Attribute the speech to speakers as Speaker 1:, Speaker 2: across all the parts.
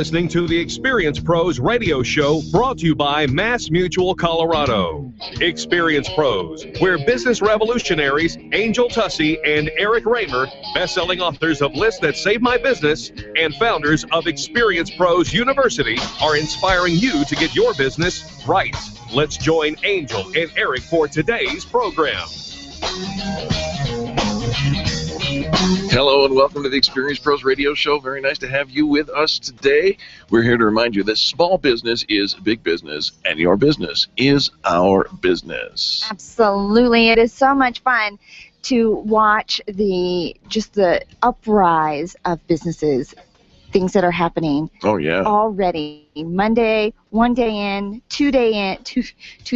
Speaker 1: listening to the Experience Pros radio show brought to you by Mass Mutual Colorado. Experience Pros, where business revolutionaries Angel Tussey and Eric Raymer, best-selling authors of Lists That Save My Business and founders of Experience Pros University, are inspiring you to get your business right. Let's join Angel and Eric for today's program.
Speaker 2: Hello and welcome to the Experience Pros radio show. Very nice to have you with us today. We're here to remind you that small business is big business and your business is our business.
Speaker 3: Absolutely. It is so much fun to watch the uprise of businesses, things that are happening.
Speaker 2: Oh yeah.
Speaker 3: Already. Monday, 1 day in, 2 day in, two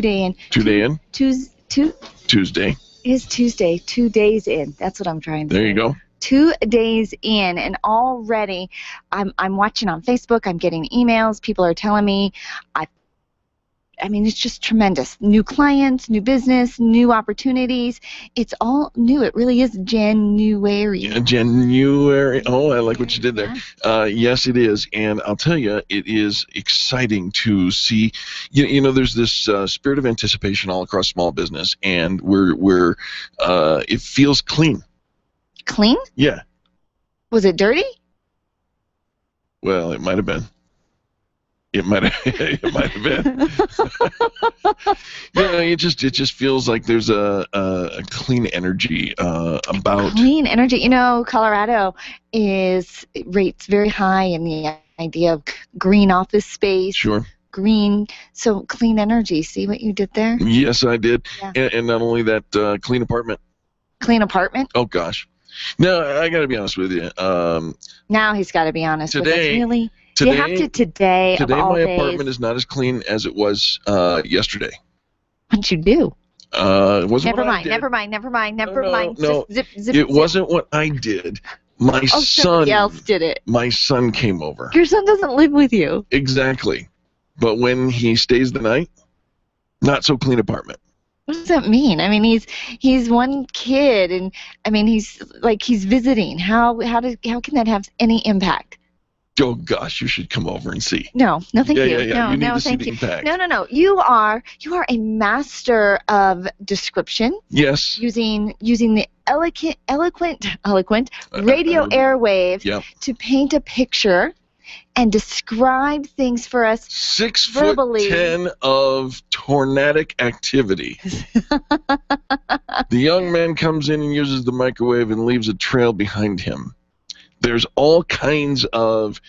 Speaker 3: day in.
Speaker 2: 2 day in?
Speaker 3: Tuesday. It is Tuesday, 2 days in. That's what I'm trying to say.
Speaker 2: There you go.
Speaker 3: 2 days in, and already I'm watching on Facebook. I'm getting emails. People are telling me, I mean, it's just tremendous. New clients, new business, new opportunities. It's all new. It really is January.
Speaker 2: Yeah, January. Oh, I like what you did there.
Speaker 3: Yeah.
Speaker 2: Yes, it is. And I'll tell you, it is exciting to see. You know, there's this spirit of anticipation all across small business, and it feels clean.
Speaker 3: Clean?
Speaker 2: Yeah.
Speaker 3: Was it dirty?
Speaker 2: Well, it might have been. It might have been. Yeah, it just feels like there's a clean energy about.
Speaker 3: Clean energy. You know, Colorado rates very high in the idea of green office space.
Speaker 2: Sure.
Speaker 3: Green, so clean energy. See what you did there?
Speaker 2: Yes, I did.
Speaker 3: Yeah.
Speaker 2: And not only that, clean apartment.
Speaker 3: Clean apartment?
Speaker 2: Oh gosh. No, I got to be honest with you.
Speaker 3: Now he's got to be honest with us. Really?
Speaker 2: Today,
Speaker 3: you have to today of all
Speaker 2: my
Speaker 3: days.
Speaker 2: apartment is not as clean as it was yesterday.
Speaker 3: What'd you do?
Speaker 2: It wasn't
Speaker 3: Never
Speaker 2: what I
Speaker 3: mind.
Speaker 2: did.
Speaker 3: Never mind.
Speaker 2: No,
Speaker 3: Just zip.
Speaker 2: It wasn't what I did. My son.
Speaker 3: Somebody else did it.
Speaker 2: My son came over.
Speaker 3: Your son doesn't live with you.
Speaker 2: Exactly. But when he stays the night, not so clean apartment.
Speaker 3: What does that mean? I mean, he's one kid, and I mean, he's visiting. How can that have any impact?
Speaker 2: Oh gosh, you should come over and see.
Speaker 3: No, thank you.
Speaker 2: Yeah. You need to see
Speaker 3: thank
Speaker 2: the
Speaker 3: you.
Speaker 2: impact.
Speaker 3: No. You are a master of description.
Speaker 2: Yes.
Speaker 3: Using the eloquent radio airwave to paint a picture and describe things for us
Speaker 2: 6
Speaker 3: verbally.
Speaker 2: 10 of tornadic activity. The young man comes in and uses the microwave and leaves a trail behind him. There's all kinds of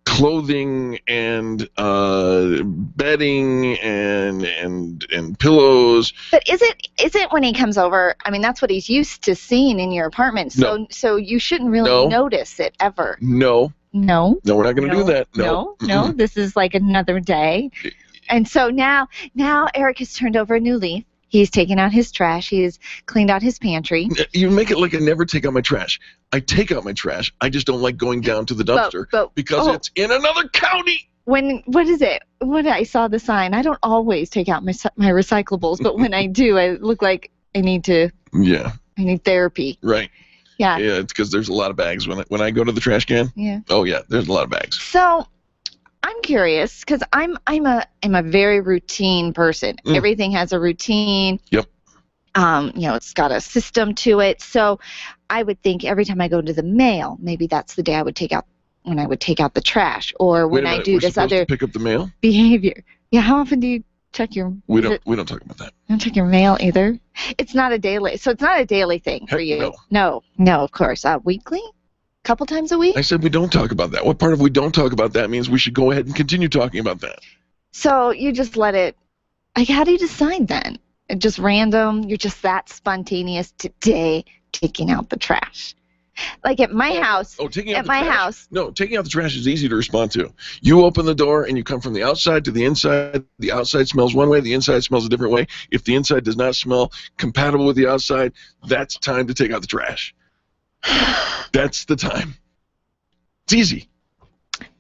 Speaker 2: clothing and bedding and pillows.
Speaker 3: But is it when he comes over? I mean, that's what he's used to seeing in your apartment. So you shouldn't really notice it ever.
Speaker 2: No, we're not going to do that.
Speaker 3: No. This is like another day. And so now Eric has turned over a new leaf. He's taken out his trash. He's cleaned out his pantry.
Speaker 2: You make it like I never take out my trash. I take out my trash. I just don't like going down to the dumpster because it's in another county.
Speaker 3: What is it? I saw the sign. I don't always take out my recyclables, but when I do, I look like I need to. Yeah. I need therapy.
Speaker 2: Right.
Speaker 3: Yeah.
Speaker 2: Yeah, it's because there's a lot of bags when I go to the trash can.
Speaker 3: Yeah.
Speaker 2: Oh yeah, there's a lot of bags.
Speaker 3: So I'm curious because I'm a very routine person. Everything has a routine.
Speaker 2: Yep.
Speaker 3: It's got a system to it. So I would think every time I go to the mail, maybe that's the day I would take out the trash, or when I do this other
Speaker 2: to pick up the mail
Speaker 3: behavior. Yeah. How often do you check your?
Speaker 2: We don't talk about that.
Speaker 3: You don't check your mail either. It's not a daily. So it's not a daily thing for you. No. Of course. Weekly. Couple times a week?
Speaker 2: I said we don't talk about that. What part of we don't talk about that means we should go ahead and continue talking about that?
Speaker 3: So you just let it, like, how do you decide then? Just random? You're just that spontaneous today taking out the trash? Like at my house.
Speaker 2: Oh, taking out the trash? No, taking out the trash is easy to respond to. You open the door and you come from the outside to the inside. The outside smells one way, the inside smells a different way. If the inside does not smell compatible with the outside, that's time to take out the trash. That's the time. It's easy.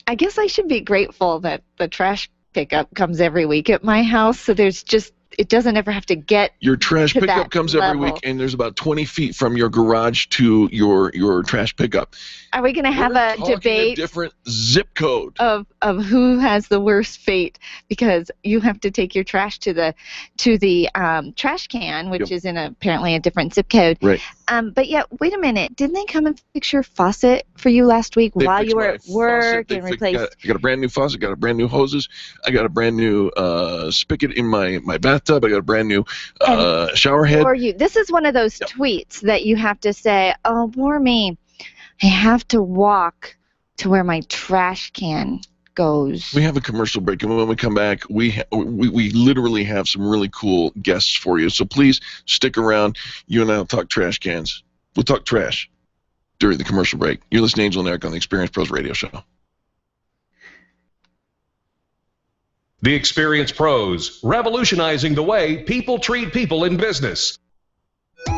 Speaker 3: I guess I should be grateful that the trash pickup comes every week at my house, so it doesn't ever have to get
Speaker 2: your trash
Speaker 3: to
Speaker 2: pickup comes
Speaker 3: level.
Speaker 2: Every week, and there's about 20 feet from your garage to your trash pickup.
Speaker 3: Are we going to have a debate?
Speaker 2: A different zip code
Speaker 3: of who has the worst fate, because you have to take your trash to the trash can, which is in apparently a different zip code.
Speaker 2: Right.
Speaker 3: But yeah, wait a minute. Didn't they come and fix your faucet for you last week while you were at work and replaced?
Speaker 2: I got a brand new faucet. Got a brand new hoses. I got a brand new spigot in my bathtub. I got a brand new shower head.
Speaker 3: This is one of those tweets that you have to say, "Oh, poor me. I have to walk to where my trash can goes."
Speaker 2: We have a commercial break, and when we come back, we literally have some really cool guests for you. So please stick around. You and I will talk trash cans. We'll talk trash during the commercial break. You're listening to Angel and Eric on the Experience Pros Radio Show.
Speaker 1: The Experience Pros, revolutionizing the way people treat people in business.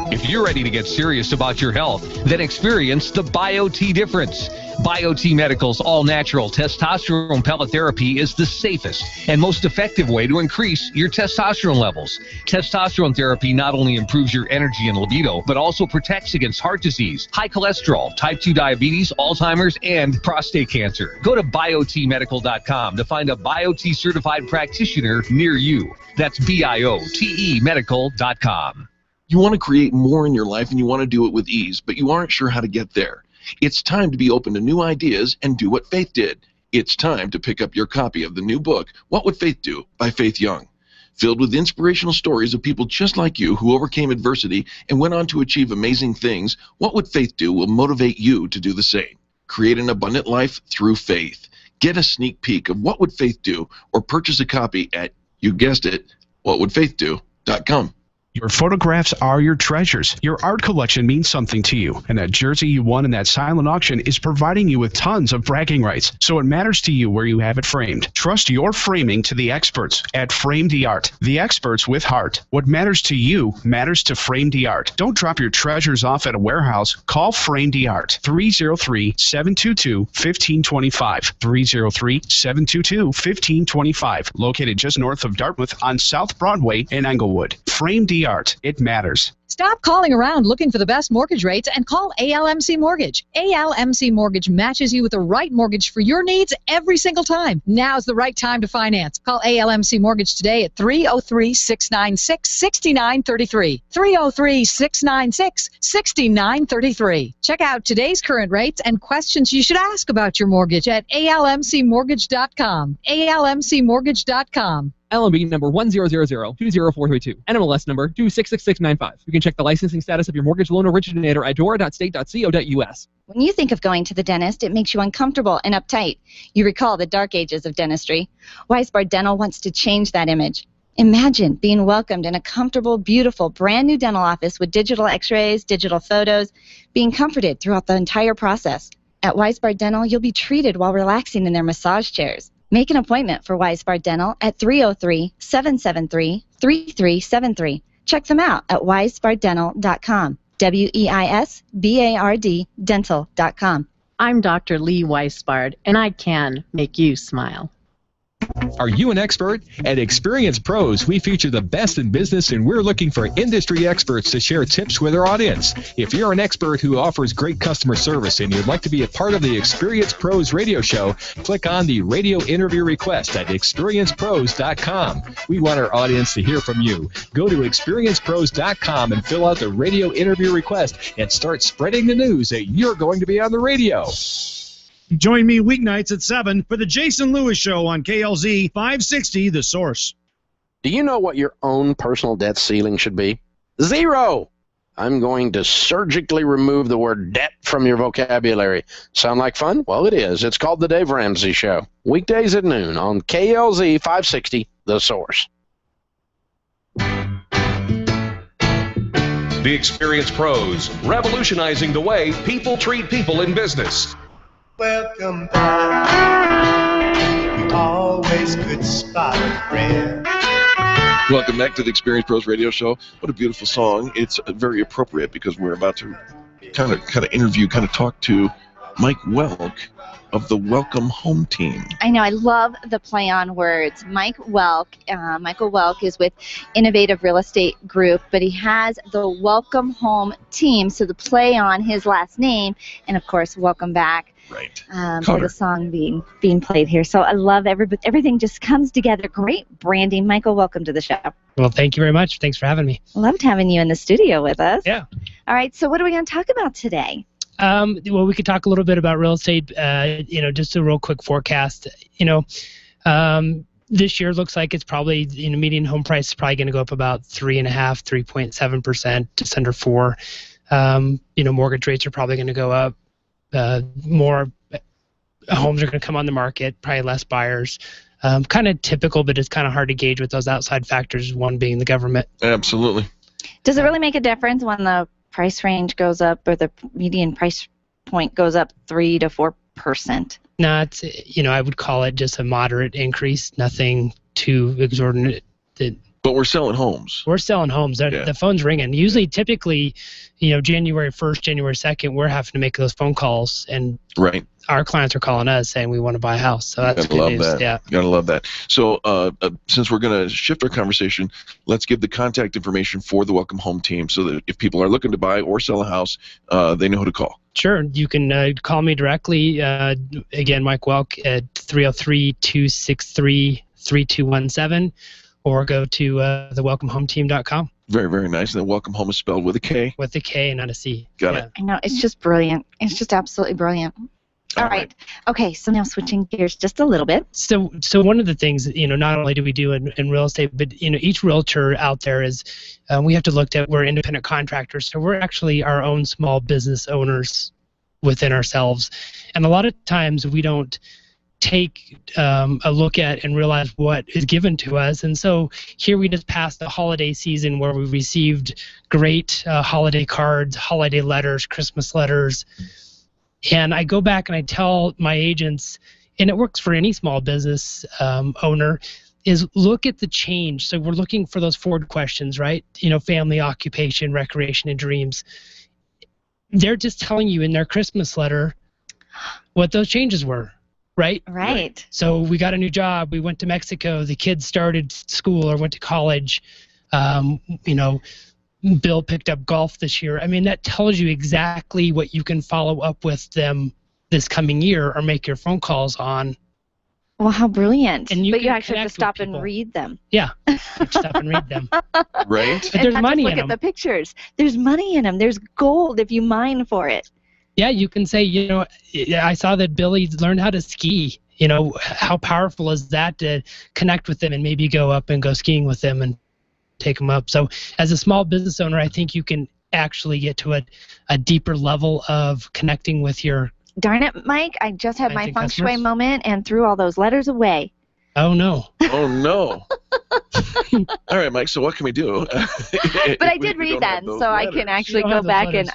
Speaker 4: If you're ready to get serious about your health, then experience the BioTE difference. BioTE Medical's all-natural testosterone pellet therapy is the safest and most effective way to increase your testosterone levels. Testosterone therapy not only improves your energy and libido, but also protects against heart disease, high cholesterol, type 2 diabetes, Alzheimer's, and prostate cancer. Go to BioTEmedical.com to find a BioTE certified practitioner near you. That's BioTE Medical.com.
Speaker 2: You want to create more in your life, and you want to do it with ease, but you aren't sure how to get there. It's time to be open to new ideas and do what Faith did. It's time to pick up your copy of the new book, What Would Faith Do? By Faith Young. Filled with inspirational stories of people just like you who overcame adversity and went on to achieve amazing things, What Would Faith Do? Will motivate you to do the same. Create an abundant life through faith. Get a sneak peek of What Would Faith Do? Or purchase a copy at, you guessed it, whatwouldfaithdo.com.
Speaker 5: Your photographs are your treasures. Your art collection means something to you, and that jersey you won in that silent auction is providing you with tons of bragging rights, so it matters to you where you have it framed. Trust your framing to the experts at Frame the Art, the experts with heart. What matters to you matters to Frame the Art. Don't drop your treasures off at a warehouse. Call Frame the Art, 303-722-1525, 303-722-1525, located just north of Dartmouth on South Broadway in Englewood. Frame the Art. It matters.
Speaker 6: Stop calling around looking for the best mortgage rates and call ALMC Mortgage. ALMC Mortgage matches you with the right mortgage for your needs every single time. Now's the right time to finance. Call ALMC Mortgage today at 303-696-6933. 303-696-6933. Check out today's current rates and questions you should ask about your mortgage at almcmortgage.com. almcmortgage.com.
Speaker 7: LMB number 100020432. NMLS number 266695. You can check the licensing status of your mortgage loan originator at dora.state.co.us.
Speaker 3: When you think of going to the dentist, it makes you uncomfortable and uptight. You recall the dark ages of dentistry. Weisbard Dental wants to change that image. Imagine being welcomed in a comfortable, beautiful, brand new dental office with digital x-rays, digital photos, being comforted throughout the entire process. At Weisbard Dental, you'll be treated while relaxing in their massage chairs. Make an appointment for Weisbard Dental at 303-773-3373. Check them out at weisbarddental.com. WEISBARD dental.com.
Speaker 8: I'm Dr. Lee Weisbard, and I can make you smile.
Speaker 9: Are you an expert? At Experience Pros, we feature the best in business, and we're looking for industry experts to share tips with our audience. If you're an expert who offers great customer service and you'd like to be a part of the Experience Pros radio show, click on the radio interview request at experiencepros.com. We want our audience to hear from you. Go to experiencepros.com and fill out the radio interview request and start spreading the news that you're going to be on the radio.
Speaker 10: Join me weeknights at 7 for the Jason Lewis Show on KLZ 560, The Source.
Speaker 11: Do you know what your own personal debt ceiling should be? 0! I'm going to surgically remove the word debt from your vocabulary. Sound like fun? Well, it is. It's called The Dave Ramsey Show. Weekdays at noon on KLZ 560, The Source.
Speaker 1: The Experience Pros, revolutionizing the way people treat people in business.
Speaker 12: Welcome back. You always could spot a friend.
Speaker 2: Welcome back to the Experience Pros Radio Show. What a beautiful song. It's very appropriate because we're about to kind of interview, talk to Mike Welk of the Welcome Home team.
Speaker 3: I know. I love the play on words. Mike Welk. Michael Welk is with Innovative Real Estate Group, but he has the Welcome Home team, so the play on his last name, and of course, welcome back.
Speaker 2: Right.
Speaker 3: For the song being played here. So I love everything just comes together. Great branding. Michael, welcome to the show.
Speaker 13: Well, thank you very much. Thanks for having me.
Speaker 3: Loved having you in the studio with us.
Speaker 13: Yeah.
Speaker 3: All right, so what are we going to talk about today?
Speaker 13: Well, we could talk a little bit about real estate, just a real quick forecast. This year looks like it's probably, median home price is probably going to go up about 3.7%, just under 4%. Mortgage rates are probably going to go up. More homes are going to come on the market, probably less buyers. Kind of typical, but it's kind of hard to gauge with those outside factors, one being the government.
Speaker 2: Absolutely.
Speaker 3: Does it really make a difference when the price range goes up or the median price point goes up 3 to 4%?
Speaker 13: No, it's, I would call it just a moderate increase, nothing too exorbitant.
Speaker 2: But we're selling homes.
Speaker 13: We're selling homes. The phone's ringing. Usually, typically, January 1st, January 2nd, we're having to make those phone calls, and our clients are calling us saying we want to buy a house. So that's good news.
Speaker 2: That.
Speaker 13: Yeah.
Speaker 2: Gotta love that. So since we're going to shift our conversation, let's give the contact information for the Welcome Home team so that if people are looking to buy or sell a house, they know who to call.
Speaker 13: Sure. You can call me directly. Again, Mike Welk at 303-263-3217. Or go to thewelcomehometeam.com.
Speaker 2: Very, very nice. And then Welcome Home is spelled with a K.
Speaker 13: With a K and not a C.
Speaker 2: Got it.
Speaker 3: I know. It's just brilliant. It's just absolutely brilliant. All right. Okay, so now switching gears just a little bit.
Speaker 13: So one of the things, not only do we do in real estate, but, each realtor out there is, we have to look at, we're independent contractors. So we're actually our own small business owners within ourselves. And a lot of times we don't take a look at and realize what is given to us. And so here we just passed the holiday season where we received great holiday cards, holiday letters, Christmas letters. And I go back and I tell my agents, and it works for any small business owner, is look at the change. So we're looking for those forward questions, right? Family, occupation, recreation, and dreams. They're just telling you in their Christmas letter what those changes were. Right. So we got a new job. We went to Mexico. The kids started school or went to college. Bill picked up golf this year. I mean, that tells you exactly what you can follow up with them this coming year or make your phone calls on.
Speaker 3: Well, how brilliant.
Speaker 13: And you
Speaker 3: actually have to stop and read them.
Speaker 13: Yeah, stop and read them.
Speaker 2: Right.
Speaker 13: But there's money in them.
Speaker 3: Look at the pictures. There's money in them. There's gold if you mine for it.
Speaker 13: Yeah, you can say, I saw that Billy learned how to ski. How powerful is that to connect with them and maybe go up and go skiing with them and take them up? So as a small business owner, I think you can actually get to a deeper level of connecting with your...
Speaker 3: Darn it, Mike, I just had my feng shui moment and threw all those letters away.
Speaker 13: Oh, no.
Speaker 2: Oh, no. All right, Mike, so what can we do?
Speaker 3: But I did read them, so I can actually go back and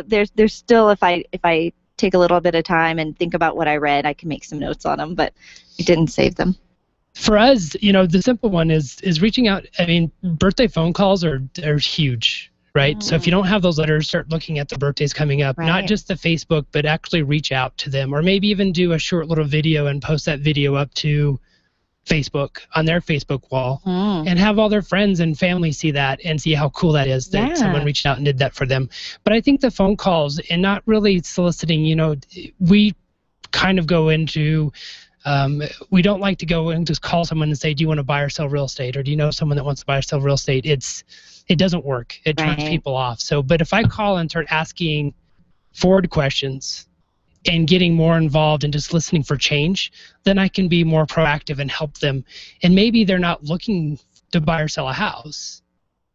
Speaker 3: there's still, if I take a little bit of time and think about what I read, I can make some notes on them, but I didn't save them.
Speaker 13: For us, the simple one is reaching out. I mean, birthday phone calls are huge, right? So if you don't have those letters, start looking at the birthdays coming up, not just the Facebook, but actually reach out to them, or maybe even do a short little video and post that video up to Facebook on their Facebook wall and have all their friends and family see that and see how cool that is that someone reached out and did that for them. But I think the phone calls and not really soliciting, we kind of go into, we don't like to go and just call someone and say, do you want to buy or sell real estate? Or do you know someone that wants to buy or sell real estate? It doesn't work. It turns people off. So, but if I call and start asking forward questions and getting more involved and just listening for change, then I can be more proactive and help them. And maybe they're not looking to buy or sell a house.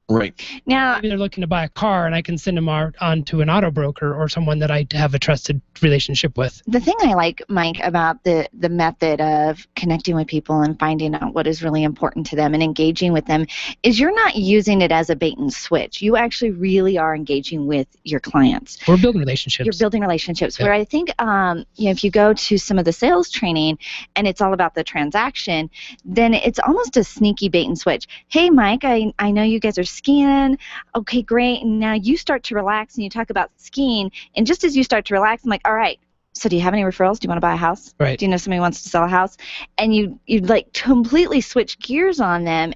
Speaker 2: Right.
Speaker 3: Now,
Speaker 13: maybe they're looking to buy a car, and I can send them on to an auto broker or someone that I have a trusted relationship with.
Speaker 3: The thing I like, Mike, about the method of connecting with people and finding out what is really important to them and engaging with them is you're not using it as a bait and switch. You actually really are engaging with your clients.
Speaker 13: We're building relationships.
Speaker 3: You're building relationships. Where I think, if you go to some of the sales training and it's all about the transaction, then it's almost a sneaky bait and switch. Hey, Mike, I know you guys are skiing. Okay, great. And now you start to relax and you talk about skiing. And just as you start to relax, I'm like, all right, so do you have any referrals? Do you want to buy a house?
Speaker 13: Right.
Speaker 3: Do you know somebody who wants to sell a house? And you'd like completely switch gears on them,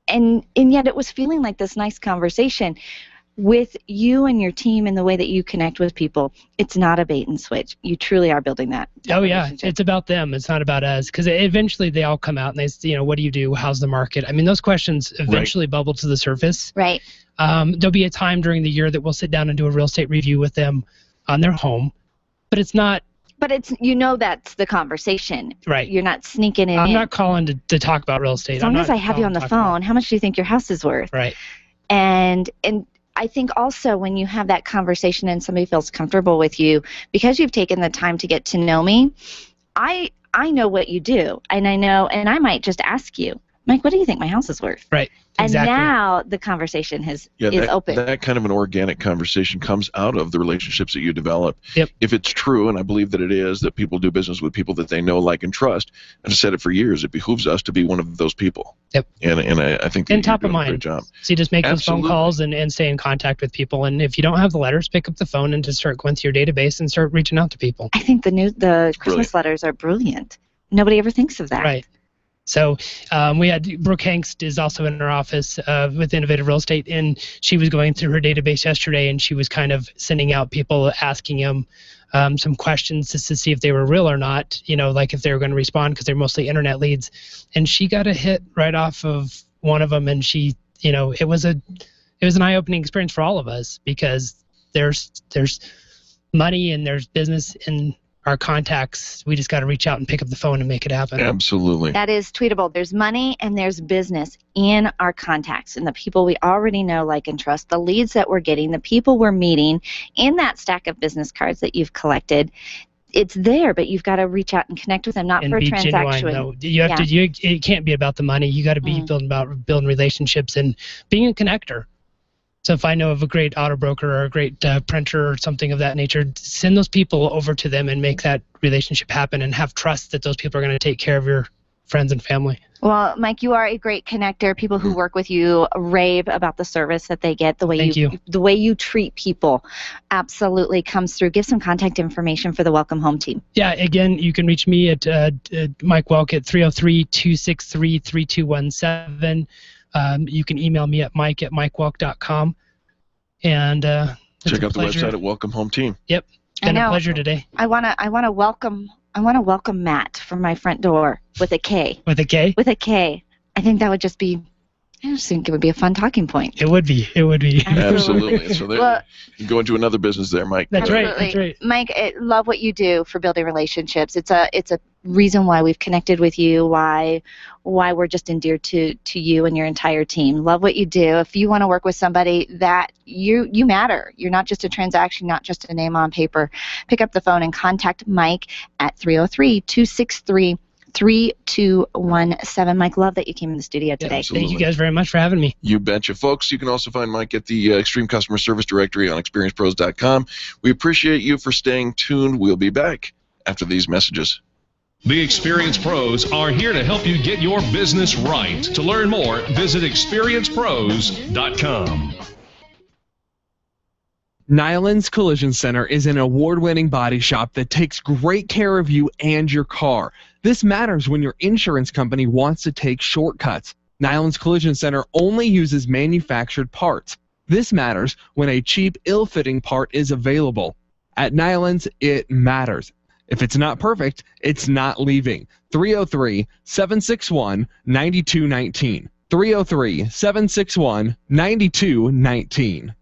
Speaker 3: and yet it was feeling like this nice conversation. With you and your team and the way that you connect with people, it's not a bait and switch. You truly are building that.
Speaker 13: Oh, yeah. It's about them. It's not about us. Because eventually they all come out and they say, what do you do? How's the market? I mean, those questions eventually bubble to the surface.
Speaker 3: Right.
Speaker 13: There'll be a time during the year that we'll sit down and do a real estate review with them on their home. But it's not.
Speaker 3: But it's, that's the conversation.
Speaker 13: Right.
Speaker 3: You're not sneaking in.
Speaker 13: I'm not calling to talk about real estate.
Speaker 3: As long as I have you on the phone, how much do you think your house is worth?
Speaker 13: Right.
Speaker 3: And I think also when you have that conversation and somebody feels comfortable with you, because you've taken the time to get to know me, I know what you do, and I might just ask you, Mike, what do you think my house is worth?
Speaker 13: Right.
Speaker 3: And
Speaker 13: Exactly.
Speaker 3: now the conversation is open.
Speaker 2: That kind of an organic conversation comes out of the relationships that you develop.
Speaker 13: Yep.
Speaker 2: If it's true, and I believe that it is, that people do business with people that they know, like, and trust, and I've said it for years, it behooves us to be one of those people.
Speaker 13: Yep.
Speaker 2: And I think that
Speaker 13: and top
Speaker 2: you're
Speaker 13: of
Speaker 2: doing a great
Speaker 13: mind.
Speaker 2: job.
Speaker 13: So you just make those phone
Speaker 2: Absolutely.
Speaker 13: calls and stay in contact with people. And if you don't have the letters, pick up the phone and just start going through your database and start reaching out to people.
Speaker 3: I think the Christmas letters are brilliant. Nobody ever thinks of that.
Speaker 13: Right. So we had Brooke Hengst is also in our office with Innovative Real Estate, and she was going through her database yesterday, and she was kind of sending out people, asking them some questions just to see if they were real or not, like if they were going to respond, because they're mostly internet leads. And she got a hit right off of one of them, and she, it was an eye-opening experience for all of us, because there's money and there's business in our contacts. We just got to reach out and pick up the phone and make it happen.
Speaker 2: Absolutely.
Speaker 3: That is tweetable. There's money and there's business in our contacts, and the people we already know, like, and trust, the leads that we're getting, the people we're meeting, in that stack of business cards that you've collected. It's there, but you've got to reach out and connect with them, not
Speaker 13: and
Speaker 3: for a
Speaker 13: be
Speaker 3: transaction.
Speaker 13: genuine, though. You have to. It can't be about the money. You got to be building relationships and being a connector. So if I know of a great auto broker or a great printer or something of that nature, send those people over to them and make that relationship happen, and have trust that those people are going to take care of your friends and family.
Speaker 3: Well, Mike, you are a great connector. People who work with you rave about the service that they get, the way you treat people absolutely comes through. Give some contact information for the Welcome Home team.
Speaker 13: Yeah, again, you can reach me at Mike Welk at 303-263-3217. You can email me at mike@mikewelk.com. And
Speaker 2: check out the website at Welcome Home Team.
Speaker 13: Yep. Been a pleasure today.
Speaker 3: I want to welcome Matt from my front door with a K.
Speaker 13: With a K?
Speaker 3: With a K. I think that would just be, I just think it would be a fun talking point.
Speaker 13: It would be.
Speaker 2: Absolutely. So there, you can go into another business there, Mike.
Speaker 13: That's right.
Speaker 3: Mike, I love what you do for building relationships. It's a reason why we've connected with you, why we're just endeared to you and your entire team. Love what you do. If you want to work with somebody, that you matter. You're not just a transaction, not just a name on paper. Pick up the phone and contact Mike at 303-263-3217. Mike, love that you came in the studio today.
Speaker 13: Thank you guys very much for having me.
Speaker 2: You betcha. Folks, you can also find Mike at the Extreme Customer Service Directory on experiencepros.com. We appreciate you for staying tuned. We'll be back after these messages.
Speaker 1: The Experience Pros are here to help you get your business right. To learn more, visit experiencepros.com.
Speaker 7: Nyland's Collision Center is an award-winning body shop that takes great care of you and your car. This matters when your insurance company wants to take shortcuts. Nyland's Collision Center only uses manufactured parts. This matters when a cheap, ill-fitting part is available. At Nyland's, it matters. If it's not perfect, it's not leaving. 303-761-9219. 303-761-9219.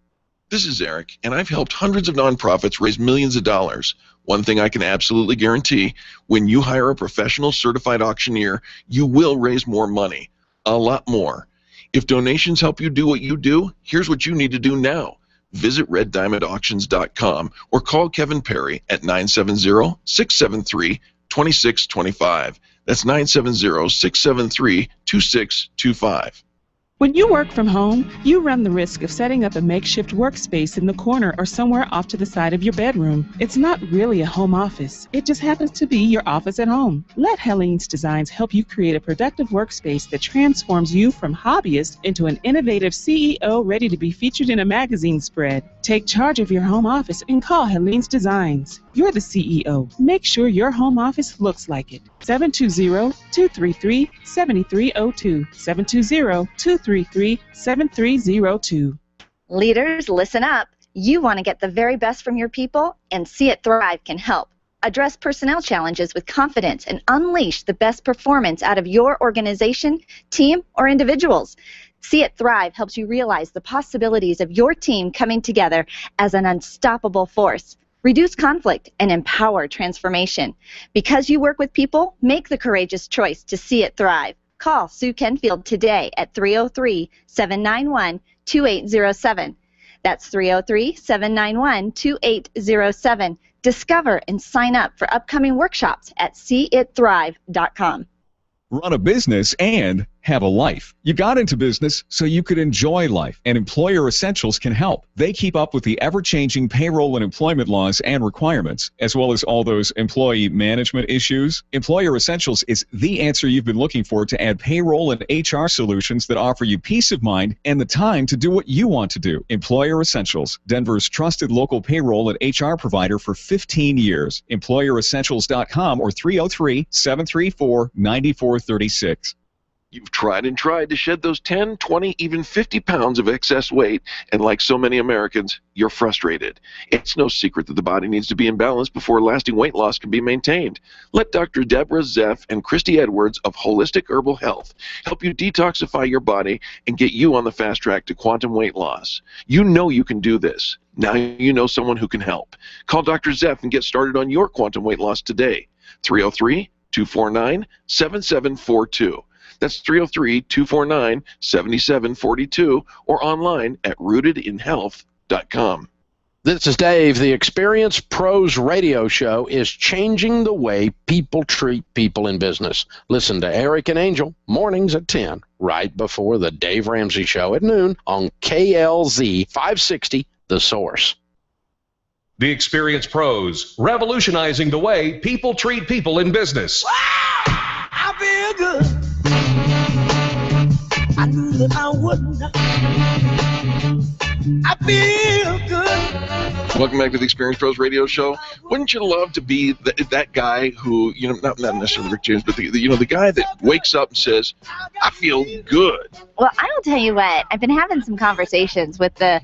Speaker 2: This is Eric, and I've helped hundreds of nonprofits raise millions of dollars. One thing I can absolutely guarantee, when you hire a professional certified auctioneer, you will raise more money. A lot more. If donations help you do what you do, here's what you need to do now. Visit reddiamondauctions.com or call Kevin Perry at 970-673-2625. That's 970-673-2625.
Speaker 14: When you work from home, you run the risk of setting up a makeshift workspace in the corner or somewhere off to the side of your bedroom. It's not really a home office. It just happens to be your office at home. Let Helene's Designs help you create a productive workspace that transforms you from hobbyist into an innovative CEO ready to be featured in a magazine spread. Take charge of your home office and call Helene's Designs. You're the CEO. Make sure your home office looks like it. 720-233-7302. 720-233-7302.
Speaker 3: Leaders, listen up. You want to get the very best from your people, and See It Thrive can help. Address personnel challenges with confidence and unleash the best performance out of your organization, team, or individuals. See It Thrive helps you realize the possibilities of your team coming together as an unstoppable force. Reduce conflict and empower transformation. Because you work with people, make the courageous choice to see it thrive. Call Sue Kenfield today at 303-791-2807. That's 303-791-2807. Discover and sign up for upcoming workshops at seeitthrive.com.
Speaker 15: Run a business and have a life. You got into business so you could enjoy life, and Employer Essentials can help. They keep up with the ever-changing payroll and employment laws and requirements, as well as all those employee management issues. Employer Essentials is the answer you've been looking for to add payroll and HR solutions that offer you peace of mind and the time to do what you want to do. Employer Essentials, Denver's trusted local payroll and HR provider for 15 years. EmployerEssentials.com or 303-734-9436.
Speaker 2: You've tried and tried to shed those 10, 20, even 50 pounds of excess weight, and like so many Americans, you're frustrated. It's no secret that the body needs to be in balance before lasting weight loss can be maintained. Let Dr. Deborah Zeff and Christy Edwards of Holistic Herbal Health help you detoxify your body and get you on the fast track to quantum weight loss. You know you can do this. Now you know someone who can help. Call Dr. Zeff and get started on your quantum weight loss today. 303-249-7742. That's 303-249-7742 or online at rootedinhealth.com.
Speaker 11: This is Dave. The Experience Pros radio show is changing the way people treat people in business. Listen to Eric and Angel mornings at 10, right before the Dave Ramsey Show at noon on KLZ 560, The Source.
Speaker 1: The Experience Pros, revolutionizing the way people treat people in business.
Speaker 12: I feel good. I knew that I wouldn't. I feel good.
Speaker 2: Welcome back to the Experience Pros Radio Show. Wouldn't you love to be that guy who, not necessarily Rick James, but the guy that wakes up and says, "I feel good."
Speaker 3: Well, I will tell you what. I've been having some conversations with the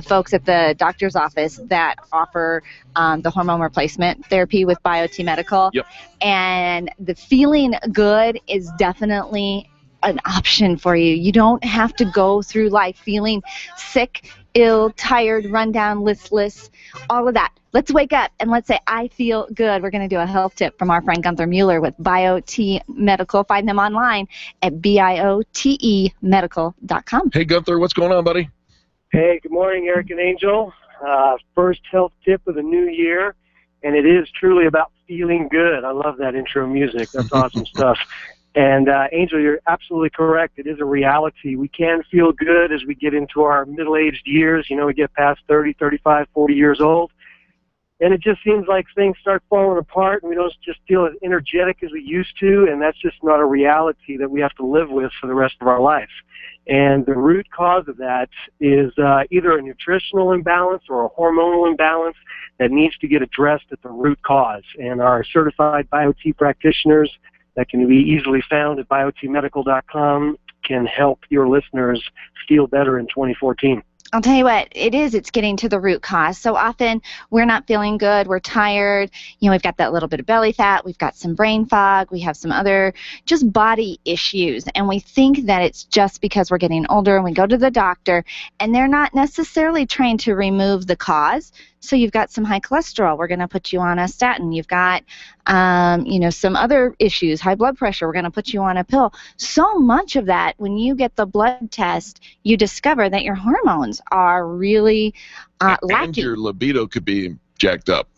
Speaker 3: folks at the doctor's office that offer the hormone replacement therapy with BioTE Medical.
Speaker 2: Yep.
Speaker 3: And the feeling good is definitely an option for you. You don't have to go through life feeling sick, ill, tired, run down, listless, all of that. Let's wake up and let's say, I feel good. We're going to do a health tip from our friend Gunther Meuller with BioTE Medical. Find them online at BioTEmedical.com.
Speaker 2: Hey, Gunther, what's going on, buddy?
Speaker 16: Hey, good morning, Eric and Angel. First health tip of the new year, and it is truly about feeling good. I love that intro music. That's awesome stuff. And Angel, you're absolutely correct. It is a reality. We can feel good as we get into our middle-aged years. We get past 30, 35, 40 years old. And it just seems like things start falling apart, and we don't just feel as energetic as we used to, and that's just not a reality that we have to live with for the rest of our life. And the root cause of that is either a nutritional imbalance or a hormonal imbalance that needs to get addressed at the root cause. And our certified BioTE practitioners that can be easily found at BioTEmedical.com can help your listeners feel better in 2014.
Speaker 3: I'll tell you what, it's getting to the root cause. So often we're not feeling good, we're tired, we've got that little bit of belly fat, we've got some brain fog, we have some other just body issues, and we think that it's just because we're getting older, and we go to the doctor, and they're not necessarily trying to remove the cause. So you've got some high cholesterol, we're going to put you on a statin. You've got, some other issues, high blood pressure, we're going to put you on a pill. So much of that, when you get the blood test, you discover that your hormones are really lacking.
Speaker 2: And your libido could be jacked up.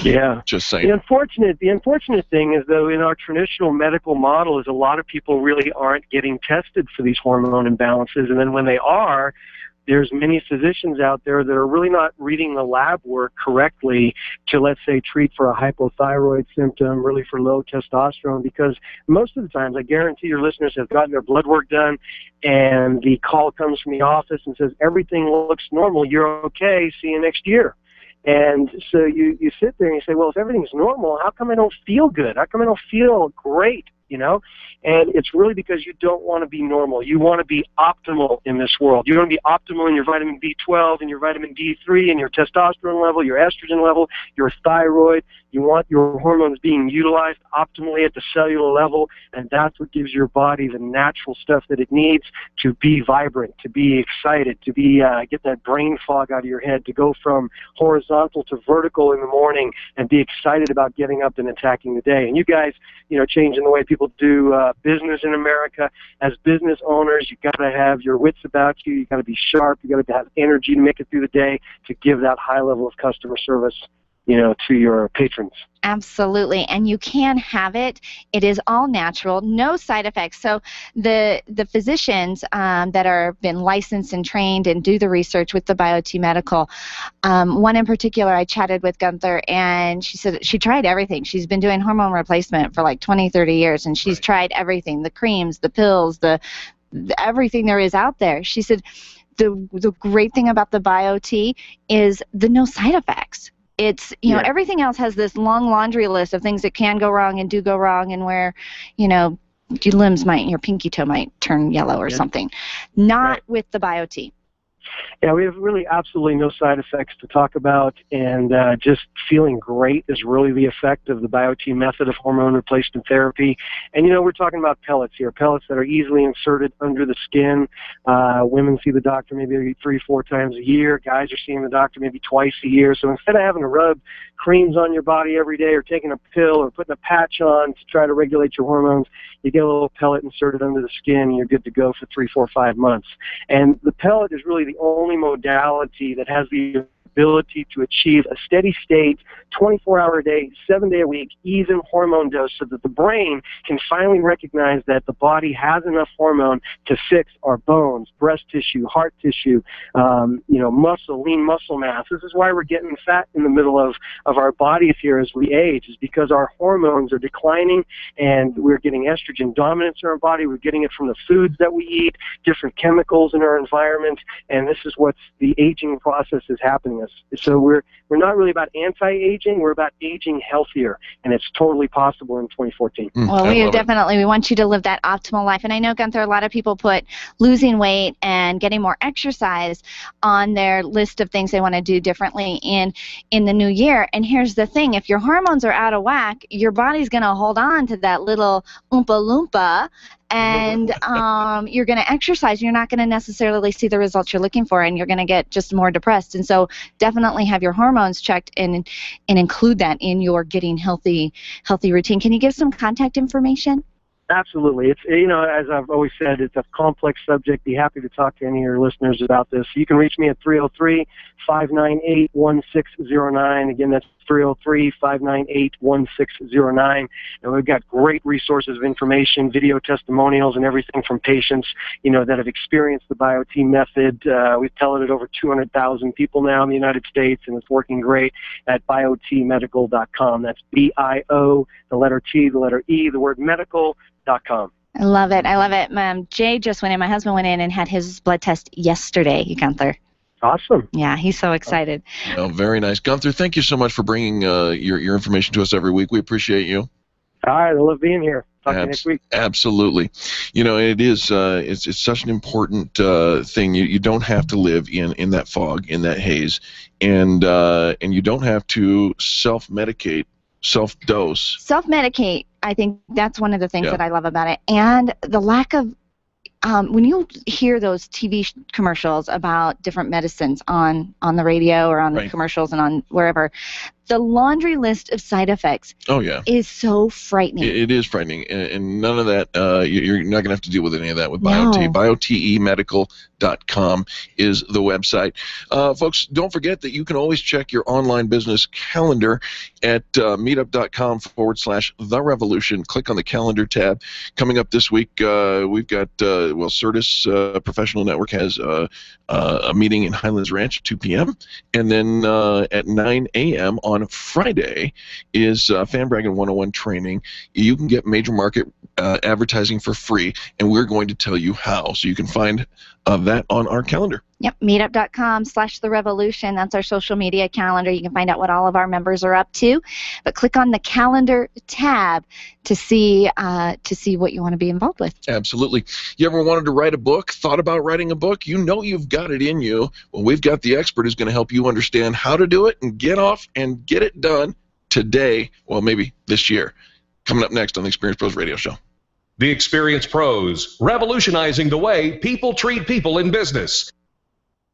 Speaker 16: Yeah.
Speaker 2: Just saying.
Speaker 16: The unfortunate thing is, though, in our traditional medical model is a lot of people really aren't getting tested for these hormone imbalances. And then when they are, there's many physicians out there that are really not reading the lab work correctly to, let's say, treat for a hypothyroid symptom, really for low testosterone, because most of the times, I guarantee your listeners have gotten their blood work done, and the call comes from the office and says, everything looks normal, you're okay, see you next year. And so you sit there and you say, well, if everything's normal, how come I don't feel good? How come I don't feel great? You know, and it's really because you don't want to be normal. You want to be optimal in this world. You want to be optimal in your vitamin B12 and your vitamin D3 and your testosterone level, your estrogen level, your thyroid. You want your hormones being utilized optimally at the cellular level, and that's what gives your body the natural stuff that it needs to be vibrant, to be excited, to be get that brain fog out of your head, to go from horizontal to vertical in the morning and be excited about getting up and attacking the day. And you guys, you know, changing the way people do business in America. As business owners, you got to have your wits about you. You got to be sharp. You got to have energy to make it through the day to give that high level of customer service, you know, to your patrons.
Speaker 3: Absolutely, and you can have it. It is all natural, no side effects. So the physicians that are been licensed and trained and do the research with the BioTE Medical, one in particular, I chatted with Gunther, and she said she tried everything. She's been doing hormone replacement for like 20, 30 years, and she's tried everything, the creams, the pills, the everything there is out there. She said the great thing about the BioTE is the no side effects. It's, you know, everything else has this long laundry list of things that can go wrong and do go wrong, and where, you know, your limbs might, your pinky toe might turn yellow or something. Not with the BioTE.
Speaker 16: Yeah, we have really absolutely no side effects to talk about, and just feeling great is really the effect of the BioTE method of hormone replacement therapy. And, you know, we're talking about pellets here, pellets that are easily inserted under the skin. Women see the doctor maybe 3-4 times a year. Guys are seeing the doctor maybe twice a year. So instead of having to rub creams on your body every day or taking a pill or putting a patch on to try to regulate your hormones, you get a little pellet inserted under the skin, and you're good to go for 3, 4, 5 months. And the pellet is really the only modality that has the ability to achieve a steady state, 24-hour a day, 7-day a week, even hormone dose, so that the brain can finally recognize that the body has enough hormone to fix our bones, breast tissue, heart tissue, you know, muscle, lean muscle mass. This is why we're getting fat in the middle of our bodies here as we age, is because our hormones are declining, and we're getting estrogen dominance in our body. We're getting it from the foods that we eat, different chemicals in our environment, and this is what the aging process is happening. So we're not really about anti-aging, we're about aging healthier, and it's totally possible in 2014.
Speaker 3: Well, we want you to live that optimal life. And I know, Gunther, a lot of people put losing weight and getting more exercise on their list of things they want to do differently in the new year. And here's the thing, if your hormones are out of whack, your body's going to hold on to that little Oompa Loompa, and you're going to exercise. You're not going to necessarily see the results you're looking for, and you're going to get just more depressed. And so definitely have your hormones checked and include that in your getting healthy routine. Can you give some contact information?
Speaker 16: Absolutely. It's, you know, as I've always said, it's a complex subject. Be happy to talk to any of your listeners about this. You can reach me at 303-598-1609. Again, that's 303-598-1609. And we've got great resources of information, video testimonials, and everything from patients, you know, that have experienced the BioTE method. We've pelleted over 200,000 people now in the United States, and it's working great at BioTEmedical.com. That's B-I-O, the letter T, the letter E, the word medical.com.
Speaker 3: I love it. I love it. Jay just went in. My husband went in and had his blood test yesterday, Gunther.
Speaker 16: Awesome.
Speaker 3: Yeah, he's so excited.
Speaker 2: Oh, very nice. Gunther, thank you so much for bringing your information to us every week. We appreciate you.
Speaker 16: All right, I love being here. Talk to you next week.
Speaker 2: Absolutely. You know, it is it's such an important thing. You don't have to live in that fog, in that haze, and you don't have to self-medicate, self-dose.
Speaker 3: Self-medicate, I think that's one of the things that I love about it. And the lack of, when you hear those TV commercials about different medicines on the radio or on the commercials and on wherever, the laundry list of side effects is so frightening.
Speaker 2: It is frightening, and none of that, you're not going to have to deal with any of that with BioTE. BioTEmedical.com is the website. Folks, don't forget that you can always check your online business calendar at meetup.com/The Revolution. Click on the calendar tab. Coming up this week, we've got, Certus Professional Network has a meeting in Highlands Ranch at 2 p.m., and then at 9 a.m. on Friday is Fan Bragging 101 training. You can get major market advertising for free, and we're going to tell you how. So you can find that on our calendar.
Speaker 3: Yep, meetup.com/therevolution. That's our social media calendar. You can find out what all of our members are up to. But click on the calendar tab to see what you want to be involved with.
Speaker 2: Absolutely. You ever wanted to write a book, thought about writing a book? You know you've got it in you. Well, we've got the expert who's going to help you understand how to do it and get off and get it done today, well, maybe this year. Coming up next on the Experience Pros Radio Show.
Speaker 1: The Experience Pros, revolutionizing the way people treat people in business.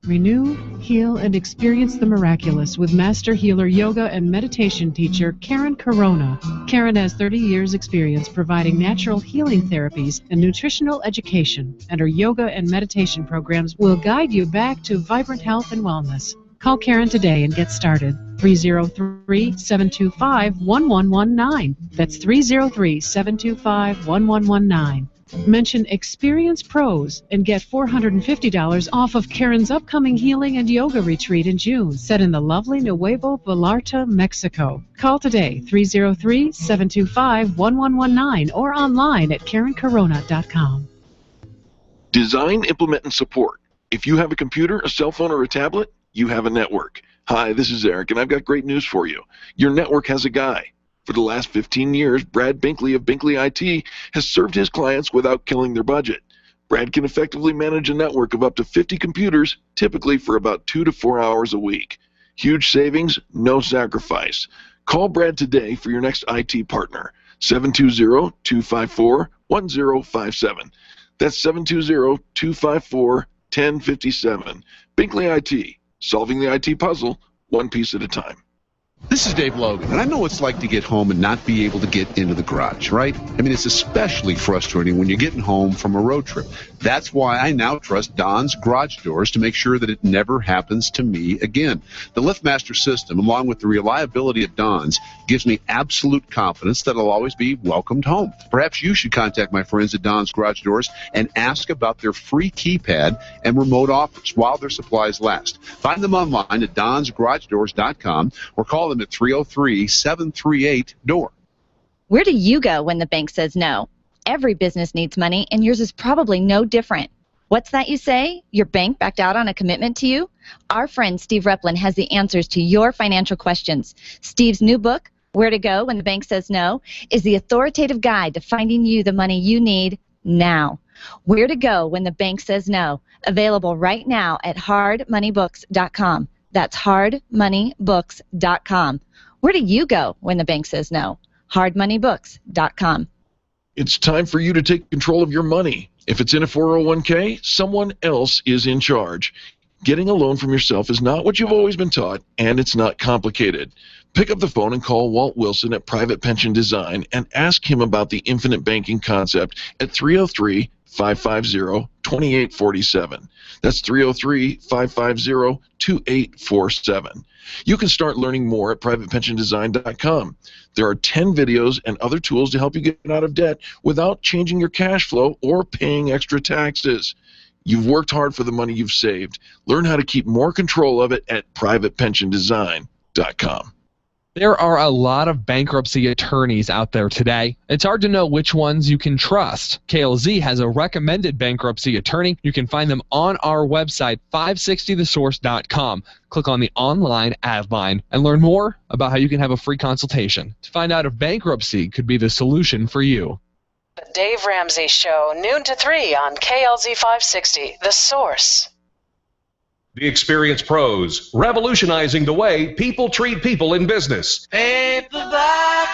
Speaker 17: Renew, heal, and experience the miraculous with Master Healer Yoga and Meditation teacher Karen Corona. Karen has 30 years' experience providing natural healing therapies and nutritional education, and her yoga and meditation programs will guide you back to vibrant health and wellness. Call Karen today and get started. 303-725-1119. That's 303-725-1119. Mention Experience Pros and get $450 off of Karen's upcoming healing and yoga retreat in June, set in the lovely Nuevo Vallarta, Mexico. Call today, 303-725-1119, or online at KarenCorona.com.
Speaker 2: Design, implement, and support. If you have a computer, a cell phone, or a tablet, you have a network. Hi, this is Eric, and I've got great news for you. Your network has a guy. For the last 15 years, Brad Binkley of Binkley IT has served his clients without killing their budget. Brad can effectively manage a network of up to 50 computers, typically for about 2 to 4 hours a week. Huge savings, no sacrifice. Call Brad today for your next IT partner, 720-254-1057. That's 720-254-1057. Binkley IT, solving the IT puzzle one piece at a time.
Speaker 18: This is Dave Logan, and I know what it's like to get home and not be able to get into the garage, right? I mean, it's especially frustrating when you're getting home from a road trip. That's why I now trust Don's Garage Doors to make sure that it never happens to me again. The LiftMaster system, along with the reliability of Don's, gives me absolute confidence that I'll always be welcomed home. Perhaps you should contact my friends at Don's Garage Doors and ask about their free keypad and remote offers while their supplies last. Find them online at donsgaragedoors.com or call them at 303-738-DOOR.
Speaker 3: Where do you go when the bank says no? Every business needs money, and yours is probably no different. What's that you say? Your bank backed out on a commitment to you? Our friend Steve Replin has the answers to your financial questions. Steve's new book, Where to Go When the Bank Says No, is the authoritative guide to finding you the money you need now. Where to Go When the Bank Says No, available right now at hardmoneybooks.com. That's hardmoneybooks.com. Where do you go when the bank says no? hardmoneybooks.com.
Speaker 2: It's time for you to take control of your money. If it's in a 401k, someone else is in charge. Getting a loan from yourself is not what you've always been taught, and it's not complicated. Pick up the phone and call Walt Wilson at Private Pension Design and ask him about the infinite banking concept at 303-550-2847. That's 303-550-2847. You can start learning more at privatepensiondesign.com. There are 10 videos and other tools to help you get out of debt without changing your cash flow or paying extra taxes. You've worked hard for the money you've saved. Learn how to keep more control of it at privatepensiondesign.com.
Speaker 7: There are a lot of bankruptcy attorneys out there today. It's hard to know which ones you can trust. KLZ has a recommended bankruptcy attorney. You can find them on our website, 560thesource.com. Click on the online ad line and learn more about how you can have a free consultation to find out if bankruptcy could be the solution for you.
Speaker 19: The Dave Ramsey Show, noon to 3 on KLZ 560, The Source.
Speaker 1: The Experience Pros, revolutionizing the way people treat people in business.
Speaker 12: Paperback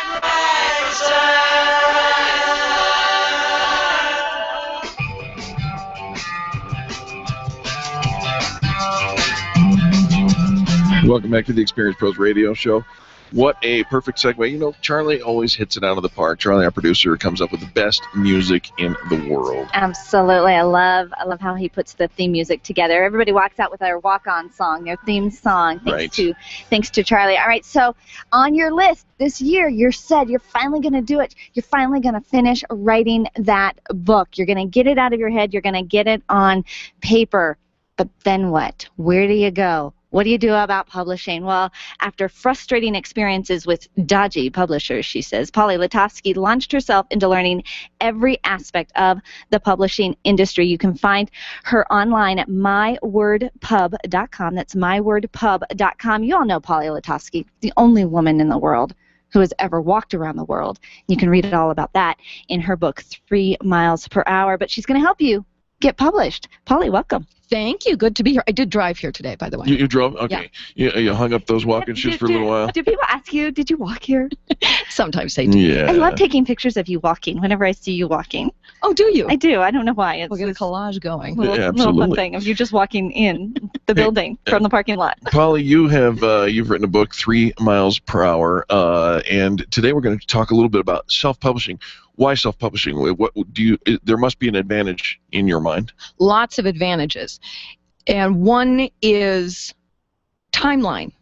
Speaker 2: Welcome back to the Experience Pros Radio Show. What a perfect segue. You know, Charlie always hits it out of the park. Charlie, our producer, comes up with the best music in the world.
Speaker 3: Absolutely. I love how he puts the theme music together. Everybody walks out with their walk-on song, their theme song, thanks to Charlie. All right, so on your list this year, you're said you're finally going to do it. You're finally going to finish writing that book. You're going to get it out of your head. You're going to get it on paper. But then what? Where do you go? What do you do about publishing? Well, after frustrating experiences with dodgy publishers, she says, Polly Letofsky launched herself into learning every aspect of the publishing industry. You can find her online at mywordpub.com. That's mywordpub.com. You all know Polly Letofsky, the only woman in the world who has ever walked around the world. You can read it all about that in her book, 3 Miles Per Hour. But she's going to help you get published. Polly, welcome.
Speaker 20: Thank you. Good to be here. I did drive here today, by the way.
Speaker 2: You drove? Okay. Yeah. You hung up those walking shoes for a little while?
Speaker 3: Do people ask you, did you walk here?
Speaker 20: Sometimes they do.
Speaker 2: Yeah.
Speaker 3: I love taking pictures of you walking whenever I see you walking.
Speaker 20: Oh, do you?
Speaker 3: I do. I don't know why.
Speaker 20: We'll get a collage going.
Speaker 3: Little fun thing of you just walking in the building from the parking lot.
Speaker 2: Polly, you've written a book, 3 Miles Per Hour, and today we're going to talk a little bit about self-publishing. Why self-publishing? What do you? There must be an advantage in your mind.
Speaker 20: Lots of advantages, and one is timeline.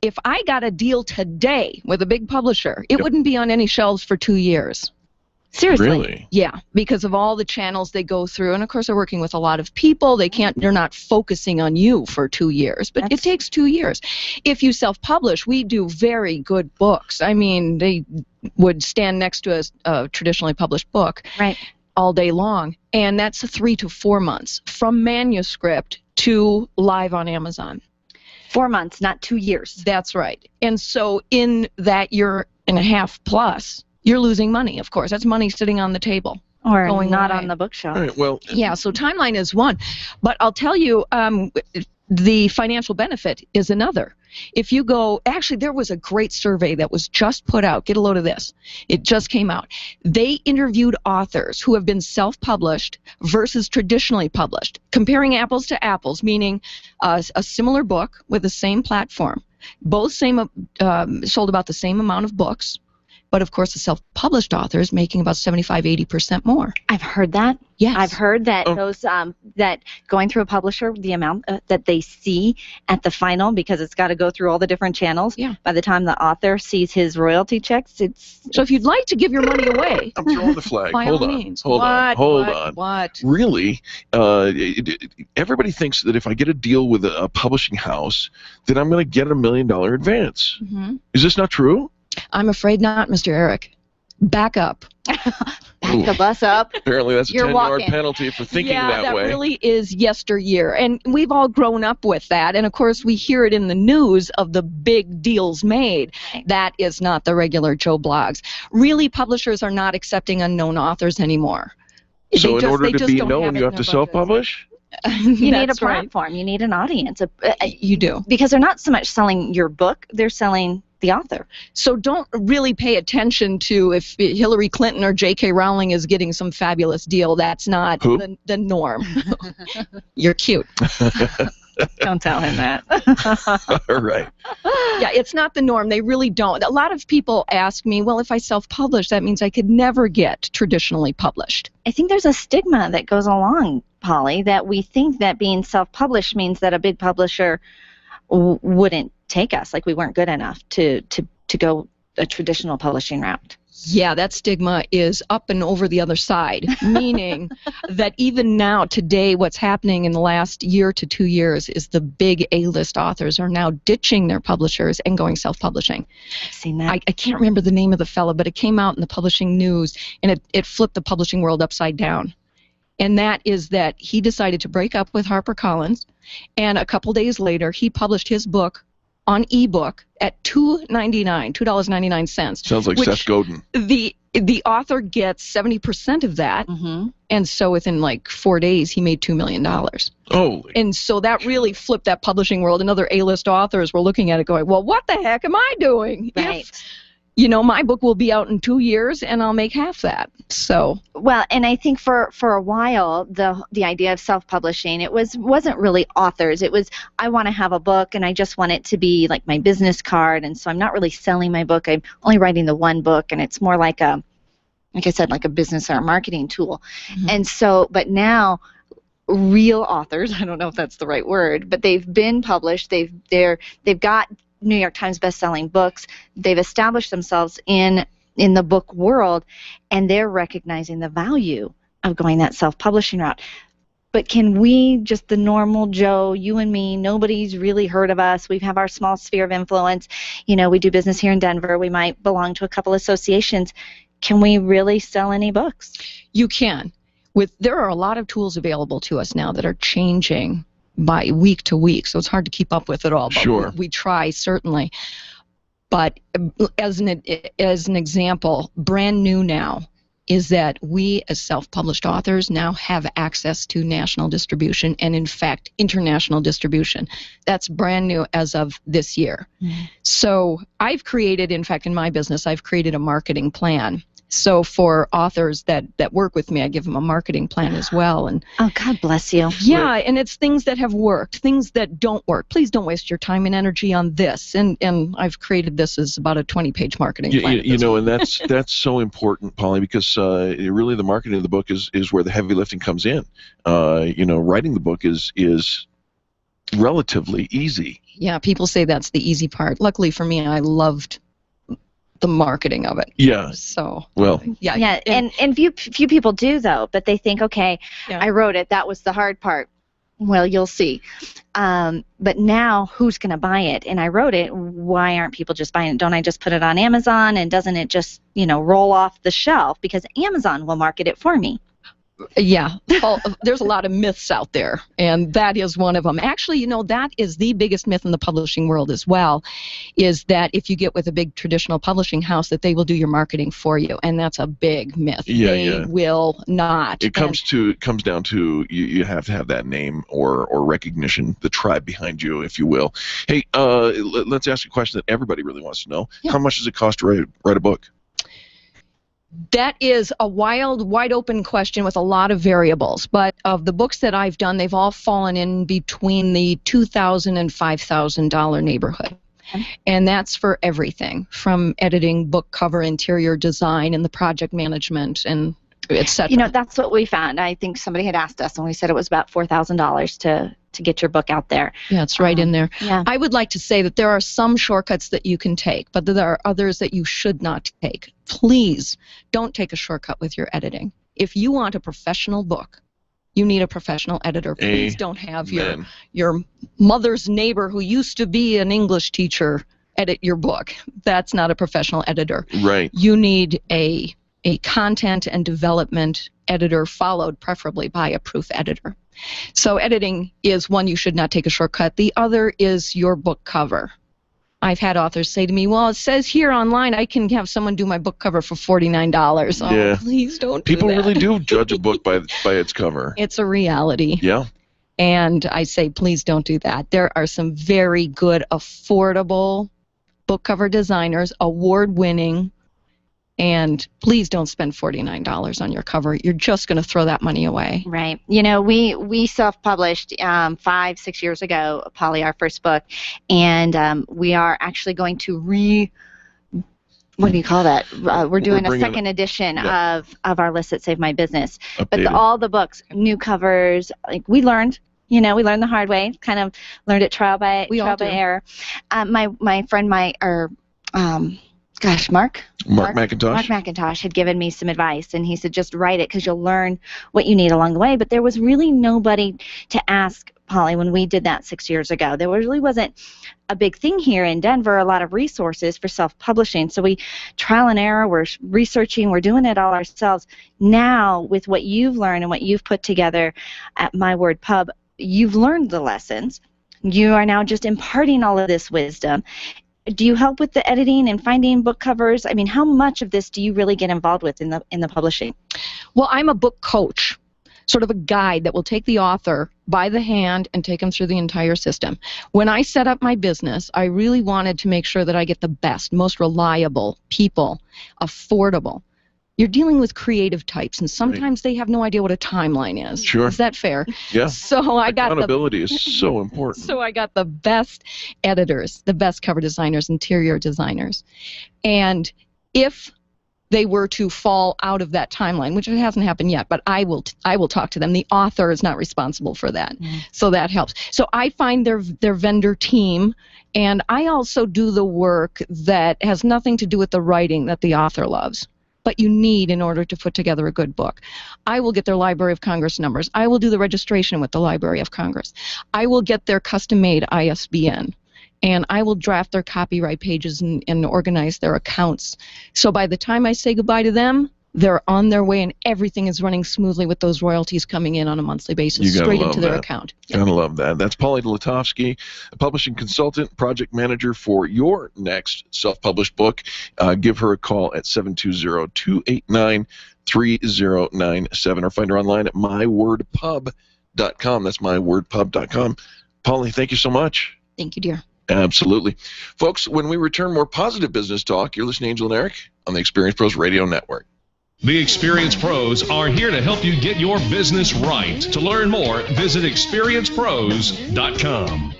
Speaker 20: If I got a deal today with a big publisher, it wouldn't be on any shelves for 2 years.
Speaker 3: Seriously?
Speaker 2: Really?
Speaker 20: Yeah, because of all the channels they go through, and of course they're working with a lot of people. They're not focusing on you for 2 years, but it takes 2 years. If you self-publish, we do very good books. I mean, they would stand next to a traditionally published book all day long, and that's 3 to 4 months from manuscript to live on Amazon.
Speaker 3: 4 months, not 2 years.
Speaker 20: That's right. And so in that year and a half plus, you're losing money, of course. That's money sitting on the table.
Speaker 3: Or
Speaker 20: going
Speaker 3: not
Speaker 20: away.
Speaker 3: on the bookshelf.
Speaker 2: All right, well,
Speaker 20: yeah, so timeline is one. But I'll tell you, the financial benefit is another. If you go, actually, there was a great survey that was just put out. Get a load of this. It just came out. They interviewed authors who have been self-published versus traditionally published, comparing apples to apples, meaning a similar book with the same platform. Both sold about the same amount of books. But, of course, the self-published author is making about 75–80% more.
Speaker 3: I've heard that.
Speaker 20: Yes.
Speaker 3: I've heard that those that going through a publisher, the amount that they see at the final, because it's got to go through all the different channels.
Speaker 20: Yeah.
Speaker 3: By the time the author sees his royalty checks, it's...
Speaker 20: So if you'd like to give your money away...
Speaker 2: I'm throwing the flag.
Speaker 20: By
Speaker 2: Hold
Speaker 20: all
Speaker 2: on.
Speaker 20: means.
Speaker 2: Hold on.
Speaker 20: What?
Speaker 2: Really, everybody thinks that if I get a deal with a publishing house, that I'm going to get $1 million advance.
Speaker 20: Mm-hmm.
Speaker 2: Is this not true?
Speaker 20: I'm afraid not, Mr. Eric. Back up.
Speaker 3: Back the bus up.
Speaker 2: Apparently that's a 10-yard penalty for thinking that way.
Speaker 20: Yeah, that really is yesteryear. And we've all grown up with that. And, of course, we hear it in the news of the big deals made. That is not the regular Joe Blogs. Really, publishers are not accepting unknown authors anymore.
Speaker 2: So in order to be known, you have to self-publish?
Speaker 3: You need a platform. You need an audience.
Speaker 20: You do.
Speaker 3: Because they're not so much selling your book, they're selling the author.
Speaker 20: So don't really pay attention to if Hillary Clinton or J.K. Rowling is getting some fabulous deal. That's not the norm. You're cute.
Speaker 3: Don't tell him that.
Speaker 2: All right.
Speaker 20: Yeah, it's not the norm. They really don't. A lot of people ask me, well, if I self-publish, that means I could never get traditionally published.
Speaker 3: I think there's a stigma that goes along, Polly, that we think that being self-published means that a big publisher wouldn't take us, like we weren't good enough to go a traditional publishing route.
Speaker 20: Yeah, that stigma is up and over the other side, meaning that even now, today, what's happening in the last year to 2 years is the big A-list authors are now ditching their publishers and going self-publishing.
Speaker 3: I've seen that.
Speaker 20: I can't remember the name of the fellow, but it came out in the publishing news, and it flipped the publishing world upside down. And that is that he decided to break up with HarperCollins, and a couple days later, he published his book on ebook at $2.99.
Speaker 2: Sounds like Seth Godin.
Speaker 20: The author gets 70% of that, and so within like 4 days he made $2 million.
Speaker 2: Holy!
Speaker 20: And so that really flipped that publishing world. And other A-list authors were looking at it, going, "Well, what the heck am I doing?
Speaker 3: Right.
Speaker 20: If, my book will be out in 2 years, and I'll make half that." So.
Speaker 3: Well, and I think for a while the idea of self-publishing, it wasn't really authors. It was, I want to have a book and I just want it to be like my business card, and so I'm not really selling my book. I'm only writing the one book, and it's more like I said, like a business or a marketing tool. And so, but now real authors, I don't know if that's the right word, but they've been published. They've got New York Times best-selling books. They've established themselves in the book world, and they're recognizing the value of going that self-publishing route. But can we, just the normal Joe, you and me, nobody's really heard of us. We have our small sphere of influence. You know, we do business here in Denver. We might belong to a couple associations. Can we really sell any books?
Speaker 20: You can. There are a lot of tools available to us now that are changing by week to week, so it's hard to keep up with it all. But
Speaker 2: Sure.
Speaker 20: we try, certainly. But as an example, brand new now, is that we as self-published authors now have access to national distribution and, in fact, international distribution. That's brand new as of this year. So I've created, in fact, in my business, I've created a marketing plan. So for authors that work with me, I give them a marketing plan as well. And
Speaker 3: oh, God bless you.
Speaker 20: Yeah, and it's things that have worked, things that don't work. Please don't waste your time and energy on this. And I've created this as about a 20-page marketing plan.
Speaker 2: You know, and that's so important, Polly, because really the marketing of the book is where the heavy lifting comes in. You know, writing the book is relatively easy.
Speaker 20: Yeah, people say that's the easy part. Luckily for me, I loved the marketing of it.
Speaker 2: Yeah.
Speaker 20: So.
Speaker 2: Well.
Speaker 3: Yeah, and few people do, though, but they think, okay, I wrote it, that was the hard part. Well, you'll see. But now, who's going to buy it? And I wrote it, why aren't people just buying it? Don't I just put it on Amazon, and doesn't it just, you know, roll off the shelf? Because Amazon will market it for me.
Speaker 20: Yeah, there's a lot of myths out there, and that is one of them. Actually, you know, that is the biggest myth in the publishing world as well, is that if you get with a big traditional publishing house, that they will do your marketing for you, and that's a big myth. They will not.
Speaker 2: It comes down to you have to have that name or recognition, the tribe behind you, if you will. Hey, let's ask a question that everybody really wants to know. How much does it cost to write a book?
Speaker 20: That is a wide open question with a lot of variables. But of the books that I've done, they've all fallen in between the $2,000 and $5,000 neighborhood. And that's for everything, from editing, book cover, interior design, and the project management, and etc.
Speaker 3: You know, that's what we found. I think somebody had asked us, and we said it was about $4,000 to get your book out there.
Speaker 20: Yeah, it's right in there.
Speaker 3: Yeah.
Speaker 20: I would like to say that there are some shortcuts that you can take, but there are others that you should not take. Please don't take a shortcut with your editing. If you want a professional book, you need a professional editor. Please don't have your mother's neighbor who used to be an English teacher edit your book. That's not a professional editor.
Speaker 2: Right.
Speaker 20: You need a content and development editor, followed preferably by a proof editor. So editing is one you should not take a shortcut. The other is your book cover. I've had authors say to me, well, it says here online I can have someone do my book cover for $49. Oh, please don't do that.
Speaker 2: People really do judge a book by its cover.
Speaker 20: It's a reality.
Speaker 2: Yeah.
Speaker 20: And I say, please don't do that. There are some very good, affordable book cover designers, award-winning, and please don't spend $49 on your cover. You're just going to throw that money away.
Speaker 3: Right. You know, we self-published 5-6 years ago, Polly, our first book, and we are actually going to what do you call that? We're doing a second edition of our list that Saved My Business.
Speaker 2: Updated.
Speaker 3: But all the books, new covers, like we learned the hard way, kind of learned it trial by error. My friend, Mark McIntosh had given me some advice, and he said, just write it because you'll learn what you need along the way. But there was really nobody to ask, Polly, when we did that 6 years ago. There really wasn't a big thing here in Denver, a lot of resources for self-publishing. So we trial and error, we're researching, we're doing it all ourselves. Now, with what you've learned and what you've put together at My Word Pub, you've learned the lessons. You are now just imparting all of this wisdom. Do you help with the editing and finding book covers? I mean, how much of this do you really get involved with in the publishing?
Speaker 20: Well, I'm a book coach, sort of a guide that will take the author by the hand and take them through the entire system. When I set up my business, I really wanted to make sure that I get the best, most reliable people, affordable. You're dealing with creative types, and sometimes they have no idea what a timeline is.
Speaker 2: Sure.
Speaker 20: Is that fair?
Speaker 2: Yeah.
Speaker 20: So
Speaker 2: accountability is so important.
Speaker 20: So I got the best editors, the best cover designers, interior designers. And if they were to fall out of that timeline, which it hasn't happened yet, but I will talk to them. The author is not responsible for that. So that helps. So I find their vendor team, and I also do the work that has nothing to do with the writing that the author loves. but you need in order to put together a good book. I will get their Library of Congress numbers. I will do the registration with the Library of Congress. I will get their custom-made ISBN. And I will draft their copyright pages and organize their accounts. So by the time I say goodbye to them, they're on their way and everything is running smoothly with those royalties coming in on a monthly basis straight into their account.
Speaker 2: Gotta love that. That's Polly Letofsky, a publishing consultant, project manager for your next self-published book. Give her a call at 720-289-3097 or find her online at mywordpub.com. That's mywordpub.com. Polly, thank you so much.
Speaker 20: Thank you, dear.
Speaker 2: Absolutely. Folks, when we return, more positive business talk. You're listening to Angel and Eric on the Experience Pros Radio Network.
Speaker 1: The Experience Pros are here to help you get your business right. To learn more, visit experiencepros.com.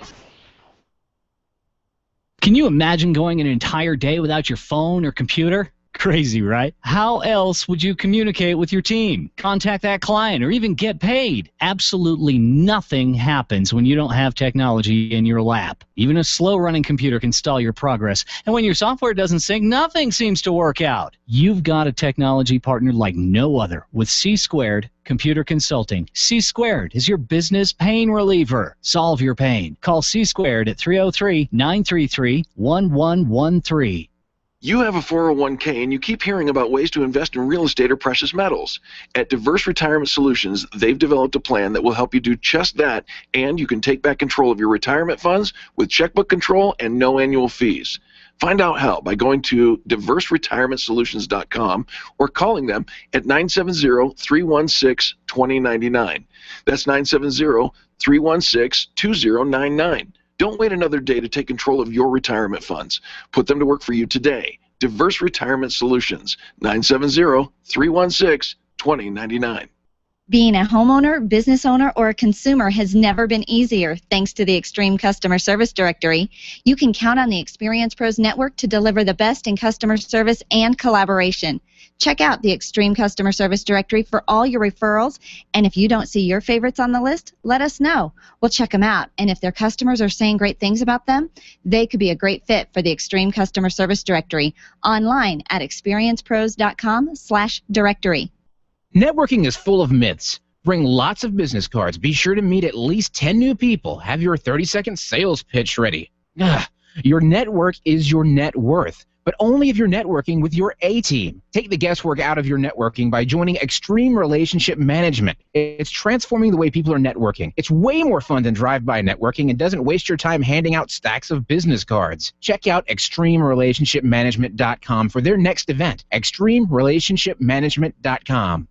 Speaker 21: Can you imagine going an entire day without your phone or computer? Crazy, right? How else would you communicate with your team, contact that client, or even get paid? Absolutely nothing happens when you don't have technology in your lap. Even a slow-running computer can stall your progress, and when your software doesn't sync, nothing seems to work out. You've got a technology partner like no other with C² Computer Consulting. C² is your business pain reliever. Solve your pain. Call C² at 303-933-1113.
Speaker 2: You have a 401k and you keep hearing about ways to invest in real estate or precious metals. At Diverse Retirement Solutions, they've developed a plan that will help you do just that, and you can take back control of your retirement funds with checkbook control and no annual fees. Find out how by going to diverseretirementsolutions.com or calling them at 970-316-2099. That's 970-316-2099. Don't wait another day to take control of your retirement funds. Put them to work for you today. Diverse Retirement Solutions, 970-316-2099.
Speaker 3: Being a homeowner, business owner, or a consumer has never been easier thanks to the Extreme Customer Service Directory. You can count on the Experience Pros Network to deliver the best in customer service and collaboration. Check out the Extreme Customer Service Directory for all your referrals, and if you don't see your favorites on the list, let us know. We'll check them out, and if their customers are saying great things about them, they could be a great fit for the Extreme Customer Service Directory online at experiencepros.com/directory.
Speaker 22: Networking is full of myths. Bring lots of business cards. Be sure to meet at least 10 new people. Have your 30-second sales pitch ready. Your network is your net worth, but only if you're networking with your A-team. Take the guesswork out of your networking by joining Extreme Relationship Management. It's transforming the way people are networking. It's way more fun than drive-by networking and doesn't waste your time handing out stacks of business cards. Check out ExtremeRelationshipManagement.com for their next event. ExtremeRelationshipManagement.com.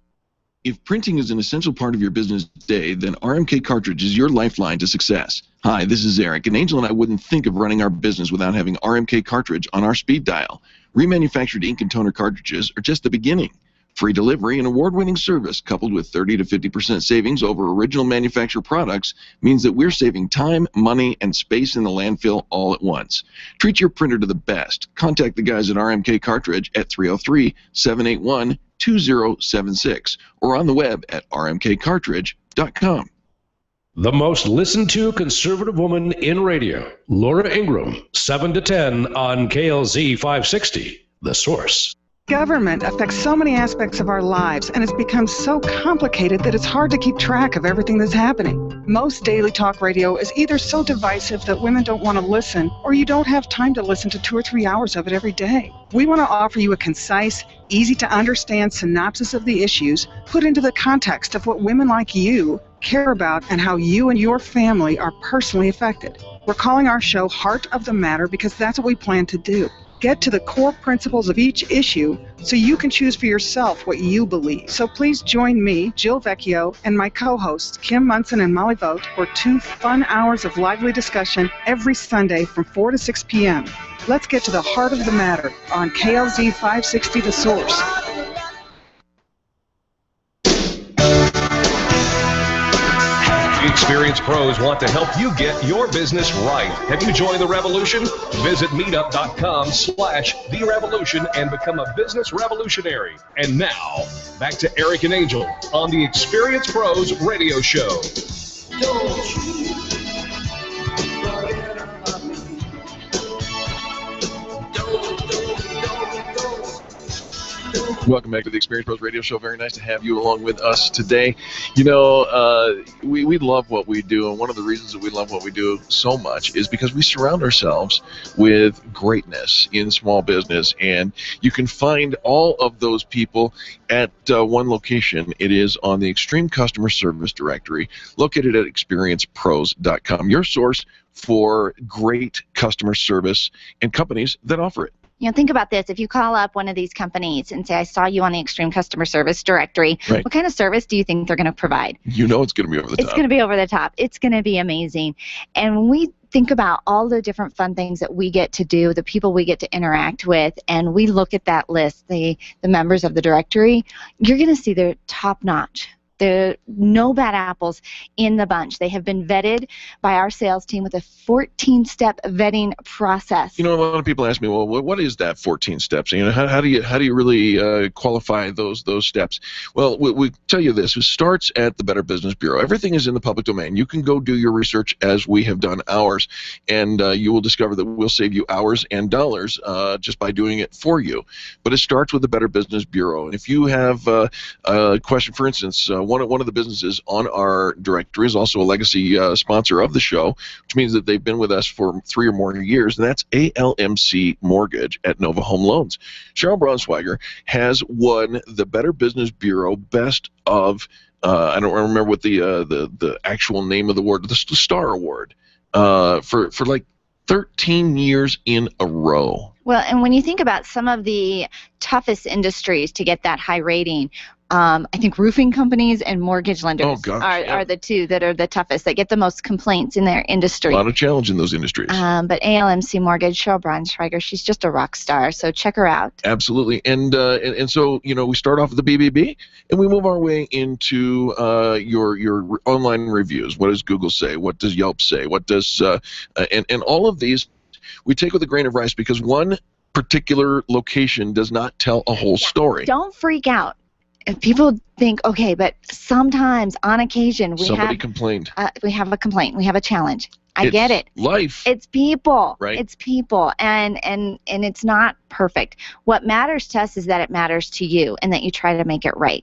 Speaker 2: If printing is an essential part of your business day, then RMK Cartridge is your lifeline to success. Hi, this is Eric, and Angel and I wouldn't think of running our business without having RMK Cartridge on our speed dial. Remanufactured ink and toner cartridges are just the beginning. Free delivery and award-winning service coupled with 30 to 50% savings over original manufacturer products means that we're saving time, money, and space in the landfill all at once. Treat your printer to the best. Contact the guys at RMK Cartridge at 303-781-2076 or on the web at rmkcartridge.com.
Speaker 23: The most listened to conservative woman in radio, Laura Ingraham, 7 to 10 on KLZ 560, The Source.
Speaker 24: Government affects so many aspects of our lives, and it's become so complicated that it's hard to keep track of everything that's happening. Most daily talk radio is either so divisive that women don't want to listen, or you don't have time to listen to 2 or 3 hours of it every day. We want to offer you a concise, easy-to-understand synopsis of the issues put into the context of what women like you care about and how you and your family are personally affected. We're calling our show Heart of the Matter because that's what we plan to do. Get to the core principles of each issue so you can choose for yourself what you believe. So please join me, Jill Vecchio, and my co-hosts, Kim Munson and Molly Vogt, for 2 fun hours of lively discussion every Sunday from 4 to 6 p.m. Let's get to the heart of the matter on KLZ 560 The Source.
Speaker 1: The Experience Pros want to help you get your business right. Have you joined the revolution? Visit meetup.com/therevolution and become a business revolutionary. And now, back to Eric and Angel on the Experience Pros radio show.
Speaker 2: Welcome back to the Experience Pros Radio Show. Very nice to have you along with us today. You know, we love what we do, and one of the reasons that we love what we do so much is because we surround ourselves with greatness in small business, and you can find all of those people at one location. It is on the Extreme Customer Service Directory, located at experiencepros.com, your source for great customer service and companies that offer it.
Speaker 3: You know, think about this. If you call up one of these companies and say, I saw you on the Extreme Customer Service Directory,
Speaker 2: right,
Speaker 3: what kind of service do you think they're going to provide?
Speaker 2: You know it's going to be over the top.
Speaker 3: It's going to be over the top. It's going to be amazing. And when we think about all the different fun things that we get to do, the people we get to interact with, and we look at that list, the members of the directory, you're going to see they're top-notch. There are no bad apples in the bunch. They have been vetted by our sales team with a 14-step vetting process.
Speaker 2: You know, a lot of people ask me, well, what is that 14 steps? You know, how do you really qualify those steps? Well, we tell you this. It starts at the Better Business Bureau. Everything is in the public domain. You can go do your research as we have done ours, and you will discover that we'll save you hours and dollars just by doing it for you. But it starts with the Better Business Bureau. And if you have a question, for instance, one of the businesses on our directory is also a legacy sponsor of the show, which means that they've been with us for 3 or more years, and that's ALMC Mortgage at Nova Home Loans. Cheryl Braunschweiger has won the Better Business Bureau Best of, I don't remember what the actual name of the award, the Star Award, for like 13 years in a row.
Speaker 3: Well, and when you think about some of the toughest industries to get that high rating, I think roofing companies and mortgage lenders are the two that are the toughest, that get the most complaints in their industry.
Speaker 2: A lot of challenge in those industries.
Speaker 3: But ALMC Mortgage, Cheryl Braunschweiger, she's just a rock star, so check her out.
Speaker 2: Absolutely. And so, you know, we start off with the BBB, and we move our way into your online reviews. What does Google say? What does Yelp say? What does and all of these we take with a grain of rice, because one particular location does not tell a whole story.
Speaker 3: Don't freak out. If people think, okay, but sometimes, on occasion,
Speaker 2: somebody complained.
Speaker 3: We have a complaint. We have a challenge. I get it.
Speaker 2: Life.
Speaker 3: It's people.
Speaker 2: Right.
Speaker 3: It's people, and it's not perfect. What matters to us is that it matters to you, and that you try to make it right.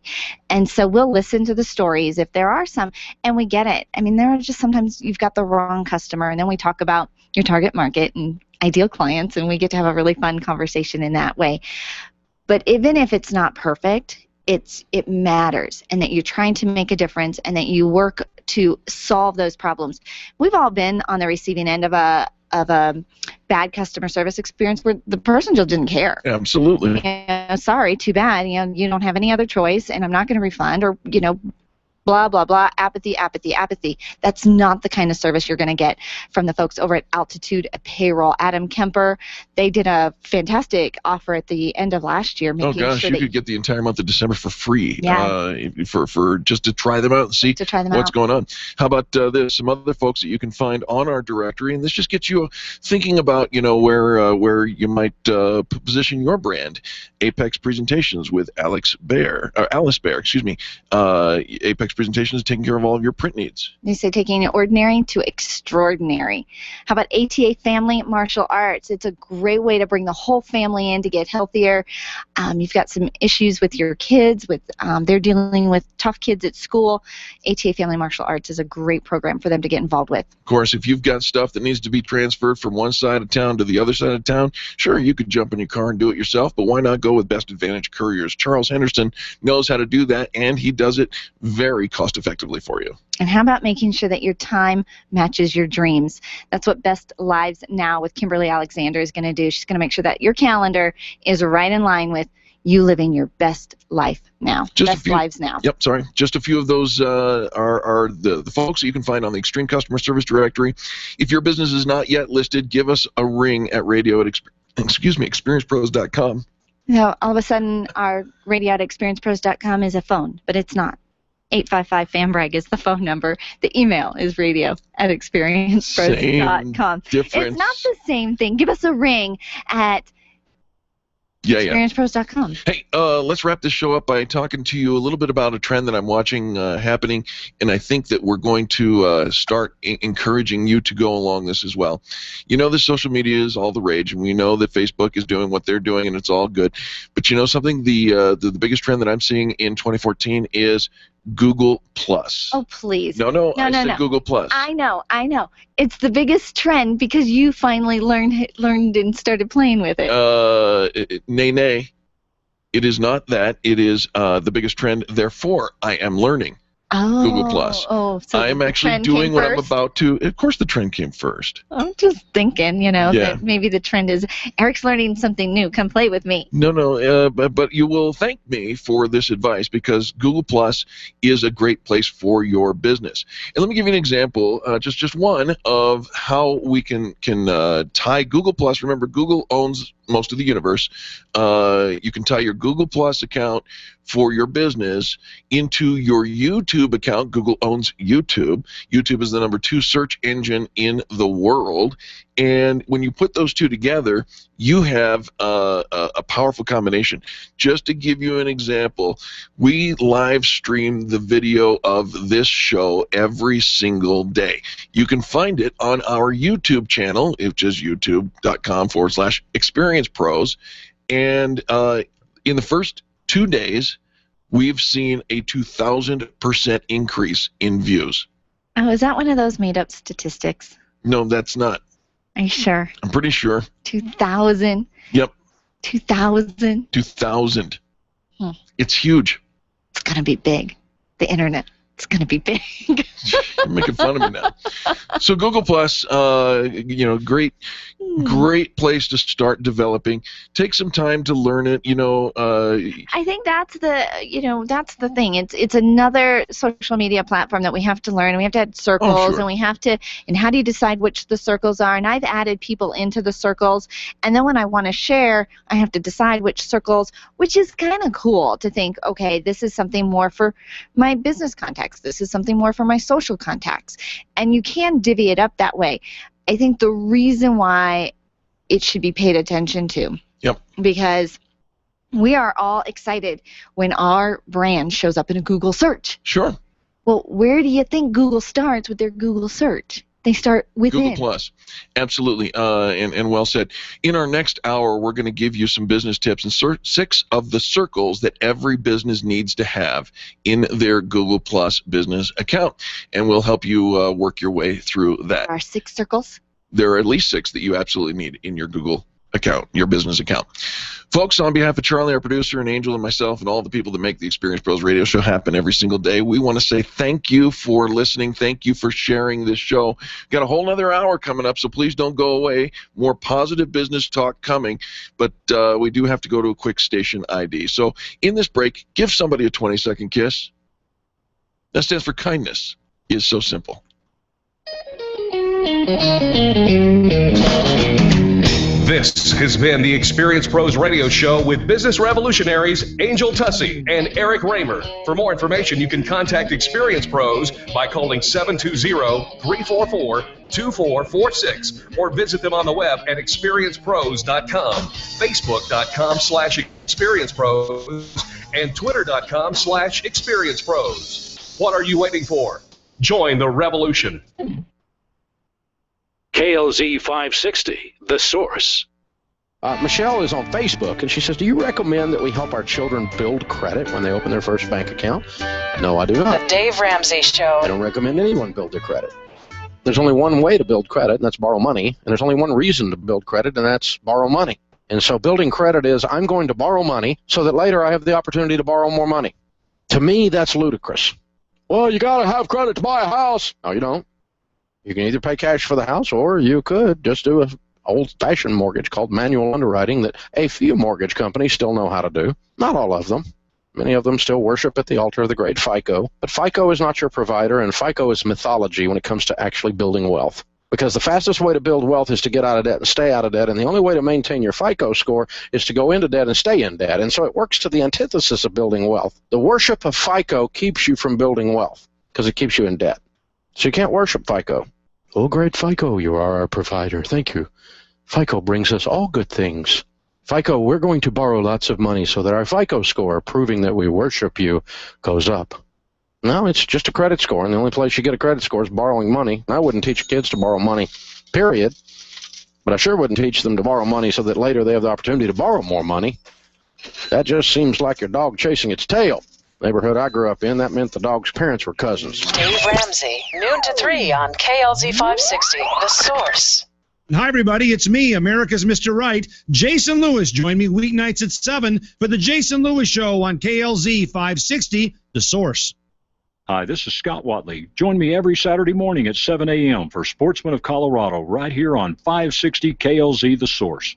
Speaker 3: And so we'll listen to the stories if there are some, and we get it. I mean, there are just sometimes you've got the wrong customer, and then we talk about your target market and ideal clients, and we get to have a really fun conversation in that way. But even if it's not perfect, it matters, and that you're trying to make a difference, and that you work to solve those problems. We've all been on the receiving end of a bad customer service experience where the person just didn't care.
Speaker 2: Absolutely.
Speaker 3: Sorry, too bad. You don't have any other choice, and I'm not going to refund, or blah, blah, blah, apathy, apathy, apathy. That's not the kind of service you're going to get from the folks over at Altitude Payroll. Adam Kemper, they did a fantastic offer at the end of last year.
Speaker 2: Oh, gosh, you could get the entire month of December for free, for just to try them out and see what's going on. How about there's some other folks that you can find on our directory, and this just gets you thinking about, where you might position your brand. Apex Presentations with Alice Bear, excuse me. Apex Presentations is taking care of all of your print needs.
Speaker 3: They say taking it ordinary to extraordinary. How about ATA Family Martial Arts? It's a great way to bring the whole family in to get healthier. You've got some issues with your kids, they're dealing with tough kids at school. ATA Family Martial Arts is a great program for them to get involved with.
Speaker 2: Of course, if you've got stuff that needs to be transferred from one side of town to the other side of town, sure, you could jump in your car and do it yourself, but why not go with Best Advantage Couriers? Charles Henderson knows how to do that, and he does it very cost-effectively for you.
Speaker 3: And how about making sure that your time matches your dreams? That's what Best Lives Now with Kimberly Alexander is going to do. She's going to make sure that your calendar is right in line with you living your best life now. Lives now.
Speaker 2: Yep, sorry. Just a few of those are the folks that you can find on the Extreme Customer Service Directory. If your business is not yet listed, give us a ring at experiencepros.com.
Speaker 3: All of a sudden, our radio at experiencepros.com is a phone, but it's not. 855-FAMBRAG is the phone number. The email is radio@experiencepros.com.
Speaker 2: Difference.
Speaker 3: It's not the same thing. Give us a ring at
Speaker 2: Yeah.
Speaker 3: ExperiencePros.com.
Speaker 2: Hey, let's wrap this show up by talking to you a little bit about a trend that I'm watching happening, and I think that we're going to start encouraging you to go along this as well. You know, the social media is all the rage, and we know that Facebook is doing what they're doing, and it's all good. But you know something? The biggest trend that I'm seeing in 2014 is Google Plus.
Speaker 3: Oh, please.
Speaker 2: No, I said Google Plus.
Speaker 3: I know. It's the biggest trend because you finally learned and started playing with it.
Speaker 2: Nay. It is not that. It is the biggest trend. Therefore, I am learning Google Plus.
Speaker 3: So
Speaker 2: I am actually doing what I'm about to. Of course, the trend came first.
Speaker 3: I'm just thinking, that maybe the trend is Eric's learning something new. Come play with me.
Speaker 2: No, but you will thank me for this advice because Google Plus is a great place for your business. And let me give you an example, just one of how we can tie Google Plus. Remember, Google owns most of the universe. You can tie your Google Plus account for your business into your YouTube account. Google owns YouTube. YouTube is the #2 search engine in the world. And when you put those two together, you have a powerful combination. Just to give you an example, we live stream the video of this show every single day. You can find it on our YouTube channel, which is youtube.com/experiencepros. And in the first 2 days, we've seen a 2,000% increase in views.
Speaker 3: Oh, is that one of those made-up statistics?
Speaker 2: No, that's not.
Speaker 3: Are you sure?
Speaker 2: I'm pretty sure.
Speaker 3: 2,000?
Speaker 2: Yep.
Speaker 3: 2,000?
Speaker 2: 2,000. It's huge.
Speaker 3: It's going to be big. The internet. It's going to be big.
Speaker 2: You're making fun of me now. So Google Plus, great place to start developing. Take some time to learn it.
Speaker 3: I think that's the thing. It's another social media platform that we have to learn. We have to add circles, and we have to. And how do you decide which the circles are? And I've added people into the circles, and then when I want to share, I have to decide which circles, which is kind of cool to think. Okay, this is something more for my business contacts. This is something more for my social contacts. And you can divvy it up that way. I think the reason why it should be paid attention to, because we are all excited when our brand shows up in a Google search.
Speaker 2: Sure.
Speaker 3: Well, where do you think Google starts with their Google search? They start within.
Speaker 2: Google Plus. Absolutely. And well said. In our next hour, we're going to give you some business tips and 6 of the circles that every business needs to have in their Google Plus business account. And we'll help you work your way through that.
Speaker 3: There are 6 circles?
Speaker 2: There are at least 6 that you absolutely need in your Google account, your business account. Folks, on behalf of Charlie, our producer, and Angel, and myself, and all the people that make the Experience Pros radio show happen every single day, we want to say thank you for listening. Thank you for sharing this show. We've got a whole other hour coming up, so please don't go away. More positive business talk coming, but we do have to go to a quick station ID. So in this break, give somebody a 20-second kiss. That stands for kindness. It's so simple.
Speaker 1: This has been the Experience Pros radio show with business revolutionaries Angel Tussey and Eric Raymer. For more information, you can contact Experience Pros by calling 720-344-2446 or visit them on the web at experiencepros.com, facebook.com/experiencepros, and twitter.com/experiencepros. What are you waiting for? Join the revolution.
Speaker 11: KLZ 560, The Source. Michelle is on Facebook, and she says, do you recommend that we help our children build credit when they open their first bank account? No, I do not.
Speaker 19: The Dave Ramsey Show.
Speaker 11: I don't recommend anyone build their credit. There's only one way to build credit, and that's borrow money. And there's only one reason to build credit, and that's borrow money. And so building credit is I'm going to borrow money so that later I have the opportunity to borrow more money. To me, that's ludicrous. Well, you got to have credit to buy a house. No, you don't. You can either pay cash for the house, or you could just do an old-fashioned mortgage called manual underwriting that a few mortgage companies still know how to do. Not all of them. Many of them still worship at the altar of the great FICO. But FICO is not your provider, and FICO is mythology when it comes to actually building wealth. Because the fastest way to build wealth is to get out of debt and stay out of debt, and the only way to maintain your FICO score is to go into debt and stay in debt. And so it works to the antithesis of building wealth. The worship of FICO keeps you from building wealth because it keeps you in debt. So you can't worship FICO. Oh, great FICO, you are our provider. Thank you. FICO brings us all good things. FICO, we're going to borrow lots of money so that our FICO score, proving that we worship you, goes up. No, it's just a credit score, and the only place you get a credit score is borrowing money. I wouldn't teach kids to borrow money, period. But I sure wouldn't teach them to borrow money so that later they have the opportunity to borrow more money. That just seems like your dog chasing its tail. Neighborhood I grew up in, that meant the dog's parents were cousins.
Speaker 19: Dave Ramsey, noon to 3 on KLZ 560, The Source.
Speaker 10: Hi, everybody. It's me, America's Mr. Right, Jason Lewis. Join me weeknights at 7 for the Jason Lewis Show on KLZ 560, The Source.
Speaker 4: Hi, this is Scott Watley. Join me every Saturday morning at 7 a.m. for Sportsman of Colorado right here on 560 KLZ The Source.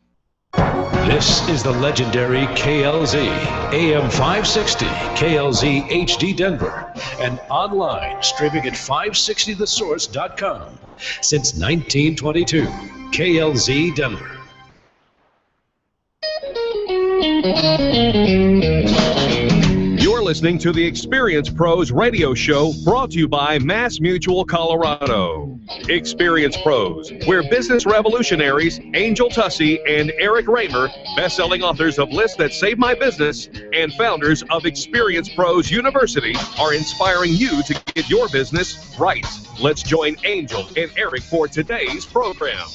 Speaker 23: This is the legendary KLZ, AM 560, KLZ HD Denver, and online streaming at 560thesource.com. Since 1922, KLZ Denver.
Speaker 1: You're listening to the Experience Pros radio show brought to you by Mass Mutual Colorado. Experience Pros, where business revolutionaries Angel Tussey and Eric Raymer, best-selling authors of Lists That Save My Business and founders of Experience Pros University, are inspiring you to get your business right. Let's join Angel and Eric for today's program.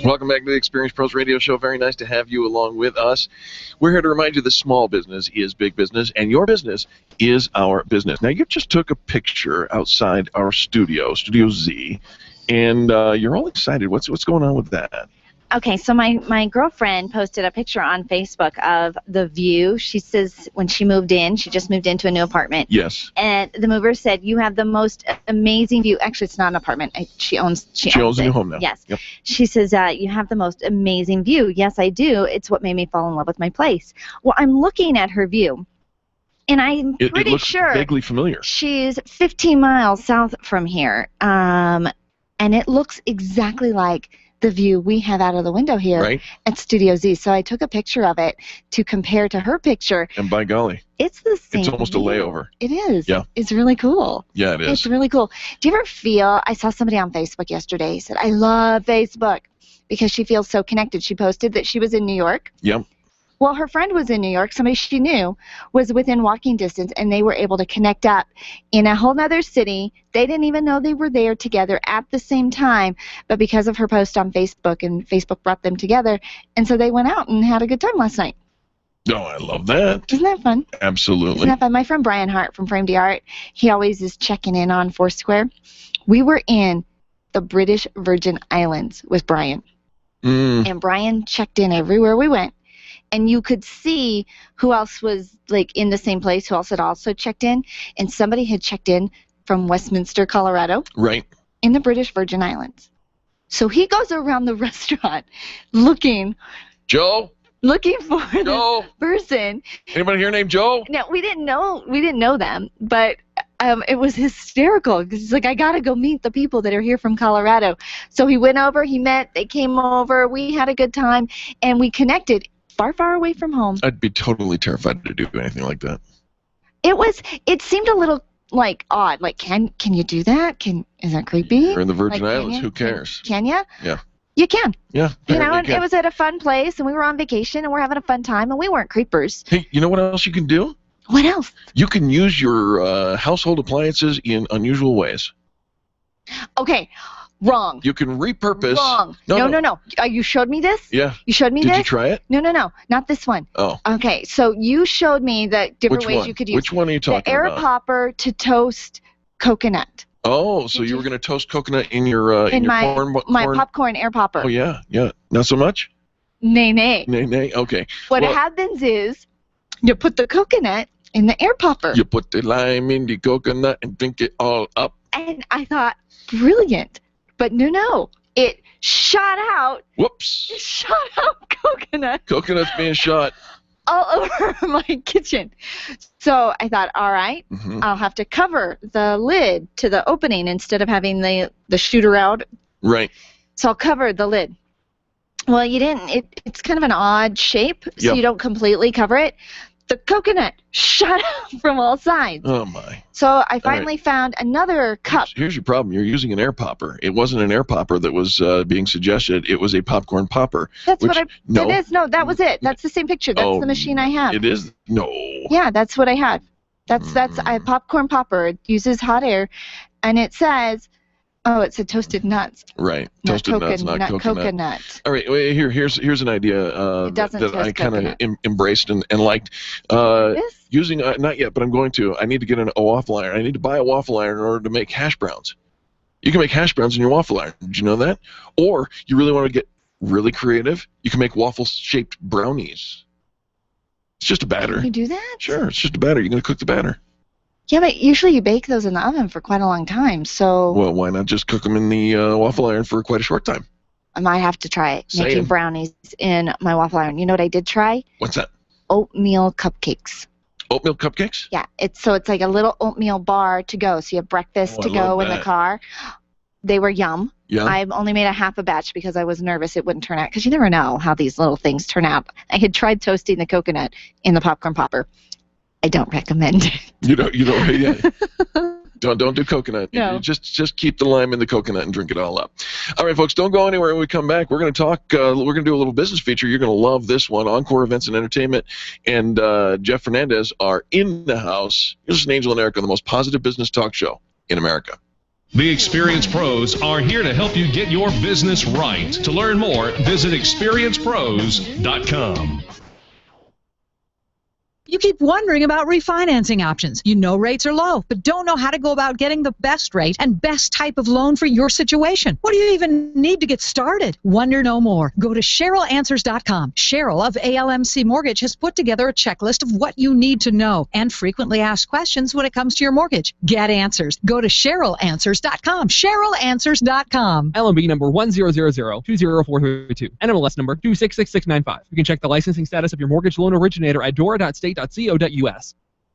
Speaker 2: Welcome back to the Experience Pros Radio Show. Very nice to have you along with us. We're here to remind you that small business is big business, and your business is our business. Now, you just took a picture outside our studio, Studio Z, and you're all excited. What's going on with that?
Speaker 3: Okay, so my girlfriend posted a picture on Facebook of the view. She says when she moved in, she just moved into a new apartment.
Speaker 2: Yes.
Speaker 3: And the mover said, you have the most amazing view. Actually, it's not an apartment. She owns
Speaker 2: a new home now.
Speaker 3: Yes.
Speaker 2: Yep.
Speaker 3: She says, you have the most amazing view. Yes, I do. It's what made me fall in love with my place. Well, I'm looking at her view, and I'm pretty sure
Speaker 2: vaguely familiar.
Speaker 3: She's 15 miles south from here, and it looks exactly like the view we have out of the window here at Studio Z. So I took a picture of it to compare to her picture.
Speaker 2: And by golly,
Speaker 3: it's the same.
Speaker 2: It's almost
Speaker 3: view.
Speaker 2: a layover.
Speaker 3: It is.
Speaker 2: Yeah.
Speaker 3: It's really cool.
Speaker 2: Yeah, it is.
Speaker 3: It's really cool. Do you ever feel, I saw somebody on Facebook yesterday, he said, I love Facebook because she feels so connected. She posted that she was in New York.
Speaker 2: Yep.
Speaker 3: Well, her friend was in New York. Somebody she knew was within walking distance, and they were able to connect up in a whole other city. They didn't even know they were there together at the same time, but because of her post on Facebook, and Facebook brought them together, and so they went out and had a good time last night.
Speaker 2: Oh, I love that.
Speaker 3: Isn't that fun?
Speaker 2: Absolutely.
Speaker 3: Isn't that fun? My friend Brian Hart from Frame Art, he always is checking in on Foursquare. We were in the British Virgin Islands with Brian, and Brian checked in everywhere we went. And you could see who else was like in the same place, who else had also checked in. And somebody had checked in from Westminster, Colorado.
Speaker 2: Right.
Speaker 3: In the British Virgin Islands. So he goes around the restaurant looking.
Speaker 2: Joe?
Speaker 3: Looking for the person.
Speaker 2: Anybody here named Joe?
Speaker 3: No, we didn't know them, but it was hysterical because he's like, I gotta go meet the people that are here from Colorado. So he went over, they came over, we had a good time, and we connected. Far away from home.
Speaker 2: I'd be totally terrified to do anything like that.
Speaker 3: It seemed a little like odd. Like, can you do that? Is that creepy?
Speaker 2: You're in the Virgin Islands. Who cares?
Speaker 3: Can you?
Speaker 2: Yeah.
Speaker 3: You can.
Speaker 2: Yeah.
Speaker 3: And it was at a fun place, and we were on vacation, and we're having a fun time, and we weren't creepers.
Speaker 2: Hey, you know what else you can do?
Speaker 3: What else?
Speaker 2: You can use your household appliances in unusual ways.
Speaker 3: Okay. Wrong.
Speaker 2: You can repurpose.
Speaker 3: Wrong. No. You showed me this?
Speaker 2: Yeah.
Speaker 3: You showed me this?
Speaker 2: Did you try it?
Speaker 3: No. Not this one.
Speaker 2: Oh.
Speaker 3: Okay. So you showed me the different ways you could use.
Speaker 2: Which one are you talking about?
Speaker 3: The air popper to toast coconut.
Speaker 2: Oh, so you were going to toast coconut in your corn?
Speaker 3: My popcorn air popper.
Speaker 2: Oh, yeah. Not so much?
Speaker 3: Nay.
Speaker 2: Okay.
Speaker 3: What happens is you put the coconut in the air popper.
Speaker 2: You put the lime in the coconut and drink it all up.
Speaker 3: And I thought, brilliant. But no. It shot out.
Speaker 2: Whoops.
Speaker 3: It shot out coconut.
Speaker 2: Coconut's being shot.
Speaker 3: All over my kitchen. So I thought, all right, I'll have to cover the lid to the opening instead of having the shooter out.
Speaker 2: Right.
Speaker 3: So I'll cover the lid. Well, you didn't. It's kind of an odd shape, so you don't completely cover it. the coconut shot out from all sides.
Speaker 2: Oh, my.
Speaker 3: So I finally found another cup.
Speaker 2: Here's your problem. You're using an air popper. It wasn't an air popper that was being suggested. It was a popcorn popper.
Speaker 3: That's
Speaker 2: which,
Speaker 3: what I...
Speaker 2: No.
Speaker 3: It is. No, that was it. That's the same picture. That's the machine I have.
Speaker 2: It is? No.
Speaker 3: Yeah, that's what I had. That's a popcorn popper. It uses hot air, and it says... Oh, it said toasted nuts.
Speaker 2: Right, toasted nuts, not coconut. All right, here's an idea that I kind of embraced and liked. Using not yet, but I'm going to. I need to get a waffle iron. I need to buy a waffle iron in order to make hash browns. You can make hash browns in your waffle iron. Did you know that? Or you really want to get really creative? You can make waffle-shaped brownies. It's just a batter.
Speaker 3: Can you do that?
Speaker 2: Sure, it's just a batter. You're going to cook the batter.
Speaker 3: Yeah, but usually you bake those in the oven for quite a long time, so...
Speaker 2: Well, why not just cook them in the waffle iron for quite a short time?
Speaker 3: I might have to try making brownies in my waffle iron. You know what I did try?
Speaker 2: What's that?
Speaker 3: Oatmeal cupcakes.
Speaker 2: Oatmeal cupcakes?
Speaker 3: Yeah, it's like a little oatmeal bar to go, so you have breakfast to go in the car. They were yum.
Speaker 2: Yeah.
Speaker 3: I only made a half a batch because I was nervous it wouldn't turn out, because you never know how these little things turn out. I had tried toasting the coconut in the popcorn popper. I don't recommend it.
Speaker 2: You don't. Yeah. Don't do coconut.
Speaker 3: No.
Speaker 2: Just keep the lime in the coconut and drink it all up. All right, folks, don't go anywhere. When we come back, we're going to talk. We're going to do a little business feature. You're going to love this one. Encore Events and Entertainment and Jeff Fernandez are in the house. This is Angel and Eric on the most positive business talk show in America.
Speaker 1: The Experienced Pros are here to help you get your business right. To learn more, visit experiencepros.com.
Speaker 5: You keep wondering about refinancing options. You know rates are low, but don't know how to go about getting the best rate and best type of loan for your situation. What do you even need to get started? Wonder no more. Go to CherylAnswers.com. Cheryl of ALMC Mortgage has put together a checklist of what you need to know and frequently asked questions when it comes to your mortgage. Get answers. Go to CherylAnswers.com. CherylAnswers.com.
Speaker 7: LMB number 100020432. NMLS number 266695. You can check the licensing status of your mortgage loan originator at dora.state.co.us.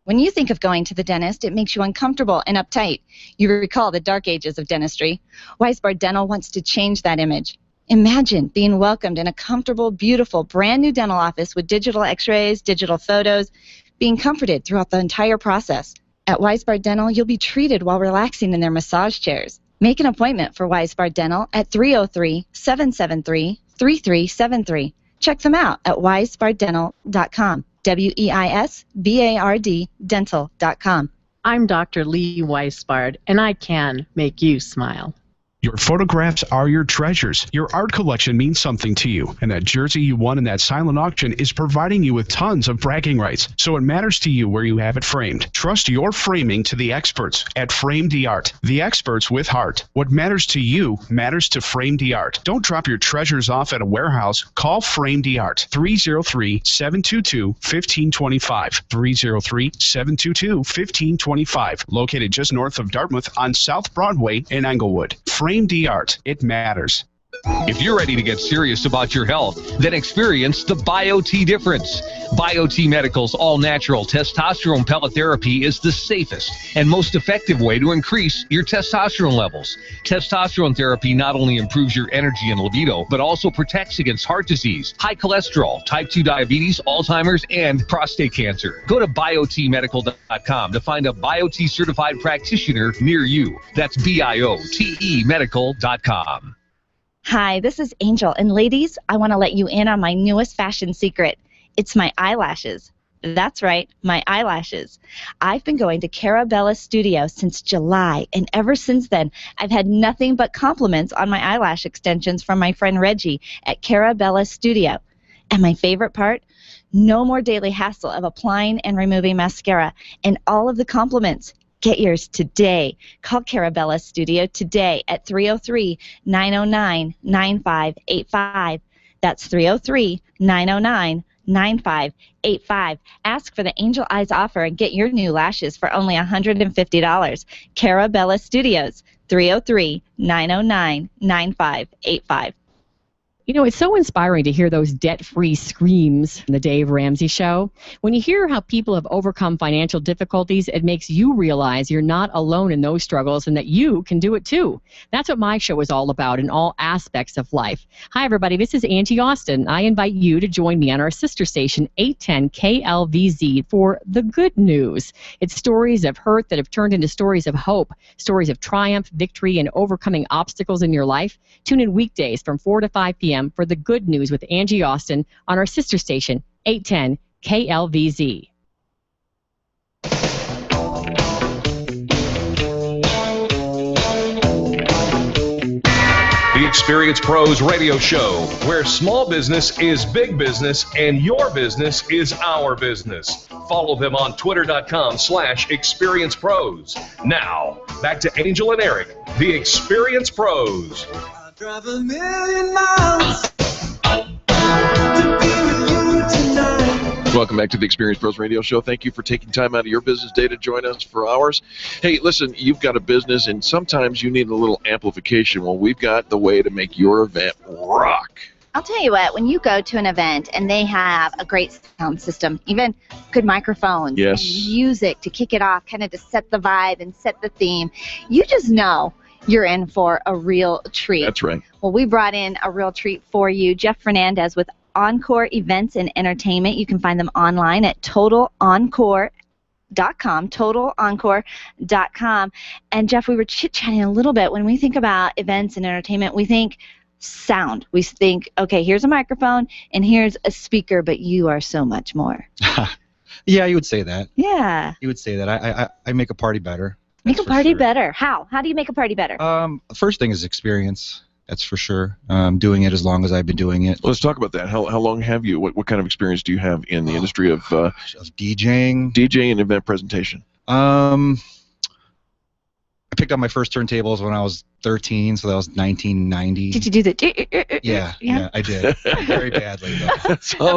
Speaker 3: When you think of going to the dentist, it makes you uncomfortable and uptight. You recall the dark ages of dentistry. Weisbard Dental wants to change that image. Imagine being welcomed in a comfortable, beautiful, brand new dental office with digital x-rays, digital photos, being comforted throughout the entire process. At Weisbard Dental, you'll be treated while relaxing in their massage chairs. Make an appointment for Weisbard Dental at 303-773-3373. Check them out at weisbarddental.com. WEISBARD dental.com.
Speaker 6: I'm Dr. Lee Weisbard, and I can make you smile.
Speaker 8: Your photographs are your treasures. Your art collection means something to you, and that jersey you won in that silent auction is providing you with tons of bragging rights, so it matters to you where you have it framed. Trust your framing to the experts at Frame Art, the experts with heart. What matters to you matters to Frame Art. Don't drop your treasures off at a warehouse. Call Frame Art, 303-722-1525, 303-722-1525, located just north of Dartmouth on South Broadway in Englewood. Frame Art. It matters.
Speaker 1: If you're ready to get serious about your health, then experience the BioTE difference. BioTE Medical's all-natural testosterone pellet therapy is the safest and most effective way to increase your testosterone levels. Testosterone therapy not only improves your energy and libido, but also protects against heart disease, high cholesterol, type 2 diabetes, Alzheimer's, and prostate cancer. Go to BioTEmedical.com to find a BioTE certified practitioner near you. That's BioTE Medical.com.
Speaker 3: Hi, this is Angel, and ladies, I want to let you in on my newest fashion secret. It's my eyelashes. That's right, my eyelashes. I've been going to Carabella Studio since July, and ever since then, I've had nothing but compliments on my eyelash extensions from my friend Reggie at Carabella Studio. And my favorite part? No more daily hassle of applying and removing mascara, and all of the compliments. Get yours today. Call Carabella Studio today at 303-909-9585. That's 303-909-9585. Ask for the Angel Eyes offer and get your new lashes for only $150. Carabella Studios, 303-909-9585.
Speaker 9: You know, it's so inspiring to hear those debt-free screams in the Dave Ramsey Show. When you hear how people have overcome financial difficulties, it makes you realize you're not alone in those struggles and that you can do it too. That's what my show is all about in all aspects of life. Hi, everybody. This is Angie Austin. I invite you to join me on our sister station, 810 KLVZ, for The Good News. It's stories of hurt that have turned into stories of hope, stories of triumph, victory, and overcoming obstacles in your life. Tune in weekdays from 4 to 5 p.m. for The Good News with Angie Austin on our sister station, 810 KLVZ.
Speaker 1: The Experience Pros radio show, where small business is big business and your business is our business. Follow them on twitter.com/experiencepros. Now, back to Angel and Eric, the Experience Pros.
Speaker 12: Drive a million miles to be with you tonight.
Speaker 2: Welcome back to the Experience Pros Radio Show. Thank you for taking time out of your business day to join us for ours. Hey, listen, you've got a business, and sometimes you need a little amplification. Well, we've got the way to make your event rock.
Speaker 3: I'll tell you what, when you go to an event and they have a great sound system, even good microphones
Speaker 2: Yes.
Speaker 3: and music to kick it off, kind of to set the vibe and set the theme, you just know you're in for a real treat.
Speaker 2: That's right.
Speaker 3: Well, we brought in a real treat for you. Jeff Fernandez with Encore Events and Entertainment. You can find them online at totalencore.com. And Jeff, we were chit-chatting a little bit. When we think about events and entertainment, we think sound. We think, okay, here's a microphone and here's a speaker, but you are so much more.
Speaker 13: Yeah, you would say that.
Speaker 3: Yeah.
Speaker 13: You would say that. I make a party better.
Speaker 3: Make a party better. How? How do you make a party better?
Speaker 13: First thing is experience. That's for sure. Doing it as long as I've been doing it.
Speaker 2: Let's talk about that. How long have you? What kind of experience do you have in the industry of
Speaker 13: DJing?
Speaker 2: DJing and event presentation.
Speaker 13: I picked up my first turntables when I was 13, so that was 1990.
Speaker 3: Did you do the?
Speaker 13: Yeah, I did. Very badly, though.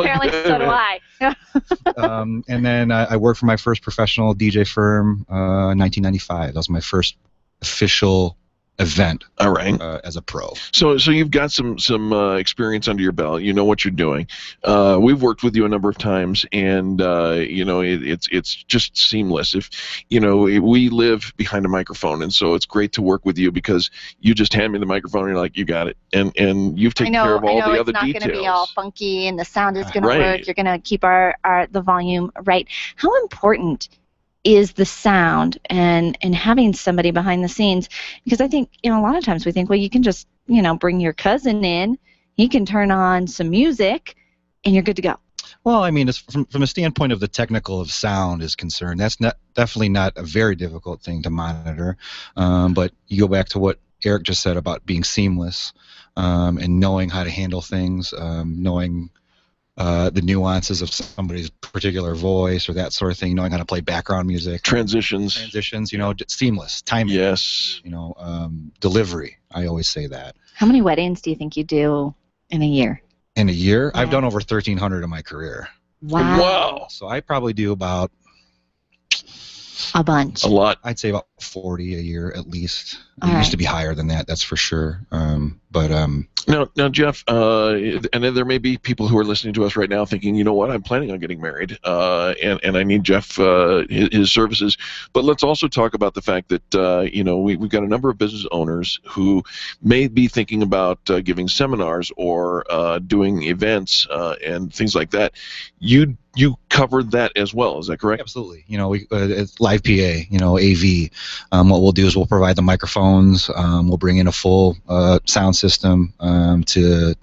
Speaker 3: Apparently, so do I.
Speaker 13: And then I worked for my first professional DJ firm in 1995. That was my first official event.
Speaker 2: All right.
Speaker 13: As a pro.
Speaker 2: So you've got some experience under your belt. You know what you're doing. We've worked with you a number of times, and it's just seamless. If we live behind a microphone, and so it's great to work with you because you just hand me the microphone and you're like, you got it, and you've taken care of all the other details.
Speaker 3: It's not going to be all funky, and the sound is going to
Speaker 2: Right.
Speaker 3: work. You're going to keep the volume right. How important is the sound and having somebody behind the scenes? Because I think a lot of times we think, well, you can just bring your cousin in, he can turn on some music, and you're good to go.
Speaker 13: Well, I mean, it's from a standpoint of the technical of sound is concerned, that's definitely not a very difficult thing to monitor. But you go back to what Eric just said about being seamless and knowing how to handle things, knowing the nuances of somebody's particular voice or that sort of thing, knowing how to play background music.
Speaker 2: Transitions,
Speaker 13: just seamless, timing.
Speaker 2: Yes.
Speaker 13: Delivery. I always say that.
Speaker 3: How many weddings do you think you do in a year?
Speaker 13: In a year? Yeah. I've done over 1,300 in my career.
Speaker 3: Wow.
Speaker 13: So I probably do about
Speaker 3: a bunch.
Speaker 2: A lot.
Speaker 13: I'd say about 40 a year at least.
Speaker 3: All
Speaker 13: It
Speaker 3: right.
Speaker 13: used to be higher than that, that's for sure.
Speaker 2: Now, Jeff, and then there may be people who are listening to us right now thinking, you know what, I'm planning on getting married, and I need Jeff his services. But let's also talk about the fact that we've got a number of business owners who may be thinking about giving seminars or doing events and things like that. You covered that as well, is that correct?
Speaker 13: Absolutely. It's live PA, AV. What we'll do is we'll provide the microphones. We'll bring in a full sound system to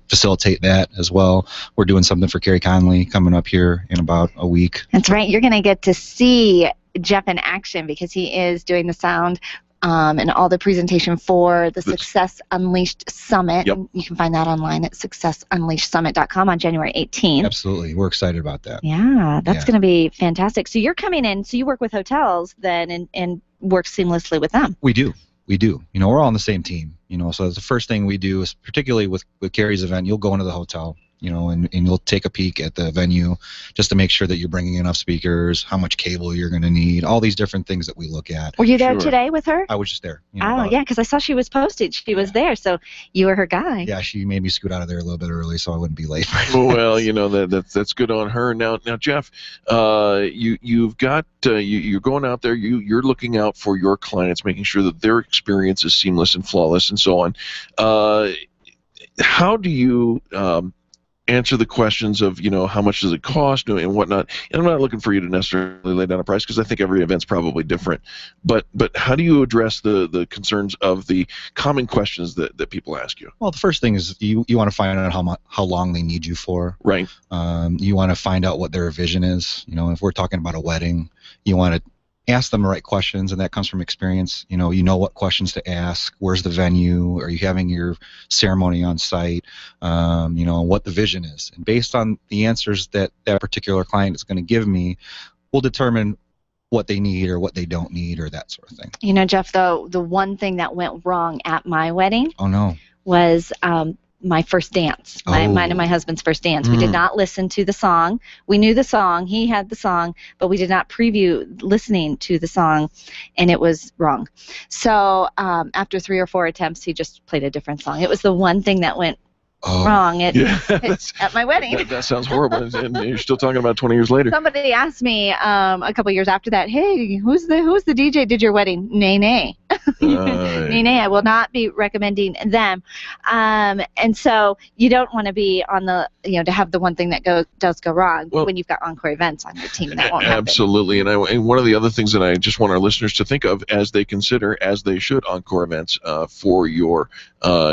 Speaker 13: facilitate that as well. We're doing something for Carrie Conley coming up here in about a week.
Speaker 3: That's right. You're going to get to see Jeff in action because he is doing the sound and all the presentation for the Success Unleashed Summit.
Speaker 13: Yep.
Speaker 3: And you can find that online at successunleashedsummit.com on January 18th.
Speaker 13: Absolutely. We're excited about that.
Speaker 3: Yeah, that's going to be fantastic. So you're coming in, so you work with hotels then and work seamlessly with them.
Speaker 13: We do. We're all on the same team. So the first thing we do is, particularly with Carrie's event, you'll go into the hotel and you'll take a peek at the venue just to make sure that you're bringing enough speakers, how much cable you're going to need, all these different things that we look at.
Speaker 3: Were you there today with her?
Speaker 13: I was just there.
Speaker 3: Yeah, because I saw she was posted. She was there, so you were her guy.
Speaker 13: Yeah, she made me scoot out of there a little bit early so I wouldn't be late.
Speaker 2: Well, that's good on her. Now, Jeff, you've got you're going out there. You're looking out for your clients, making sure that their experience is seamless and flawless, and so on. How do you answer the questions of how much does it cost and whatnot? And I'm not looking for you to necessarily lay down a price because I think every event's probably different. But how do you address the concerns of the common questions that people ask you?
Speaker 13: Well, the first thing is you want to find out how long they need you for.
Speaker 2: Right.
Speaker 13: You want to find out what their vision is. If we're talking about a wedding, you want to ask them the right questions, and that comes from experience. You know what questions to ask. Where's the venue? Are you having your ceremony on site? What the vision is. And based on the answers that particular client is going to give me, we'll determine what they need or what they don't need or that sort of thing.
Speaker 3: Jeff, though, the one thing that went wrong at my wedding was my first dance, mine and my husband's first dance. We did not listen to the song. We knew the song. He had the song, but we did not preview listening to the song, and it was wrong. So after 3 or 4 attempts, he just played a different song. It was the one thing that went wrong at my wedding.
Speaker 2: That sounds horrible, and you're still talking about 20 years later.
Speaker 3: Somebody asked me a couple years after that, hey, who's the DJ did your wedding? Nay. Nay, I will not be recommending them. And so you don't want to be on the, to have the one thing that does go wrong when you've got Encore events on your team. That won't happen.
Speaker 2: Absolutely. And one of the other things that I just want our listeners to think of as they consider, as they should, Encore events for your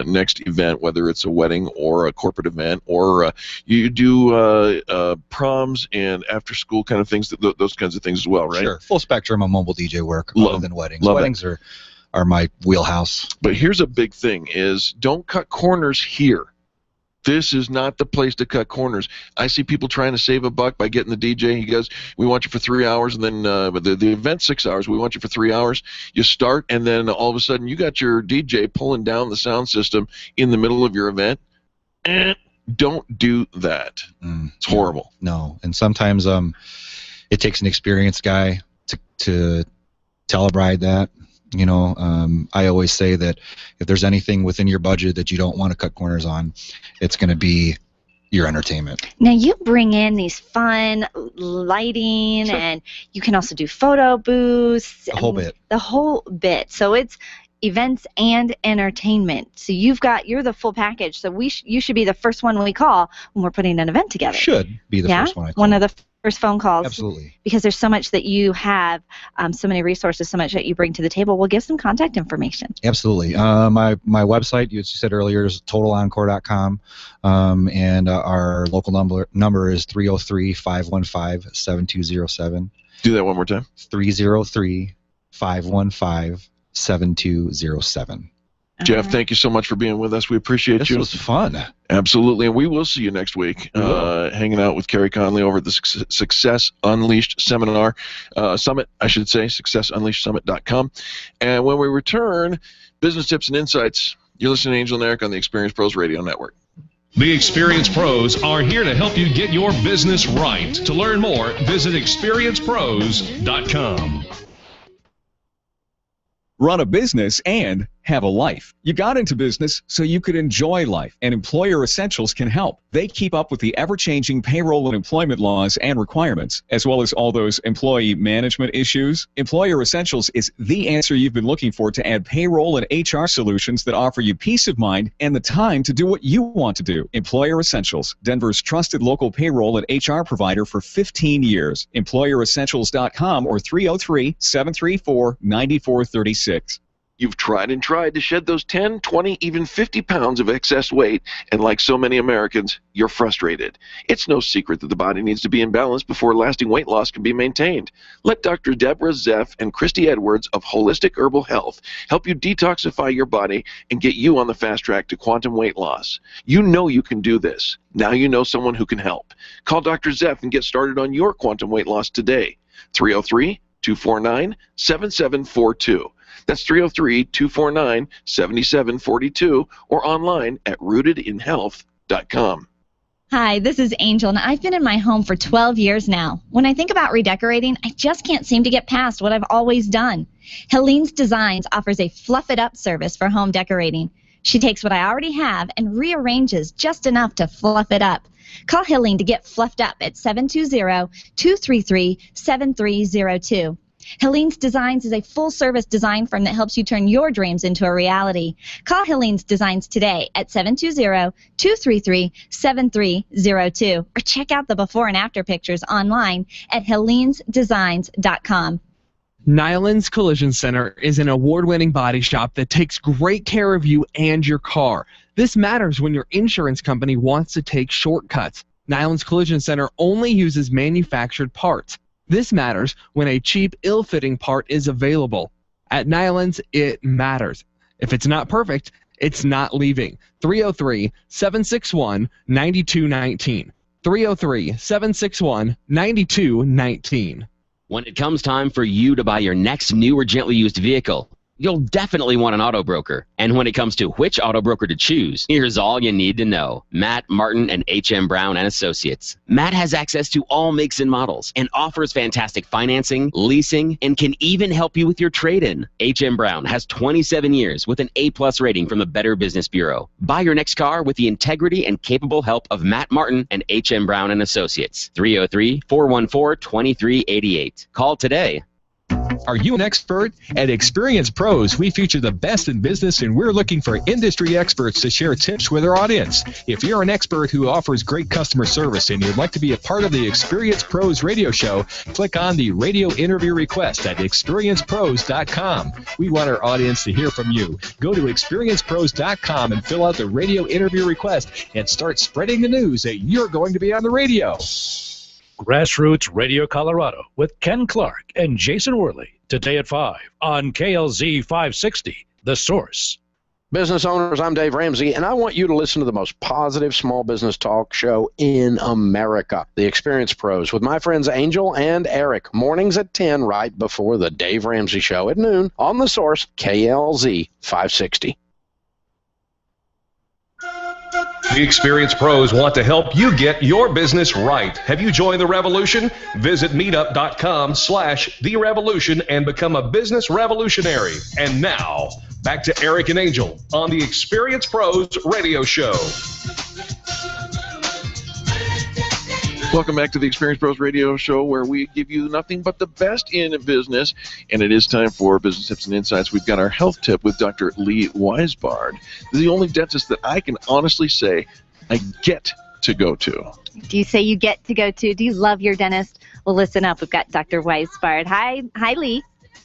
Speaker 2: next event, whether it's a wedding or a corporate event, or you do proms and after school kind of things, those kinds of things as well, right?
Speaker 13: Sure. Full spectrum of mobile DJ work other than weddings. Weddings are my wheelhouse.
Speaker 2: But here's a big thing is don't cut corners here. This is not the place to cut corners. I see people trying to save a buck by getting the DJ. He goes, we want you for 3 hours, and then but the event's 6 hours. We want you for 3 hours. You start, and then all of a sudden you got your DJ pulling down the sound system in the middle of your event. Don't do that. It's horrible.
Speaker 13: No, and sometimes it takes an experienced guy to tell a bride that. I always say that if there's anything within your budget that you don't want to cut corners on, it's going to be your entertainment.
Speaker 3: Now you bring in these fun lighting, and you can also do photo booths.
Speaker 13: The whole bit.
Speaker 3: The whole bit. So it's events and entertainment. So you're the full package. So you should be the first one we call when we're putting an event together.
Speaker 13: Should be the first one I call.
Speaker 3: One of the first phone calls.
Speaker 13: Absolutely.
Speaker 3: Because there's so much that you have, so many resources, so much that you bring to the table. We'll give some contact information.
Speaker 13: Absolutely. My website, you said earlier, is totalencore.com, and our local number is 303-515-7207.
Speaker 2: Do that one more time.
Speaker 13: 303-515-7207.
Speaker 2: Jeff, thank you so much for being with us. We appreciate you.
Speaker 13: This was fun.
Speaker 2: Absolutely, and we will see you next week, hanging out with Kerry Conley over at the Success Unleashed Summit, I should say, successunleashedsummit.com. And when we return, business tips and insights. You're listening to Angel and Eric on the Experience Pros Radio Network.
Speaker 1: The Experience Pros are here to help you get your business right. To learn more, visit experiencepros.com.
Speaker 14: Run a business and have a life. You got into business so you could enjoy life, and Employer Essentials can help. They keep up with the ever-changing payroll and employment laws and requirements, as well as all those employee management issues. Employer Essentials is the answer you've been looking for to add payroll and HR solutions that offer you peace of mind and the time to do what you want to do. Employer Essentials, Denver's trusted local payroll and HR provider for 15 years. EmployerEssentials.com or 303-734-9436.
Speaker 2: You've tried and tried to shed those 10, 20, even 50 pounds of excess weight, and like so many Americans, you're frustrated. It's no secret that the body needs to be in balance before lasting weight loss can be maintained. Let Dr. Deborah Zeff and Christy Edwards of Holistic Herbal Health help you detoxify your body and get you on the fast track to quantum weight loss. You know you can do this. Now you know someone who can help. Call Dr. Zeff and get started on your quantum weight loss today. 303-249-7742. That's 303-249-7742 or online at rootedinhealth.com.
Speaker 15: Hi, this is Angel, and I've been in my home for 12 years now. When I think about redecorating, I just can't seem to get past what I've always done. Helene's Designs offers a fluff it up service for home decorating. She takes what I already have and rearranges just enough to fluff it up. Call Helene to get fluffed up at 720-233-7302. Helene's Designs is a full-service design firm that helps you turn your dreams into a reality. Call Helene's Designs today at 720-233-7302 or check out the before and after pictures online at helenesdesigns.com.
Speaker 7: Nyland's Collision Center is an award-winning body shop that takes great care of you and your car. This matters when your insurance company wants to take shortcuts. Nyland's Collision Center only uses manufactured parts. This matters when a cheap, ill-fitting part is available. At Nyland's, it matters. If it's not perfect, it's not leaving. 303-761-9219. 303-761-9219.
Speaker 16: When it comes time for you to buy your next new or gently used vehicle, you'll definitely want an auto broker. And when it comes to which auto broker to choose, here's all you need to know. Matt Martin and H.M. Brown and Associates. Matt has access to all makes and models and offers fantastic financing, leasing, and can even help you with your trade-in. H.M. Brown has 27 years with an A+ rating from the Better Business Bureau. Buy your next car with the integrity and capable help of Matt Martin and H.M. Brown and Associates. 303-414-2388. Call today.
Speaker 17: Are you an expert? At Experience Pros, we feature the best in business, and we're looking for industry experts to share tips with our audience. If you're an expert who offers great customer service and you'd like to be a part of the Experience Pros radio show, click on the radio interview request at experiencepros.com. We want our audience to hear from you. Go to experiencepros.com and fill out the radio interview request and start spreading the news that you're going to be on the radio.
Speaker 23: Grassroots Radio Colorado with Ken Clark and Jason Worley today at 5 on KLZ 560, The Source.
Speaker 11: Business owners, I'm Dave Ramsey, and I want you to listen to the most positive small business talk show in America, The Experience Pros, with my friends Angel and Eric, mornings at 10 right before the Dave Ramsey Show at noon on The Source, KLZ 560.
Speaker 1: The Experienced Pros want to help you get your business right. Have you joined the revolution? Visit meetup.com/therevolution and become a business revolutionary. And now, back to Eric and Angel on the Experienced Pros radio show.
Speaker 2: Welcome back to the Experience Pros Radio Show, where we give you nothing but the best in business. And it is time for Business Tips and Insights. We've got our health tip with Dr. Lee Weisbard, the only dentist that I can honestly say I get to go to.
Speaker 3: Do you say you get to go to? Do you love your dentist? Well, listen up. We've got Dr. Weisbard. Hi, Lee.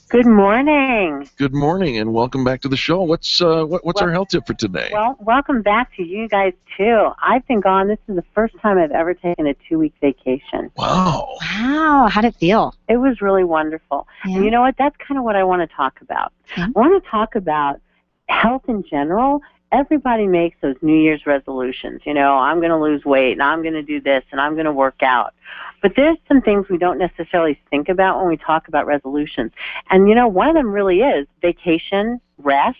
Speaker 18: Good morning.
Speaker 2: Good morning, and welcome back to the show. What's our health tip for today?
Speaker 18: Well, welcome back to you guys, too. I've been gone. This is the first time I've ever taken a 2-week vacation.
Speaker 2: Wow.
Speaker 3: Wow. How'd it feel?
Speaker 18: It was really wonderful.
Speaker 3: Yeah.
Speaker 18: And you know what? That's kind of what I want to talk about.
Speaker 3: Okay.
Speaker 18: I want to talk about health in general. Everybody makes those New Year's resolutions. You know, I'm going to lose weight, and I'm going to do this, and I'm going to work out. But there's some things we don't necessarily think about when we talk about resolutions. And, you know, one of them really is vacation, rest,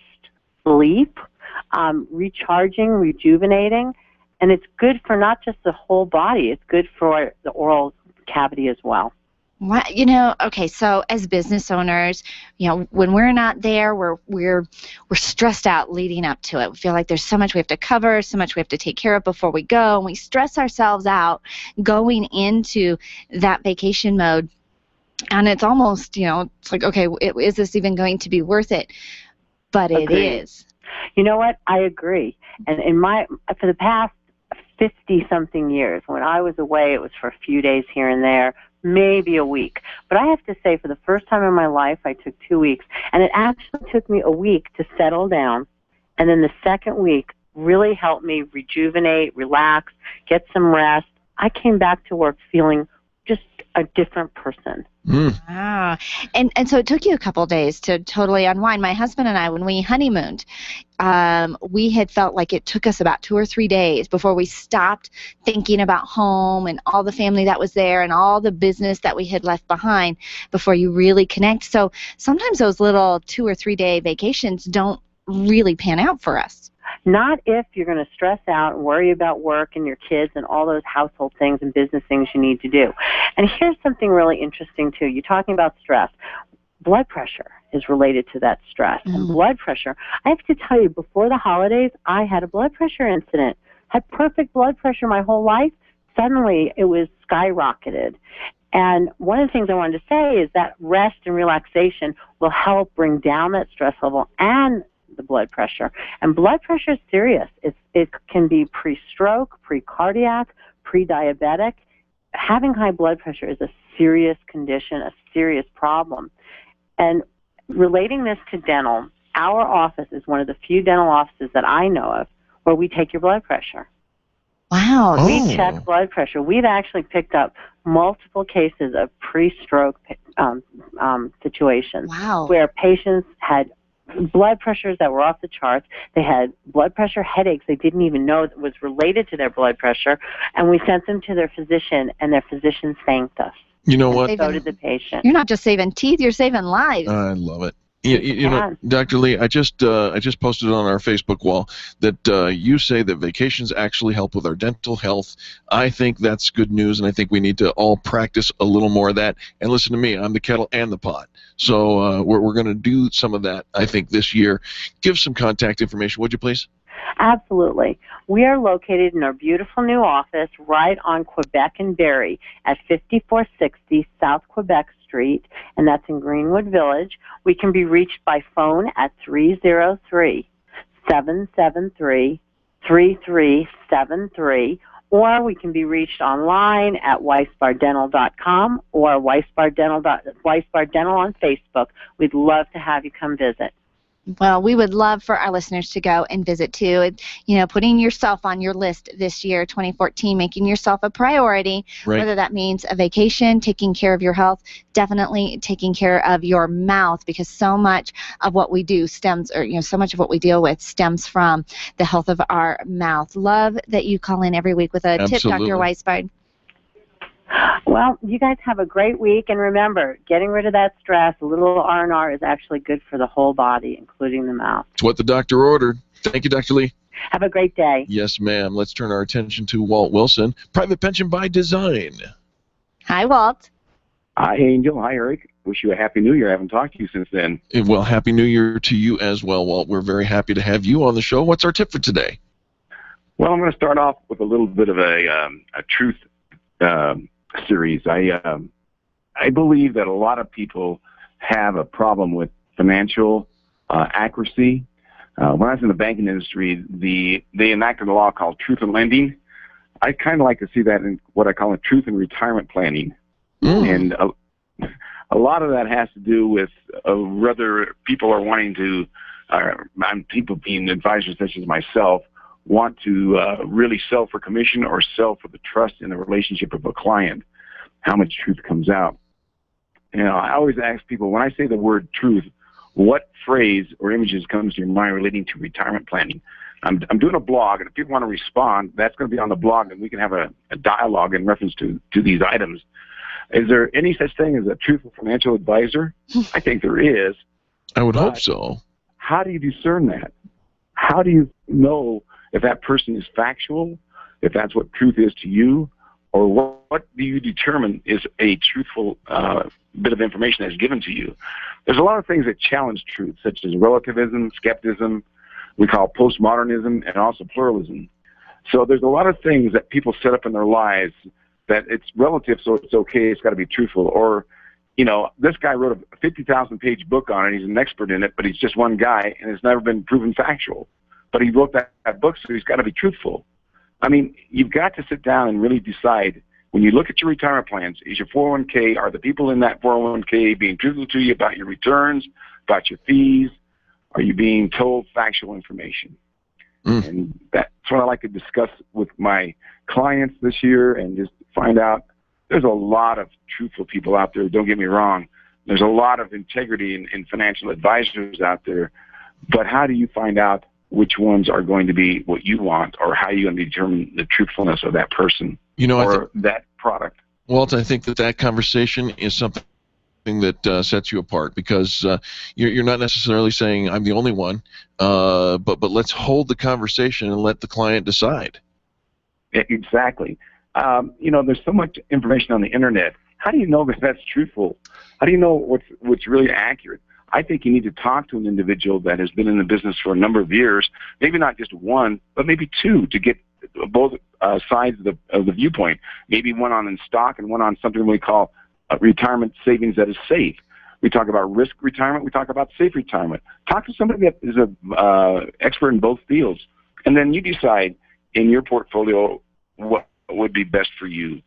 Speaker 18: sleep, recharging, rejuvenating. And it's good for not just the whole body. It's good for the oral cavity as well.
Speaker 3: What, you know, okay, so as business owners, you know, when we're not there, we're stressed out leading up to it. We feel like there's so much we have to cover, so much we have to take care of before we go, and we stress ourselves out going into that vacation mode. And it's almost, you know, it's like, okay, is this even going to be worth it? But it is.
Speaker 18: You know what? I agree. And for the past 50-something years, when I was away, it was for a few days here and there, maybe a week. But I have to say, for the first time in my life, I took 2 weeks. And it actually took me a week to settle down. And then the second week really helped me rejuvenate, relax, get some rest. I came back to work feeling just a different person.
Speaker 3: Wow. And so it took you a couple days to totally unwind. My husband and I, when we honeymooned, we had felt like it took us about 2 or 3 days before we stopped thinking about home and all the family that was there and all the business that we had left behind before you really connect. So sometimes those little 2 or 3 day vacations don't really pan out for us.
Speaker 18: Not if you're going to stress out and worry about work and your kids and all those household things and business things you need to do. And here's something really interesting, too. You're talking about stress. Blood pressure is related to that stress. And blood pressure, I have to tell you, before the holidays, I had a blood pressure incident. Had perfect blood pressure my whole life. Suddenly, it was skyrocketed. And one of the things I wanted to say is that rest and relaxation will help bring down that stress level and the blood pressure. And blood pressure is serious. It can be pre-stroke, pre-cardiac, pre-diabetic. Having high blood pressure is a serious condition, a serious problem. And relating this to dental, our office is one of the few dental offices that I know of where we take your blood pressure.
Speaker 3: Wow.
Speaker 18: We check blood pressure. We've actually picked up multiple cases of pre-stroke situations where patients had blood pressures that were off the charts. They had blood pressure headaches they didn't even know that was related to their blood pressure, and we sent them to their physician, and their physician thanked us.
Speaker 2: You know what?
Speaker 18: So did the patient.
Speaker 3: You're not just saving teeth, you're saving lives.
Speaker 2: I love it. You know, Dr. Lee, I just posted on our Facebook wall that you say that vacations actually help with our dental health. I think that's good news, and I think we need to all practice a little more of that. And listen to me, I'm the kettle and the pot. So we're going to do some of that, I think, this year. Give some contact information, would you please?
Speaker 18: Absolutely. We are located in our beautiful new office right on Quebec and Barrie at 5460 South Quebec Street, and that's in Greenwood Village. We can be reached by phone at 303-773-3373, or we can be reached online at weisbarddental.com or Weisbard Dental on Facebook. We'd love to have you come visit.
Speaker 3: Well, we would love for our listeners to go and visit too. You know, putting yourself on your list this year, 2014, making yourself a priority, whether that means a vacation, taking care of your health, definitely taking care of your mouth, because so much of what we do stems, or so much of what we deal with stems from the health of our mouth. Love that you call in every week with a tip, Dr. Weisbard.
Speaker 18: Well, you guys have a great week, and remember, getting rid of that stress, a little R&R, is actually good for the whole body, including the mouth.
Speaker 2: It's what the doctor ordered. Thank you, Dr. Lee.
Speaker 18: Have a great day.
Speaker 2: Yes, ma'am. Let's turn our attention to Walt Wilson, Private Pension by Design.
Speaker 3: Hi, Walt.
Speaker 20: Hi, Angel. Hi, Eric. Wish you a Happy New Year. I haven't talked to you since then.
Speaker 2: Well, Happy New Year to you as well, Walt. We're very happy to have you on the show. What's our tip for today?
Speaker 20: Well, I'm going to start off with a little bit of a truth series. I believe that a lot of people have a problem with financial accuracy. When I was in the banking industry, they enacted a law called Truth in Lending. I kind of like to see that in what I call a truth in retirement planning. And a lot of that has to do with whether people are wanting to, people being advisors such as myself, want to really sell for commission or sell for the trust in the relationship of a client, how much truth comes out. You know, I always ask people, when I say the word truth, what phrase or images comes to your mind relating to retirement planning? I'm doing a blog, and if people want to respond, that's going to be on the blog, and we can have a dialogue in reference to these items. Is there any such thing as a truthful financial advisor? I think there is.
Speaker 2: I would hope so.
Speaker 20: How do you discern that? How do you know if that person is factual, if that's what truth is to you, or what do you determine is a truthful bit of information that's given to you? There's a lot of things that challenge truth, such as relativism, skepticism, we call postmodernism, and also pluralism. So there's a lot of things that people set up in their lives that it's relative, so it's okay, it's got to be truthful. Or, you know, this guy wrote a 50,000-page book on it, he's an expert in it, but he's just one guy, and it's never been proven factual. But he wrote that book, so he's got to be truthful. I mean, you've got to sit down and really decide, when you look at your retirement plans, is your 401k, are the people in that 401k being truthful to you about your returns, about your fees? Are you being told factual information? And that's what I like to discuss with my clients this year, and just find out there's a lot of truthful people out there, don't get me wrong. There's a lot of integrity in financial advisors out there. But how do you find out which ones are going to be what you want, or how you going to determine the truthfulness of that person,
Speaker 2: or
Speaker 20: that product?
Speaker 2: Walt, I think that conversation is something that sets you apart, because you're not necessarily saying I'm the only one, but let's hold the conversation and let the client decide.
Speaker 20: Exactly. There's so much information on the internet. How do you know that that's truthful? How do you know what's really accurate? I think you need to talk to an individual that has been in the business for a number of years, maybe not just one, but maybe two, to get both sides of the viewpoint. Maybe one on in stock and one on something we call retirement savings that is safe. We talk about risk retirement. We talk about safe retirement. Talk to somebody that is an expert in both fields, and then you decide in your portfolio what would be best for you.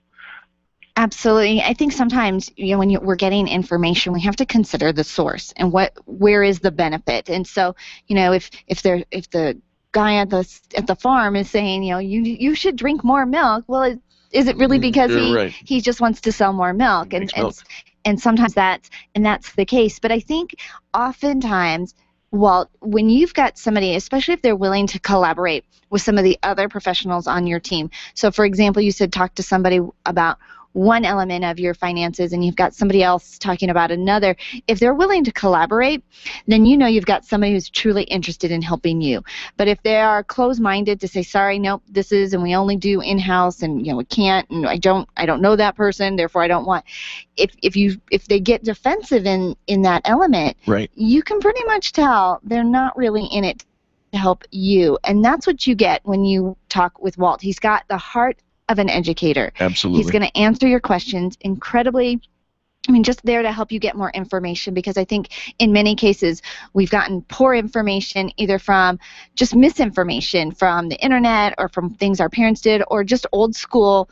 Speaker 3: Absolutely. I think sometimes, when we're getting information, we have to consider the source and where is the benefit. And so, if the guy at the farm is saying, you should drink more milk, well, is it really because he just wants to sell more milk? And sometimes that's the case. But I think oftentimes, Walt, when you've got somebody, especially if they're willing to collaborate with some of the other professionals on your team. So, for example, you said talk to somebody about one element of your finances and you've got somebody else talking about another. If they're willing to collaborate, then you've got somebody who's truly interested in helping you. But if they are closed-minded to say, sorry, nope, this is, and we only do in-house, and we can't, and I don't know that person, therefore I don't want. If they get defensive in that element,
Speaker 2: right,
Speaker 3: you can pretty much tell they're not really in it to help you. And that's what you get when you talk with Walt. He's got the heart of an educator.
Speaker 2: Absolutely.
Speaker 3: He's going to answer your questions incredibly, just there to help you get more information, because I think in many cases we've gotten poor information either from just misinformation from the internet or from things our parents did or just old school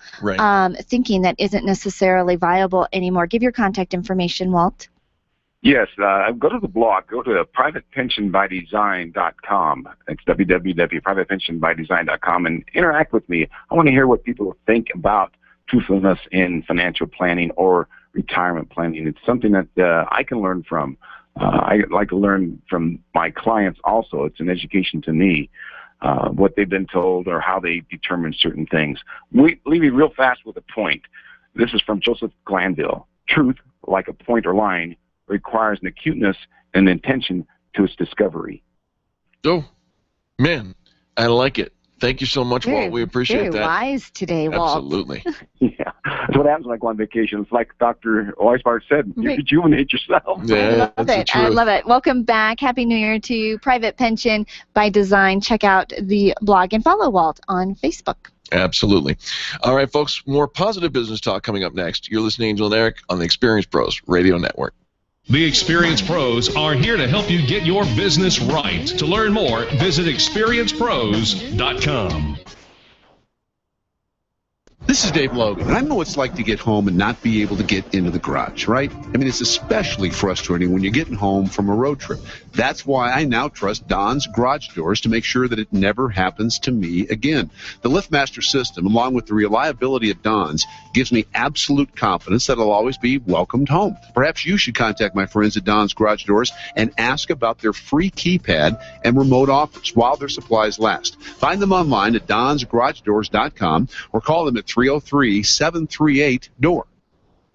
Speaker 3: thinking that isn't necessarily viable anymore. Give your contact information, Walt.
Speaker 20: Yes, go to the blog. Go to privatepensionbydesign.com. It's www.privatepensionbydesign.com and interact with me. I want to hear what people think about truthfulness in financial planning or retirement planning. It's something that I can learn from. I like to learn from my clients also. It's an education to me, what they've been told or how they determine certain things. Leave me real fast with a point. This is from Joseph Glanville. Truth, like a point or line, requires an acuteness and intention to its discovery.
Speaker 2: Oh, man, I like it. Thank you so much, Walt. We appreciate that.
Speaker 3: Very wise today, Walt.
Speaker 2: Absolutely.
Speaker 20: Yeah, that's what happens when I go on vacation. It's like Dr. Weisbard said, you rejuvenate yourself.
Speaker 2: Yeah,
Speaker 3: I love it. Welcome back. Happy New Year to you. Private Pension by Design. Check out the blog and follow Walt on Facebook.
Speaker 2: Absolutely. All right, folks, more positive business talk coming up next. You're listening to Angel and Eric on the Experience Pros Radio Network.
Speaker 1: The Experience Pros are here to help you get your business right. To learn more, visit experiencepros.com.
Speaker 19: This is Dave Logan, and I know what it's like to get home and not be able to get into the garage, right? I mean, it's especially frustrating when you're getting home from a road trip. That's why I now trust Don's Garage Doors to make sure that it never happens to me again. The LiftMaster system, along with the reliability of Don's, gives me absolute confidence that I'll always be welcomed home. Perhaps you should contact my friends at Don's Garage Doors and ask about their free keypad and remote offers while their supplies last. Find them online at donsgaragedoors.com or call them at 303-738-DOOR.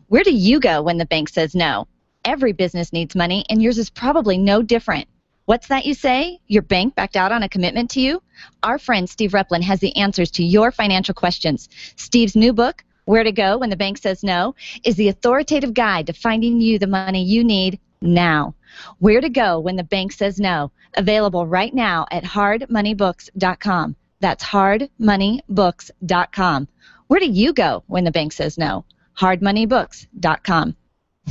Speaker 15: Where do you go when the bank says no? Every business needs money, and yours is probably no different. What's that you say? Your bank backed out on a commitment to you? Our friend Steve Replin has the answers to your financial questions. Steve's new book, Where to Go When the Bank Says No, is the authoritative guide to finding you the money you need now. Where to Go When the Bank Says No, available right now at hardmoneybooks.com. That's hardmoneybooks.com. Where do you go when the bank says no? hardmoneybooks.com.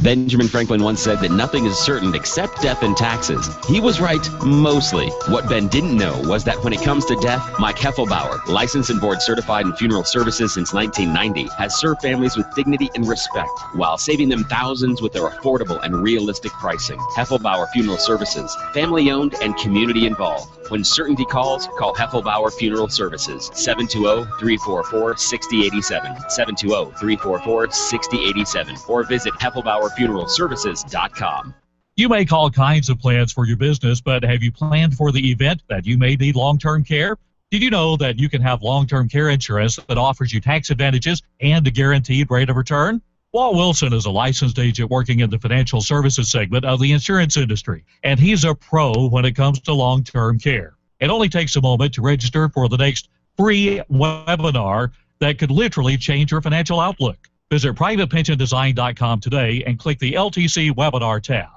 Speaker 16: Benjamin Franklin once said that nothing is certain except death and taxes. He was right, mostly. What Ben didn't know was that when it comes to death, Mike Heffelbauer, licensed and board certified in funeral services since 1990, has served families with dignity and respect while saving them thousands with their affordable and realistic pricing. Heffelbauer Funeral Services, family-owned and community-involved. When certainty calls, call Heffelbauer Funeral Services, 720-344-6087, 720-344-6087, or visit HeffelbauerFuneralServices.com.
Speaker 21: You make all kinds of plans for your business, but have you planned for the event that you may need long-term care? Did you know that you can have long-term care insurance that offers you tax advantages and a guaranteed rate of return? Walt Wilson is a licensed agent working in the financial services segment of the insurance industry, and he's a pro when it comes to long-term care. It only takes a moment to register for the next free webinar that could literally change your financial outlook. Visit privatepensiondesign.com today and click the LTC webinar tab.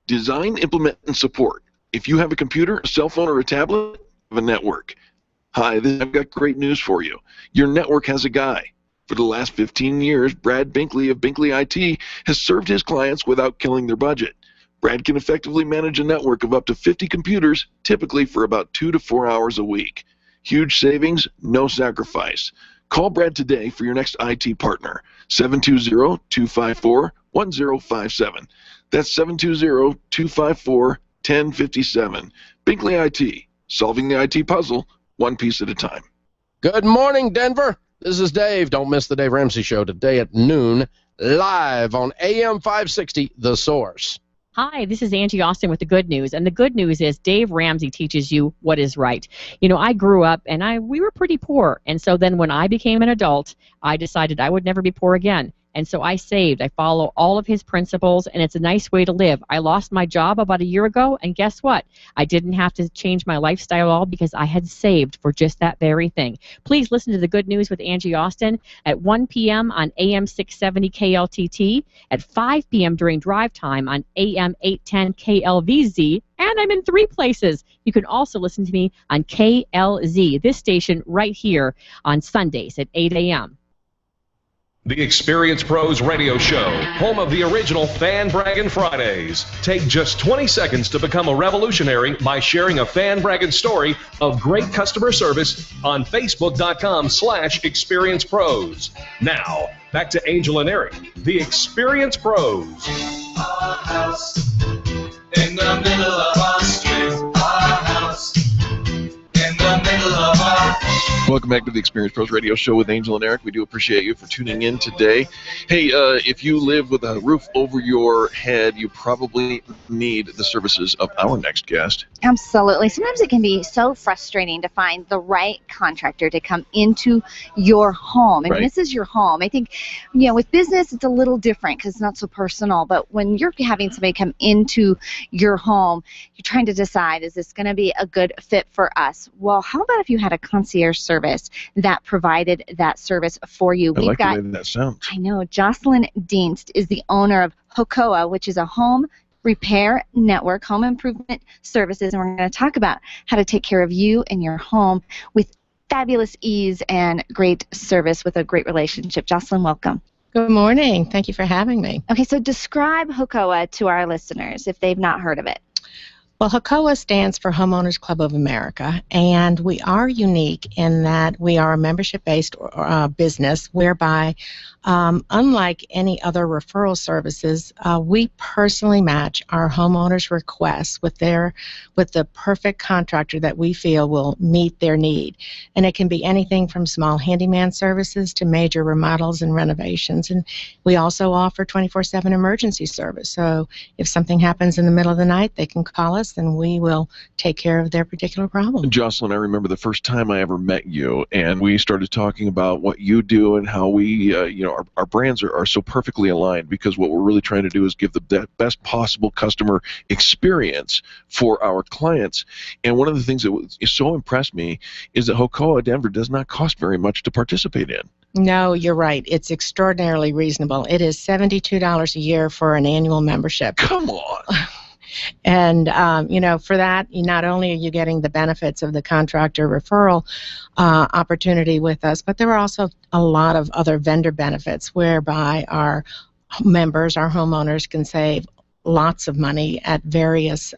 Speaker 2: Design, implement, and support. If you have a computer, a cell phone, or a tablet, have a network. Hi, I've got great news for you. Your network has a guy. For the last 15 years, Brad Binkley of Binkley IT has served his clients without killing their budget. Brad can effectively manage a network of up to 50 computers, typically for about 2 to 4 hours a week. Huge savings, no sacrifice. Call Brad today for your next IT partner, 720-254-1057. That's 720-254-1057. Binkley IT, solving the IT puzzle, one piece at a time.
Speaker 11: Good morning, Denver. This is Dave. Don't miss the Dave Ramsey Show today at noon, live on AM 560, The Source.
Speaker 9: Hi, this is Angie Austin with the good news, and the good news is Dave Ramsey teaches you what is right. You know, I grew up, and we were pretty poor, and so then when I became an adult, I decided I would never be poor again. And so I saved. I follow all of his principles, and it's a nice way to live. I lost my job about a year ago, and guess what? I didn't have to change my lifestyle at all because I had saved for just that very thing. Please listen to The Good News with Angie Austin at 1 p.m. on AM 670 KLTT, at 5 p.m. during drive time on AM 810 KLVZ, and I'm in 3 places. You can also listen to me on KLZ, this station right here on Sundays at 8 a.m.
Speaker 1: The Experience Pros Radio Show, home of the original Fan Braggin' Fridays. Take just 20 seconds to become a revolutionary by sharing a fan bragging story of great customer service on Facebook.com/ExperiencePros. Now, back to Angel and Eric, the Experience Pros.
Speaker 12: Our house in the middle of our street. Our house in the middle of our...
Speaker 2: Welcome back to the Experience Pros Radio Show with Angel and Eric. We do appreciate you for tuning in today. Hey, if you live with a roof over your head, you probably need the services of our next guest.
Speaker 3: Absolutely. Sometimes it can be so frustrating to find the right contractor to come into your home. And
Speaker 2: Right.
Speaker 3: this is your home. I think, you know, with business, it's a little different because it's not so personal. But when you're having somebody come into your home, you're trying to decide, is this going to be a good fit for us? Well, how about if you had a concierge service that provided that service for you?
Speaker 2: I like the way that sounds.
Speaker 3: I know. Joceylyn Dienst is the owner of HOCOA, which is a home repair network, home improvement services, and we're going to talk about how to take care of you and your home with fabulous ease and great service with a great relationship. Joceylyn, welcome.
Speaker 4: Good morning. Thank you for having me.
Speaker 3: Okay, so describe HOCOA to our listeners if they've not heard of it.
Speaker 4: Well, HOCOA stands for Homeowners Club of America, and we are unique in that we are a membership-based business whereby, unlike any other referral services, we personally match our homeowners' requests with the perfect contractor that we feel will meet their need. And it can be anything from small handyman services to major remodels and renovations. And we also offer 24/7 emergency service. So if something happens in the middle of the night, they can call us and we will take care of their particular problem.
Speaker 2: Joceylyn, I remember the first time I ever met you, and we started talking about what you do and how we, our brands are so perfectly aligned, because what we're really trying to do is give the best possible customer experience for our clients. And one of the things that so impressed me is that HOCOA Denver does not cost very much to participate in.
Speaker 4: No, you're right. It's extraordinarily reasonable. It is $72 a year for an annual membership.
Speaker 2: Come on.
Speaker 4: And, for that, not only are you getting the benefits of the contractor referral opportunity with us, but there are also a lot of other vendor benefits whereby our members, our homeowners, can save lots of money at various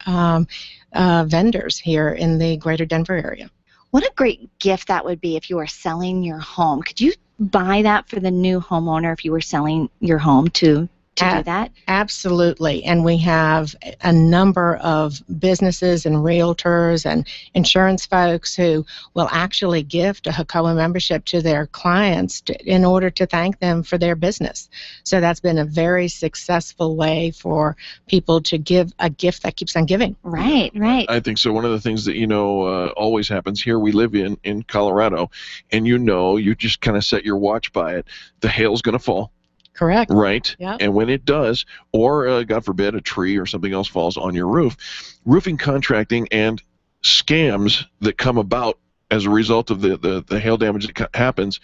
Speaker 4: vendors here in the greater Denver area.
Speaker 3: What a great gift that would be if you were selling your home. Could you buy that for the new homeowner if you were selling your home to do that?
Speaker 4: Absolutely. And we have a number of businesses and realtors and insurance folks who will actually gift a HOCOA membership to their clients in order to thank them for their business. So that's been a very successful way for people to give a gift that keeps on giving.
Speaker 3: Right, right.
Speaker 2: I think so. One of the things that, always happens here, we live in Colorado, and you just kind of set your watch by it. The hail's going to fall.
Speaker 4: Correct.
Speaker 2: Right?
Speaker 4: Yep.
Speaker 2: And when it does, or God forbid, a tree or something else falls on your roof, roofing contracting and scams that come about as a result of the hail damage that happens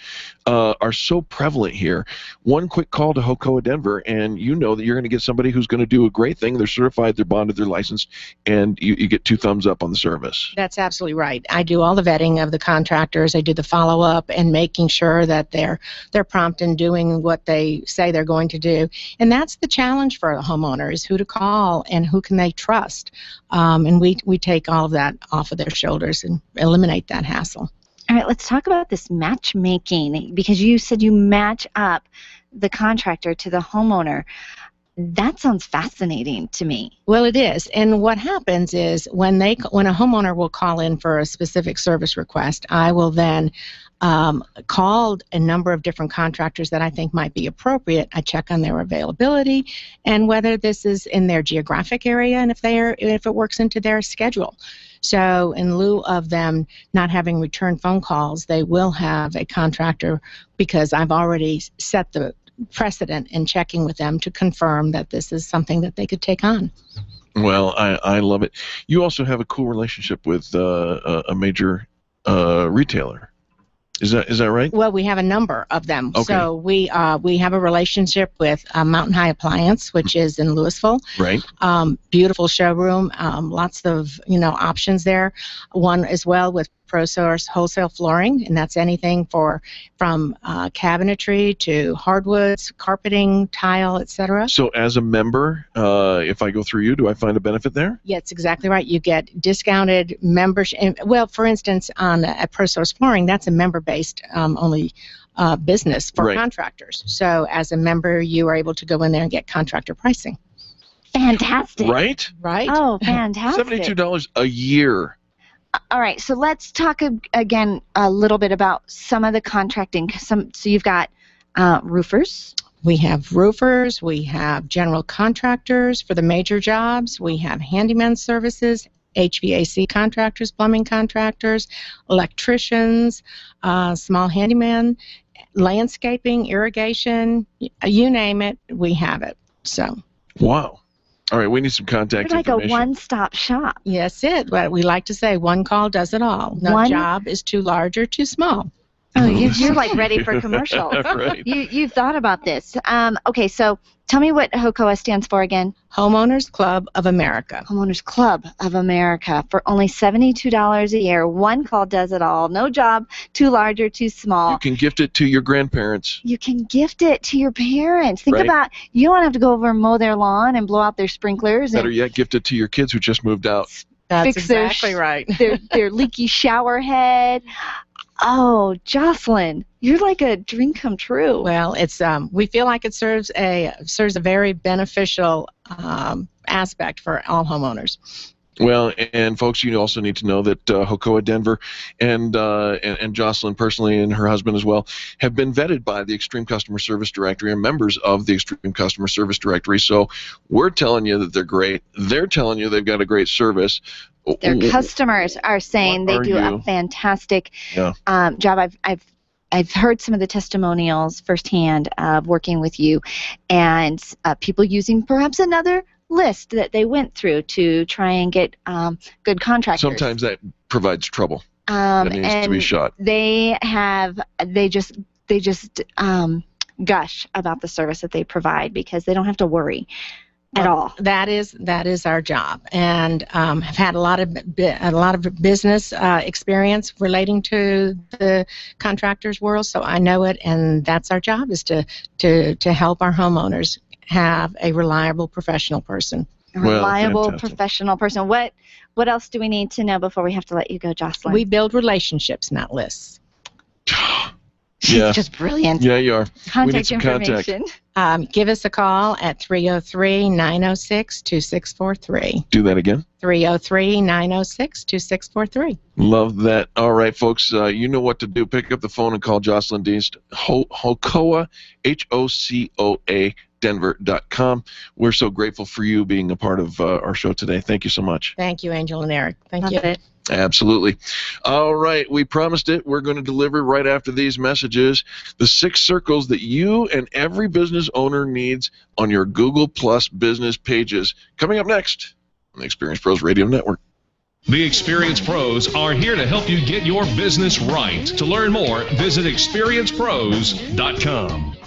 Speaker 2: are so prevalent here. One quick call to HOCOA Denver, and you know that you're going to get somebody who's going to do a great thing. They're certified, they're bonded, they're licensed, and you get 2 thumbs up on the service.
Speaker 4: That's absolutely right. I do all the vetting of the contractors. I do the follow-up and making sure that they're prompt in doing what they say they're going to do. And that's the challenge for a homeowner, is who to call and who can they trust. And we take all of that off of their shoulders and eliminate that hassle.
Speaker 3: All right, let's talk about this matchmaking, because you said you match up the contractor to the homeowner. That sounds fascinating to me.
Speaker 4: Well, it is. And what happens is when a homeowner will call in for a specific service request, I will then call a number of different contractors that I think might be appropriate. I check on their availability and whether this is in their geographic area and if it works into their schedule. So in lieu of them not having return phone calls, they will have a contractor, because I've already set the precedent in checking with them to confirm that this is something that they could take on.
Speaker 2: Well, I love it. You also have a cool relationship with a major retailer. Is that right?
Speaker 4: Well, we have a number of them.
Speaker 2: Okay.
Speaker 4: So we have a relationship with Mountain High Appliance, which is in Louisville.
Speaker 2: Right.
Speaker 4: Beautiful showroom, lots of options there. One as well with ProSource Wholesale Flooring, and that's anything from cabinetry to hardwoods, carpeting, tile, etc.
Speaker 2: So as a member, if I go through you, do I find a benefit there?
Speaker 4: Yeah, it's exactly right. You get discounted membership. Well, for instance, at ProSource Flooring, that's a member-based only business for contractors. So as a member, you are able to go in there and get contractor pricing.
Speaker 3: Fantastic.
Speaker 2: Right?
Speaker 4: Right.
Speaker 3: Oh, fantastic.
Speaker 2: $72 a year.
Speaker 3: All right, so let's talk again a little bit about some of the contracting. So you've got roofers.
Speaker 4: We have roofers. We have general contractors for the major jobs. We have handyman services, HVAC contractors, plumbing contractors, electricians, small handyman, landscaping, irrigation, you name it, we have it. So.
Speaker 2: Wow. All right, we need some contact
Speaker 3: You're like
Speaker 2: information.
Speaker 3: a one-stop shop.
Speaker 4: Yes, but we like to say one call does it all. No job is too large or too small.
Speaker 3: Oh, you're like ready for commercial.
Speaker 2: Right.
Speaker 3: You've thought about this. Okay, so tell me what HOCOA stands for again.
Speaker 4: Homeowners Club of America.
Speaker 3: Homeowners Club of America. For only $72 a year, one call does it all. No job too large or too small.
Speaker 2: You can gift it to your grandparents.
Speaker 3: You can gift it to your parents. Think about, you don't have to go over and mow their lawn and blow out their sprinklers.
Speaker 2: Better yet, gift it to your kids who just moved out.
Speaker 4: That's
Speaker 3: fix
Speaker 4: exactly right.
Speaker 3: their leaky shower head. Oh, Joceylyn, you're like a dream come true.
Speaker 4: Well, it's we feel like it serves a very beneficial aspect for all homeowners.
Speaker 2: Well, and folks, you also need to know that HOCOA Denver and Joceylyn personally and her husband as well have been vetted by the Extreme Customer Service Directory and members of the Extreme Customer Service Directory. So we're telling you that they're great. They're telling you they've got a great service.
Speaker 3: Their customers are saying they do a fantastic job. I've heard some of the testimonials firsthand of working with you, and people using perhaps another list that they went through to try and get good contractors.
Speaker 2: Sometimes that provides trouble. That needs to be shot.
Speaker 3: They just gush about the service that they provide because they don't have to worry at all.
Speaker 4: That is our job, and have had a lot of business experience relating to the contractors world. So I know it, and that's our job, is to help our homeowners have a reliable professional person.
Speaker 3: A reliable professional person. What else do we need to know before we have to let you go, Joceylyn?
Speaker 4: We build relationships, not lists.
Speaker 3: She's just brilliant.
Speaker 2: Yeah, you are.
Speaker 3: Contact
Speaker 2: we need some
Speaker 3: information.
Speaker 4: Give us a call at 303-906-2643.
Speaker 2: Do that again.
Speaker 4: 303-906-2643.
Speaker 2: Love that. All right, folks, you know what to do. Pick up the phone and call Joceylyn Dienst. HOCOA, HOCOA denver.com. We're so grateful for you being a part of our show today. Thank you so much.
Speaker 4: Thank you, Angel and Eric. Thank you.
Speaker 2: Absolutely. All right, we promised it. We're going to deliver right after these messages. The 6 circles that you and every business owner needs on your Google Plus business pages. Coming up next on the Experience Pros Radio Network.
Speaker 1: The Experience Pros are here to help you get your business right. To learn more, visit experiencepros.com.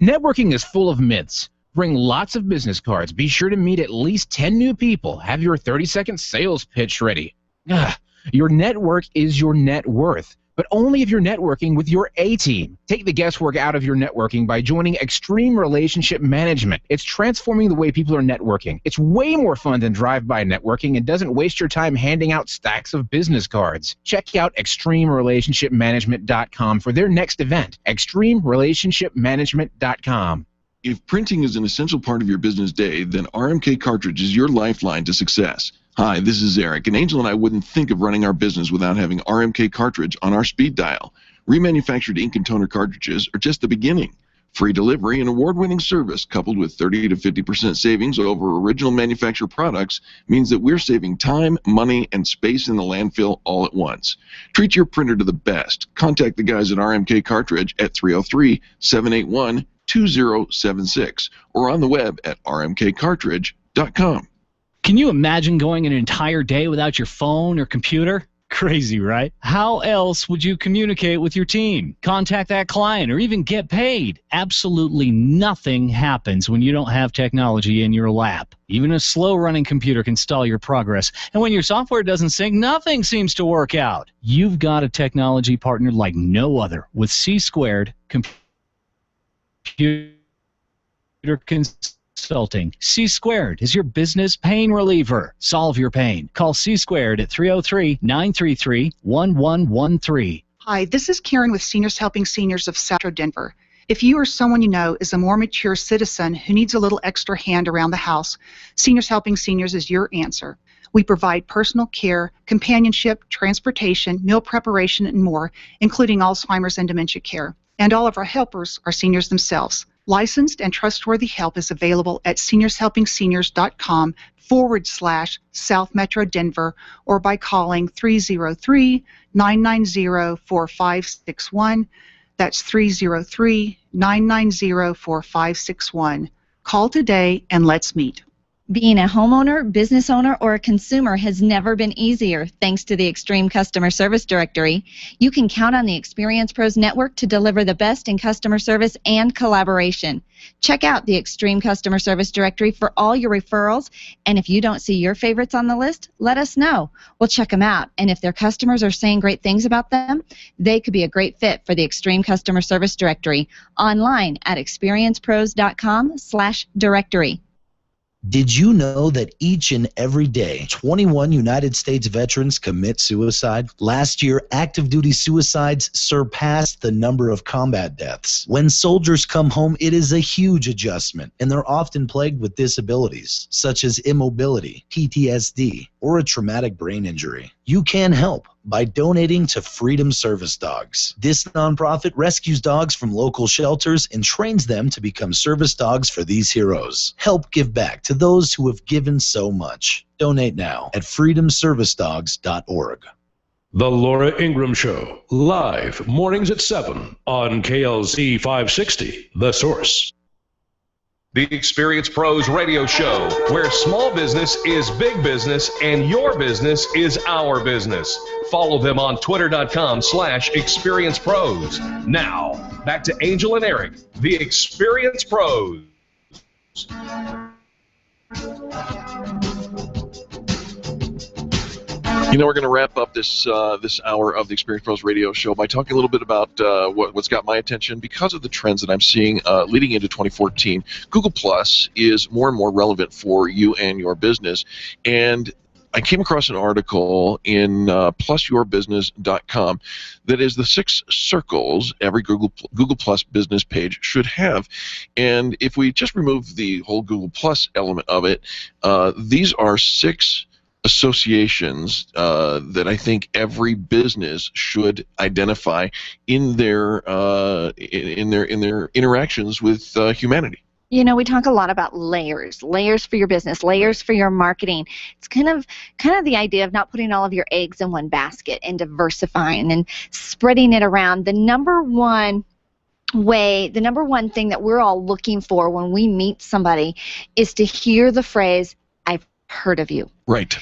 Speaker 5: Networking is full of myths. Bring lots of business cards. Be sure to meet at least 10 new people. Have your 30-second sales pitch ready. Your network is your net worth, but only if you're networking with your A-team. Take the guesswork out of your networking by joining Extreme Relationship Management. It's transforming the way people are networking. It's way more fun than drive-by networking and doesn't waste your time handing out stacks of business cards. Check out ExtremeRelationshipManagement.com for their next event. ExtremeRelationshipManagement.com.
Speaker 2: If printing is an essential part of your business day, then RMK Cartridge is your lifeline to success. Hi, this is Eric, and Angel and I wouldn't think of running our business without having RMK Cartridge on our speed dial. Remanufactured ink and toner cartridges are just the beginning. Free delivery and award-winning service coupled with 30 to 50% savings over original manufacturer products means that we're saving time, money, and space in the landfill all at once. Treat your printer to the best. Contact the guys at RMK Cartridge at 303-781-2076 or on the web at rmkcartridge.com.
Speaker 10: Can you imagine going an entire day without your phone or computer? Crazy, right? How else would you communicate with your team, contact that client, or even get paid? Absolutely nothing happens when you don't have technology in your lap. Even a slow-running computer can stall your progress. And when your software doesn't sync, nothing seems to work out. You've got a technology partner like no other with C-Squared Computer Consulting. C-Squared is your business pain reliever. Solve your pain. Call C-Squared at 303-933-1113.
Speaker 22: Hi, this is Karen with Seniors Helping Seniors of Central Denver. If you or someone you know is a more mature citizen who needs a little extra hand around the house, Seniors Helping Seniors is your answer. We provide personal care, companionship, transportation, meal preparation, and more, including Alzheimer's and dementia care. And all of our helpers are seniors themselves. Licensed and trustworthy help is available at seniorshelpingseniors.com/South Metro Denver or by calling 303-990-4561. That's 303-990-4561. Call today and let's meet.
Speaker 15: Being a homeowner, business owner, or a consumer has never been easier thanks to the Extreme Customer Service Directory. You can count on the Experience Pros Network to deliver the best in customer service and collaboration. Check out the Extreme Customer Service Directory for all your referrals, and if you don't see your favorites on the list, let us know. We'll check them out, and if their customers are saying great things about them, they could be a great fit for the Extreme Customer Service Directory online at experiencepros.com/directory.
Speaker 24: Did you know that each and every day, 21 United States veterans commit suicide? Last year, active duty suicides surpassed the number of combat deaths. When soldiers come home, it is a huge adjustment, and they're often plagued with disabilities, such as immobility, PTSD, or a traumatic brain injury. You can help by donating to Freedom Service Dogs. This nonprofit rescues dogs from local shelters and trains them to become service dogs for these heroes. Help give back to those who have given so much. Donate now at freedomservicedogs.org.
Speaker 23: The Laura Ingraham Show, live mornings at 7 on KLZ 560, The Source.
Speaker 1: The Experience Pros Radio Show, where small business is big business and your business is our business. Follow them on twitter.com/experiencepros. Now, back to Angel and Eric, the Experience Pros.
Speaker 2: You know, we're going to wrap up this hour of the Experience Pros Radio Show by talking a little bit about what's got my attention. Because of the trends that I'm seeing leading into 2014, Google Plus is more and more relevant for you and your business. And I came across an article in plusyourbusiness.com that is the 6 circles every Google Plus business page should have. And if we just remove the whole Google Plus element of it, these are 6 associations that I think every business should identify in their interactions with humanity.
Speaker 3: You know, we talk a lot about layers for your business, layers for your marketing. It's kind of the idea of not putting all of your eggs in one basket and diversifying and spreading it around. The number one thing that we're all looking for when we meet somebody is to hear the phrase, "I've heard of you."
Speaker 2: Right.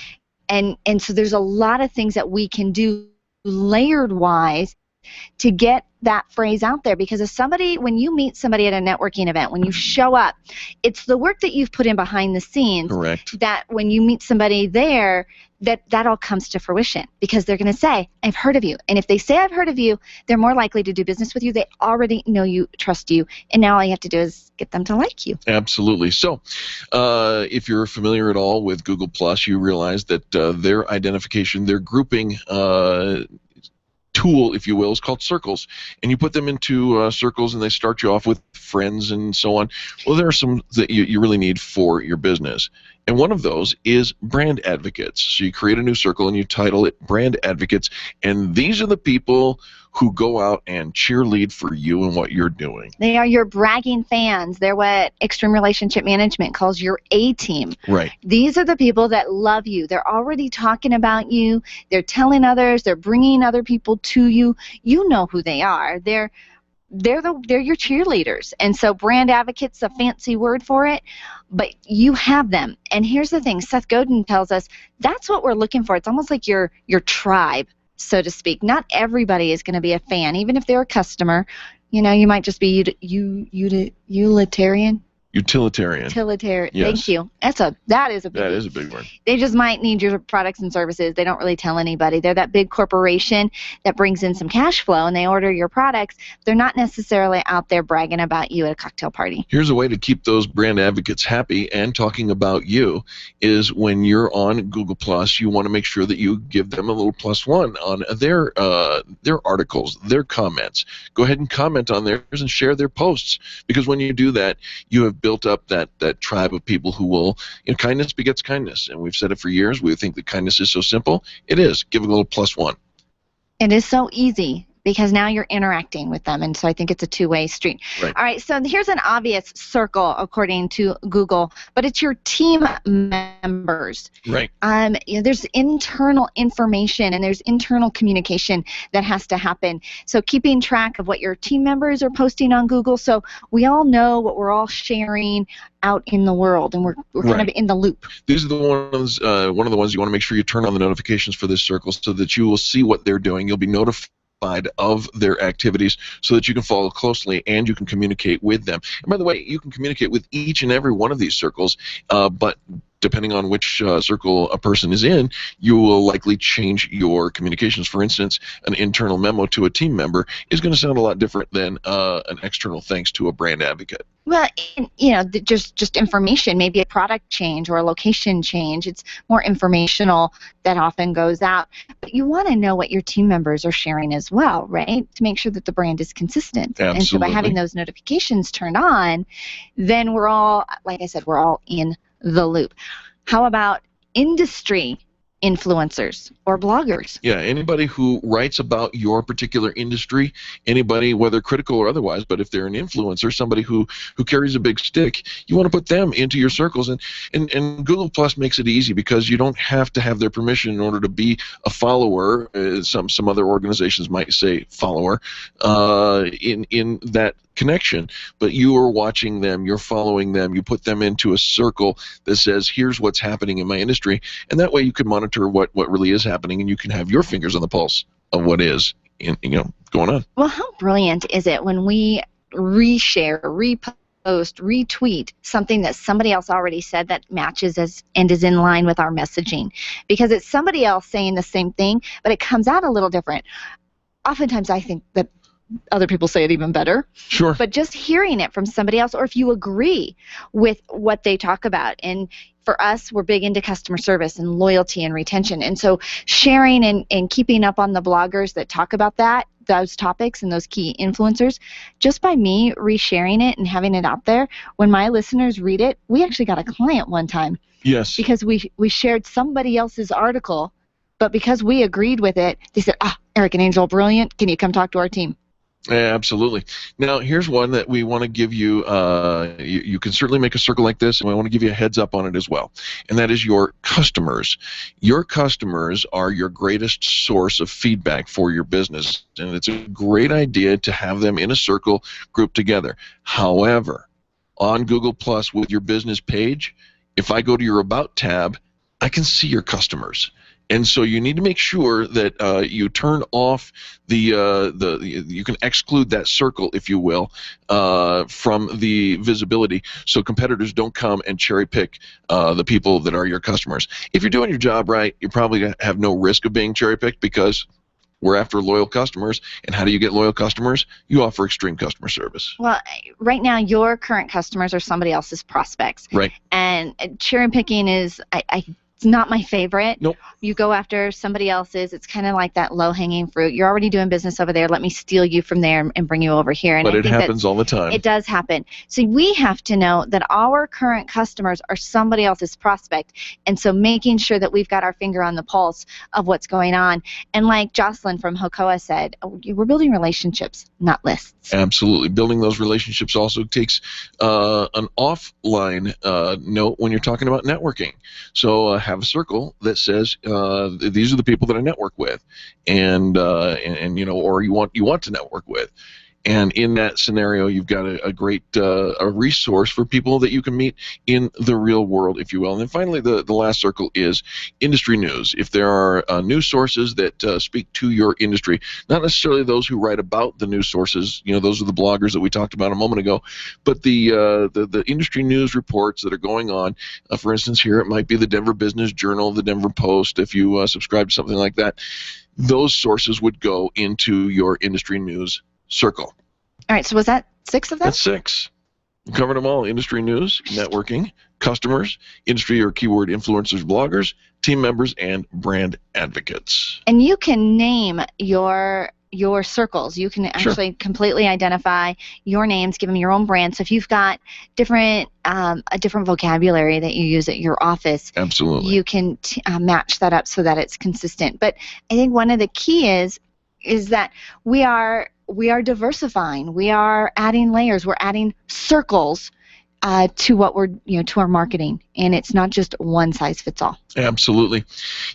Speaker 3: And so there's a lot of things that we can do layered wise to get that phrase out there, because when you meet somebody at a networking event, when you show up, it's the work that you've put in behind the scenes.
Speaker 2: Correct.
Speaker 3: That when you meet somebody there, that all comes to fruition, because they're going to say, "I've heard of you." And if they say, "I've heard of you," they're more likely to do business with you. They already know you, trust you, and now all you have to do is get them to like you.
Speaker 2: Absolutely. So if you're familiar at all with Google+, you realize that their identification, their grouping tool, if you will, is called circles, and you put them into circles, and they start you off with friends and so on. Well, there are some that you really need for your business, and one of those is brand advocates. So you create a new circle and you title it Brand Advocates, and these are the people who go out and cheerlead for you and what you're doing.
Speaker 3: They are your bragging fans. They're what Extreme Relationship Management calls your A-team.
Speaker 2: Right.
Speaker 3: These are the people that love you. They're already talking about you. They're telling others. They're bringing other people to you. You know who they are. They're your cheerleaders. And so brand advocate's a fancy word for it, but you have them. And here's the thing. Seth Godin tells us that's what we're looking for. It's almost like your tribe, so to speak. Not everybody is going to be a fan, even if they're a customer. You know, you might just be utilitarian.
Speaker 2: Utilitarian.
Speaker 3: Yes. Thank you. That is a
Speaker 2: big word.
Speaker 3: They just might need your products and services. They don't really tell anybody. They're that big corporation that brings in some cash flow, and they order your products. They're not necessarily out there bragging about you at a cocktail party.
Speaker 2: Here's a way to keep those brand advocates happy and talking about you is when you're on Google+, you want to make sure that you give them a little +1 on their articles, their comments. Go ahead and comment on theirs and share their posts, because when you do that, you have built up that tribe of people who will, kindness begets kindness, and we've said it for years. We think that kindness is so simple. It is. Give it a little +1.
Speaker 3: It is so easy, because now you're interacting with them, and so I think it's a two-way street.
Speaker 2: Right.
Speaker 3: All right, so here's an obvious circle according to Google, but it's your team members.
Speaker 2: Right.
Speaker 3: There's internal information and there's internal communication that has to happen. So keeping track of what your team members are posting on Google, so we all know what we're all sharing out in the world, and we're kind of in the loop.
Speaker 2: These are the ones, one of the ones you want to make sure you turn on the notifications for this circle so that you will see what they're doing. You'll be notified of their activities so that you can follow closely and you can communicate with them. And by the way, you can communicate with each and every one of these circles, but depending on which circle a person is in, you will likely change your communications. For instance, an internal memo to a team member is going to sound a lot different than an external thanks to a brand advocate.
Speaker 3: Well, just information, maybe a product change or a location change. It's more informational that often goes out. But you want to know what your team members are sharing as well, right? To make sure that the brand is consistent.
Speaker 2: Absolutely.
Speaker 3: And so by having those notifications turned on, then we're all, like I said, we're all in the loop. How about industry influencers or bloggers?
Speaker 2: Yeah, anybody who writes about your particular industry, anybody, whether critical or otherwise, but if they're an influencer, somebody who carries a big stick, you want to put them into your circles. And Google Plus makes it easy because you don't have to have their permission in order to be a follower. Some other organizations might say follower in that connection, but you are watching them, you're following them, you put them into a circle that says, here's what's happening in my industry, and that way you can monitor what really is happening, and you can have your fingers on the pulse of what is going on.
Speaker 3: Well, how brilliant is it when we reshare, repost, retweet something that somebody else already said that matches and is in line with our messaging, because it's somebody else saying the same thing, but it comes out a little different. Oftentimes I think that other people say it even better.
Speaker 2: Sure.
Speaker 3: But just hearing it from somebody else, or if you agree with what they talk about. And for us, we're big into customer service and loyalty and retention. And so sharing and keeping up on the bloggers that talk about that, those topics and those key influencers, just by me resharing it and having it out there, when my listeners read it, we actually got a client one time.
Speaker 2: Yes.
Speaker 3: Because we shared somebody else's article, but because we agreed with it, they said, Eric and Angel, brilliant. Can you come talk to our team?
Speaker 2: Yeah, absolutely. Now, here's one that we want to give you. You can certainly make a circle like this, and we want to give you a heads up on it as well. And that is your customers. Your customers are your greatest source of feedback for your business, and it's a great idea to have them in a circle grouped together. However, on Google Plus with your business page, if I go to your About tab, I can see your customers. And so you need to make sure that you turn off you can exclude that circle, if you will, from the visibility, so competitors don't come and cherry pick the people that are your customers. If you're doing your job right, you probably have no risk of being cherry picked, because we're after loyal customers. And how do you get loyal customers? You offer extreme customer service.
Speaker 3: Well, right now, your current customers are somebody else's prospects.
Speaker 2: Right.
Speaker 3: And cherry picking is, it's not my favorite.
Speaker 2: Nope.
Speaker 3: You go after somebody else's. It's kind of like that low-hanging fruit. You're already doing business over there. Let me steal you from there and bring you over here. And
Speaker 2: But
Speaker 3: I
Speaker 2: it
Speaker 3: think
Speaker 2: happens all the time.
Speaker 3: It does happen. So we have to know that our current customers are somebody else's prospect. And so making sure that we've got our finger on the pulse of what's going on. And like Joceylyn from HOCOA said, we're building relationships, not lists.
Speaker 2: Absolutely. Building those relationships also takes an offline note when you're talking about networking. So have a circle that says these are the people that I network with, and you know, or you want to network with. And in that scenario, you've got a great a resource for people that you can meet in the real world, if you will. And then finally, the last circle is industry news. If there are news sources that speak to your industry, not necessarily those who write about the news sources, you know, those are the bloggers that we talked about a moment ago, but the industry news reports that are going on. For instance, here it might be the Denver Business Journal, the Denver Post, if you subscribe to something like that. Those sources would go into your industry news circle.
Speaker 3: All right, so was that 6 of them?
Speaker 2: That's 6. We covered them all: industry news, networking, customers, industry or keyword influencers, bloggers, team members, and brand advocates.
Speaker 3: And you can name your circles. You can actually completely identify your names, give them your own brand. So if you've got a different vocabulary that you use at your office,
Speaker 2: absolutely,
Speaker 3: you can match that up so that it's consistent. But I think one of the key is that we are diversifying. We are adding layers. We're adding circles to what we're, to our marketing, and it's not just one size fits all.
Speaker 2: Absolutely.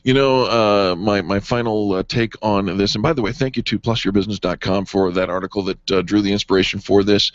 Speaker 2: You know, my final take on this, and by the way, thank you to plusyourbusiness.com for that article that drew the inspiration for this.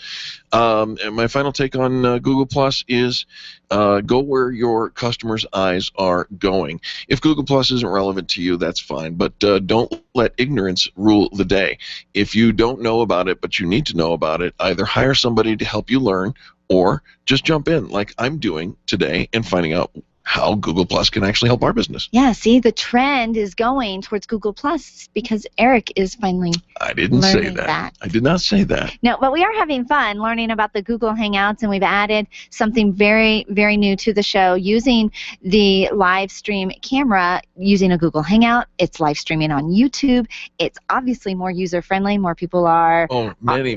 Speaker 2: And my final take on Google Plus is go where your customers' eyes are going. If Google Plus isn't relevant to you, that's fine, but don't let ignorance rule the day. If you don't know about it, but you need to know about it, either hire somebody to help you learn, or just jump in like I'm doing today and finding out how Google Plus can actually help our business.
Speaker 3: Yeah, see, the trend is going towards Google Plus because Eric is finally
Speaker 2: I didn't say
Speaker 3: learning
Speaker 2: that. I did not say that.
Speaker 3: No, but we are having fun learning about the Google Hangouts, and we've added something very, very new to the show using the live stream camera using a Google Hangout. It's live streaming on YouTube. It's obviously more user-friendly. More people are
Speaker 2: many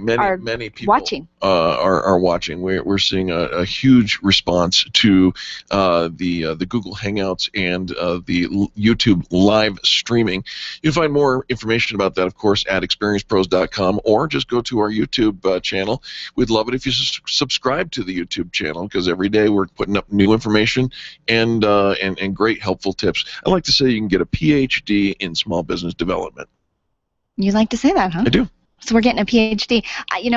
Speaker 2: people
Speaker 3: watching.
Speaker 2: Are watching. We're seeing a huge response to the Google Hangouts and the YouTube live streaming. You can find more information about that, of course, at experiencepros.com, or just go to our YouTube channel. We'd love it if you subscribe to the YouTube channel, because every day we're putting up new information and great helpful tips. I like to say you can get a PhD in small business development.
Speaker 3: You like to say that, huh?
Speaker 2: I do.
Speaker 3: So we're getting a PhD.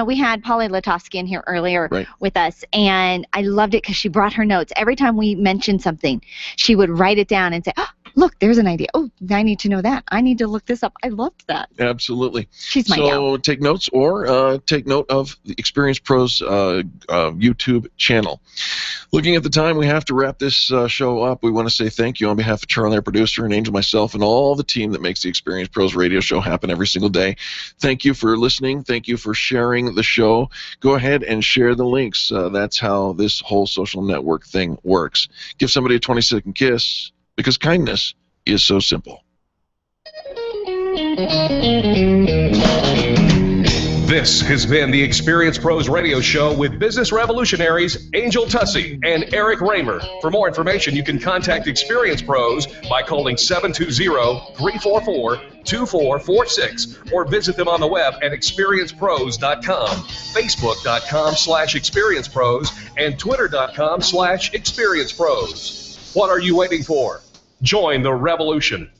Speaker 3: We had Polly Letofsky in here earlier with us, and I loved it because she brought her notes. Every time we mentioned something, she would write it down and say, oh, look, there's an idea. Oh, I need to know that. I need to look this up. I loved that.
Speaker 2: Absolutely.
Speaker 3: She's my gal.
Speaker 2: So take notes, or take note of the Experience Pros YouTube channel. Looking at the time, we have to wrap this show up. We want to say thank you on behalf of Charlie, our producer, and Angel, myself, and all the team that makes the Experience Pros radio show happen every single day. Thank you for listening. Thank you for sharing the show. Go ahead and share the links. That's how this whole social network thing works. Give somebody a 20-second kiss, because kindness is so simple.
Speaker 1: This has been the Experience Pros radio show with business revolutionaries Angel Tussey and Eric Raymer. For more information, you can contact Experience Pros by calling 720-344-2446 or visit them on the web at experiencepros.com, facebook.com/experiencepros, and twitter.com/experiencepros. What are you waiting for? Join the revolution.